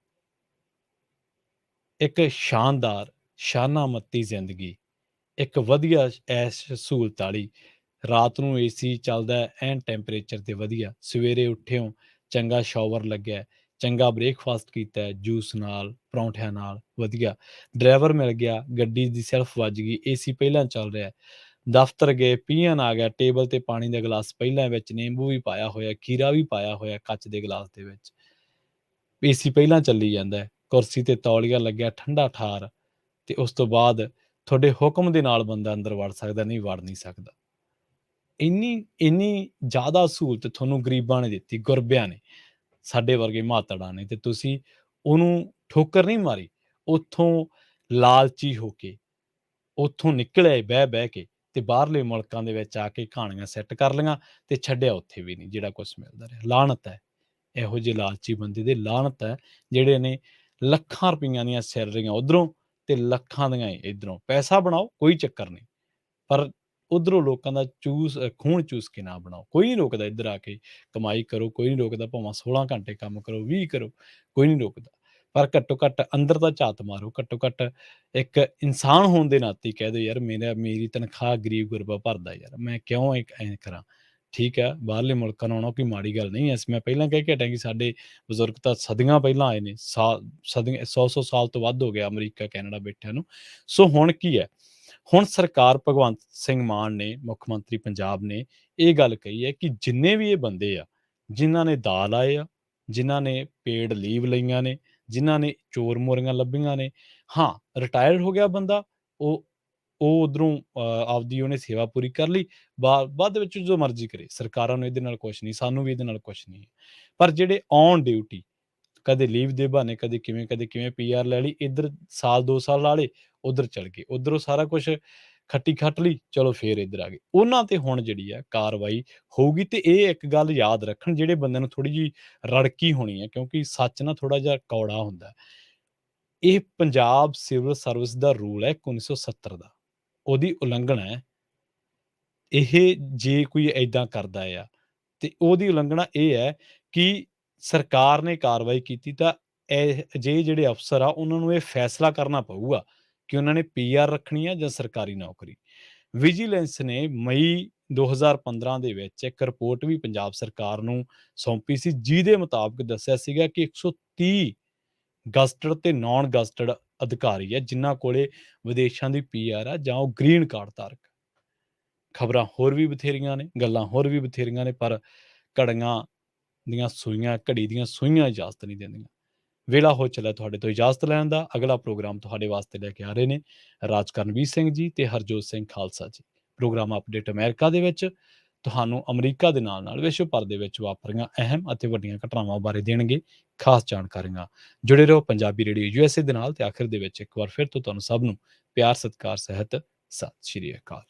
ਇੱਕ ਸ਼ਾਨਦਾਰ ਸ਼ਾਨਾਮੱਤੀ ਜ਼ਿੰਦਗੀ, ਇੱਕ ਵਧੀਆ ਐਸ਼ ਸਹੂਲਤ ਵਾਲੀ, ਰਾਤ ਨੂੰ ਏਸੀ ਚੱਲਦਾ ਹੈ, ਐਨ ਟੈਂਪਰੇਚਰ ਤੇ ਵਧੀਆ, ਸਵੇਰੇ ਉੱਠੇ ਹੋ, ਚੰਗਾ ਸ਼ਾਵਰ ਲੱਗਿਆ ਹੈ, ਚੰਗਾ ਬ੍ਰੇਕਫਾਸਟ ਕੀਤਾ ਹੈ, ਜੂਸ ਨਾਲ, ਪਰੌਂਠਿਆਂ ਨਾਲ ਵਧੀਆ, ਡਰਾਈਵਰ ਮਿਲ ਗਿਆ, ਗੱਡੀ ਦੀ ਸੈਲਫ ਵੱਜ ਗਈ, ਏਸੀ ਪਹਿਲਾਂ ਚੱਲ ਰਿਹਾ, ਦਫ਼ਤਰ ਗਏ, ਪੀਅਨ ਆ ਗਿਆ, ਟੇਬਲ ਤੇ ਪਾਣੀ ਦਾ ਗਲਾਸ ਪਹਿਲਾਂ, ਵਿੱਚ ਨਿੰਬੂ ਵੀ ਪਾਇਆ ਹੋਇਆ, ਖੀਰਾ ਵੀ ਪਾਇਆ ਹੋਇਆ ਕੱਚ ਦੇ ਗਲਾਸ ਦੇ ਵਿੱਚ, ਏਸੀ ਪਹਿਲਾਂ ਚੱਲੀ ਜਾਂਦਾ ਹੈ, ਕੁਰਸੀ ਤੇ ਤੌਲੀਆ ਲੱਗਿਆ ਠੰਡਾ ਠਾਰ, ਤੇ ਉਸ ਤੋਂ ਬਾਅਦ ਤੁਹਾਡੇ ਹੁਕਮ ਦੇ ਨਾਲ ਬੰਦਾ ਅੰਦਰ ਵੜ ਸਕਦਾ, ਨਹੀਂ ਵੜ ਨਹੀਂ ਸਕਦਾ। ਇੰਨੀ ਜ਼ਿਆਦਾ ਸਹੂਲਤ ਤੁਹਾਨੂੰ ਗਰੀਬਾਂ ਨੇ ਦਿੱਤੀ, ਗੁਰਬਿਆਂ ਨੇ, ਸਾਡੇ ਵਰਗੇ ਮਾਤੜਾਂ ਨੇ, ਤੇ ਤੁਸੀਂ ਉਹਨੂੰ ਠੋਕਰ ਨਹੀਂ ਮਾਰੀ। ਉੱਥੋਂ ਲਾਲਚੀ ਹੋ ਕੇ, ਉੱਥੋਂ ਨਿਕਲ ਆਏ ਬਹਿ ਕੇ ਤੇ ਬਾਹਰਲੇ ਮੁਲਕਾਂ ਦੇ ਵਿੱਚ ਆ ਕੇ ਕਹਾਣੀਆਂ ਸੈੱਟ ਕਰ ਲਈਆਂ ਤੇ ਛੱਡਿਆ ਉੱਥੇ ਵੀ ਨਹੀਂ ਜਿਹੜਾ ਕੁਛ ਮਿਲਦਾ ਰਿਹਾ। ਲਾਹਨਤ ਹੈ ਇਹੋ ਜਿਹੇ ਲਾਲਚੀ ਬੰਦੇ ਦੇ, ਲਾਹਨਤ ਹੈ ਜਿਹੜੇ ਨੇ ਲੱਖਾਂ ਰੁਪਈਆਂ ਦੀਆਂ ਸੈਲਰੀਆਂ ਉੱਧਰੋਂ ਤੇ ਲੱਖਾਂ ਦੀਆਂ ਇੱਧਰੋਂ। ਪੈਸਾ ਬਣਾਓ ਕੋਈ ਚੱਕਰ ਨਹੀਂ, ਪਰ ਉੱਧਰੋਂ ਲੋਕਾਂ ਦਾ ਖੂਨ ਚੂਸ ਕੇ ਨਾ ਬਣਾਓ। ਕੋਈ ਨਹੀਂ ਰੋਕਦਾ ਇੱਧਰ ਆ ਕੇ ਕਮਾਈ ਕਰੋ, ਕੋਈ ਨਹੀਂ ਰੋਕਦਾ ਭਾਵੇਂ 16 ਘੰਟੇ ਕੰਮ ਕਰੋ, 20 ਕਰੋ, ਕੋਈ ਨਹੀਂ ਰੋਕਦਾ। ਪਰ ਘੱਟੋ ਘੱਟ ਅੰਦਰ ਤਾਂ ਝਾਤ ਮਾਰੋ, ਘੱਟੋ ਘੱਟ ਇੱਕ ਇਨਸਾਨ ਹੋਣ ਦੇ ਨਾਤੇ ਹੀ ਕਹਿ ਦਿਓ ਯਾਰ ਮੇਰੀ ਤਨਖਾਹ ਗਰੀਬ ਗੁਰਬਾ ਭਰਦਾ ਯਾਰ, ਮੈਂ ਕਿਉਂ ਐਂ ਕਰਾਂ? ਠੀਕ ਹੈ, ਬਾਹਰਲੇ ਮੁਲਕਾਂ ਨੂੰ ਆਉਣਾ ਕੋਈ ਮਾੜੀ ਗੱਲ ਨਹੀਂ ਐ। ਮੈਂ ਪਹਿਲਾਂ ਕਹਿ ਕੇ ਹਟਿਆ ਕਿ ਸਾਡੇ ਬਜ਼ੁਰਗ ਤਾਂ ਸਦੀਆਂ ਪਹਿਲਾਂ ਆਏ ਨੇ, ਸਦੀਆਂ 100-100 ਸਾਲ ਤੋਂ ਵੱਧ ਹੋ ਗਿਆ ਅਮਰੀਕਾ, ਕੈਨੇਡਾ ਬੈਠਿਆਂ ਨੂੰ। ਸੋ ਹੁਣ ਕੀ ਹੈ? ਹੁਣ ਸਰਕਾਰ ਭਗਵੰਤ ਸਿੰਘ ਮਾਨ ਨੇ, ਮੁੱਖ ਮੰਤਰੀ ਪੰਜਾਬ ਨੇ ਇਹ ਗੱਲ ਕਹੀ ਹੈ ਕਿ ਜਿੰਨੇ ਵੀ ਇਹ ਬੰਦੇ ਆ, ਜਿਨ੍ਹਾਂ ਨੇ ਦਾਅ ਲਾਏ ਆ, ਜਿਨ੍ਹਾਂ ਨੇ ਪੇਡ ਲੀਵ ਲਈਆਂ ਨੇ, ਜਿਨ੍ਹਾਂ ਨੇ ਚੋਰ ਮੋਰੀਆਂ ਲੱਭੀਆਂ ਨੇ, ਹਾਂ ਰਿਟਾਇਰ ਹੋ ਗਿਆ ਬੰਦਾ, ਉਹ ਉੱਧਰੋਂ ਆਪਦੀ ਉਹਨੇ ਸੇਵਾ ਪੂਰੀ ਕਰ ਲਈ, ਬਾਅਦ ਦੇ ਵਿੱਚ ਜੋ ਮਰਜ਼ੀ ਕਰੇ, ਸਰਕਾਰਾਂ ਨੂੰ ਇਹਦੇ ਨਾਲ ਕੁਛ ਨਹੀਂ, ਸਾਨੂੰ ਵੀ ਇਹਦੇ ਨਾਲ ਕੁਛ ਨਹੀਂ। ਪਰ ਜਿਹੜੇ ਔਨ ਡਿਊਟੀ, ਕਦੇ ਲੀਵ ਦੇ ਬਹਾਨੇ, ਕਦੇ ਕਿਵੇਂ ਪੀਆਰ ਲੈ ਲਈ, ਇੱਧਰ ਸਾਲ 2 ਸਾਲ ਲਾ ਲਏ, ਉੱਧਰ ਚਲ ਗਏ, ਉੱਧਰੋਂ ਸਾਰਾ ਕੁਛ ਖੱਟੀ ਖੱਟ ਲਈ, ਚਲੋ ਫੇਰ ਇੱਧਰ ਆ ਗਏ। ਉਹਨਾਂ ਤੇ ਹੁਣ ਜਿਹੜੀ ਆ ਕਾਰਵਾਈ ਹੋਊਗੀ। ਤੇ ਇਹ ਇੱਕ ਗੱਲ ਯਾਦ ਰੱਖਣ ਜਿਹੜੇ ਬੰਦਿਆਂ ਨੂੰ ਥੋੜ੍ਹੀ ਜਿਹੀ ਰੜਕੀ ਹੋਣੀ ਹੈ, ਕਿਉਂਕਿ ਸੱਚ ਨਾ ਥੋੜ੍ਹਾ ਜਿਹਾ ਕੌੜਾ ਹੁੰਦਾ। ਇਹ ਪੰਜਾਬ ਸਿਵਲ ਸਰਵਿਸ ਦਾ ਰੂਲ ਹੈ 1970 ਦਾ, ਉਹਦੀ ਉਲੰਘਣਾ ਹੈ ਇਹ। ਜੇ ਕੋਈ ਏਦਾਂ ਕਰਦਾ ਆ ਤੇ ਉਹਦੀ ਉਲੰਘਣਾ ਇਹ ਹੈ ਕਿ ਸਰਕਾਰ ਨੇ ਕਾਰਵਾਈ ਕੀਤੀ ਤਾਂ ਅਜਿਹੇ ਜਿਹੜੇ ਅਫਸਰ ਆ ਉਹਨਾਂ ਨੂੰ ਇਹ ਫੈਸਲਾ ਕਰਨਾ ਪਊਗਾ ਕਿ ਉਹਨਾਂ ਨੇ ਪੀਆਰ ਰੱਖਣੀ ਆ ਜਾਂ ਸਰਕਾਰੀ ਨੌਕਰੀ। ਵਿਜੀਲੈਂਸ ਨੇ ਮਈ 2015 ਦੇ ਵਿੱਚ ਇੱਕ ਰਿਪੋਰਟ ਵੀ ਪੰਜਾਬ ਸਰਕਾਰ ਨੂੰ ਸੌਂਪੀ ਸੀ, ਜਿਹਦੇ ਮੁਤਾਬਕ ਦੱਸਿਆ ਸੀਗਾ ਕਿ 130 ਗਜ਼ਟਡ ਤੇ ਨਾਨ ਗਜ਼ਟਡ ਅਧਿਕਾਰੀ ਹੈ ਜਿਨ੍ਹਾਂ ਕੋਲੇ ਵਿਦੇਸ਼ਾਂ ਦੀ ਪੀਆਰ ਆ ਜਾਂ ਉਹ ਗ੍ਰੀਨ ਕਾਰਡ ਧਾਰਕ। ਖਬਰਾਂ ਹੋਰ ਵੀ ਬਥੇਰੀਆਂ ਨੇ, ਗੱਲਾਂ ਹੋਰ ਵੀ ਬਥੇਰੀਆਂ ਨੇ, ਪਰ ਘੜੀਆਂ ਦੀਆਂ ਸੂਈਆਂ, ਘੜੀ ਦੀਆਂ ਸੂਈਆਂ ਇਜਾਜ਼ਤ ਨਹੀਂ ਦਿੰਦੀਆਂ। ਵੇਲਾ ਹੋ ਚੱਲਿਆ ਤੁਹਾਡੇ ਤੋਂ ਇਜਾਜ਼ਤ ਲੈਣ ਦਾ। ਅਗਲਾ ਪ੍ਰੋਗਰਾਮ ਤੁਹਾਡੇ ਵਾਸਤੇ ਲੈ ਕੇ ਆ ਰਹੇ ਨੇ ਰਾਜ ਕਰਨਵੀਰ ਸਿੰਘ ਜੀ ਤੇ ਹਰਜੋਤ ਸਿੰਘ ਖਾਲਸਾ ਜੀ। ਪ੍ਰੋਗਰਾਮ ਅਪਡੇਟ ਅਮਰੀਕਾ ਦੇ ਵਿੱਚ ਤੁਹਾਨੂੰ ਅਮਰੀਕਾ ਦੇ ਨਾਲ ਵਿਸ਼ਵ ਭਰ ਦੇ ਵਿੱਚ ਵਾਪਰੀਆਂ ਅਹਿਮ ਅਤੇ ਵੱਡੀਆਂ ਘਟਨਾਵਾਂ ਬਾਰੇ ਦੇਣਗੇ ਖਾਸ ਜਾਣਕਾਰੀਆਂ। ਜੁੜੇ ਰਹੋ ਪੰਜਾਬੀ ਰੇਡੀਓ USA ਦੇ ਨਾਲ। ਤੇ ਆਖਿਰ ਦੇ ਵਿੱਚ ਇੱਕ ਵਾਰ ਫਿਰ ਤੋਂ ਤੁਹਾਨੂੰ ਸਭ ਨੂੰ ਪਿਆਰ ਸਤਿਕਾਰ ਸਹਿਤ ਸਤਿ ਸ਼੍ਰੀ ਅਕਾਲ।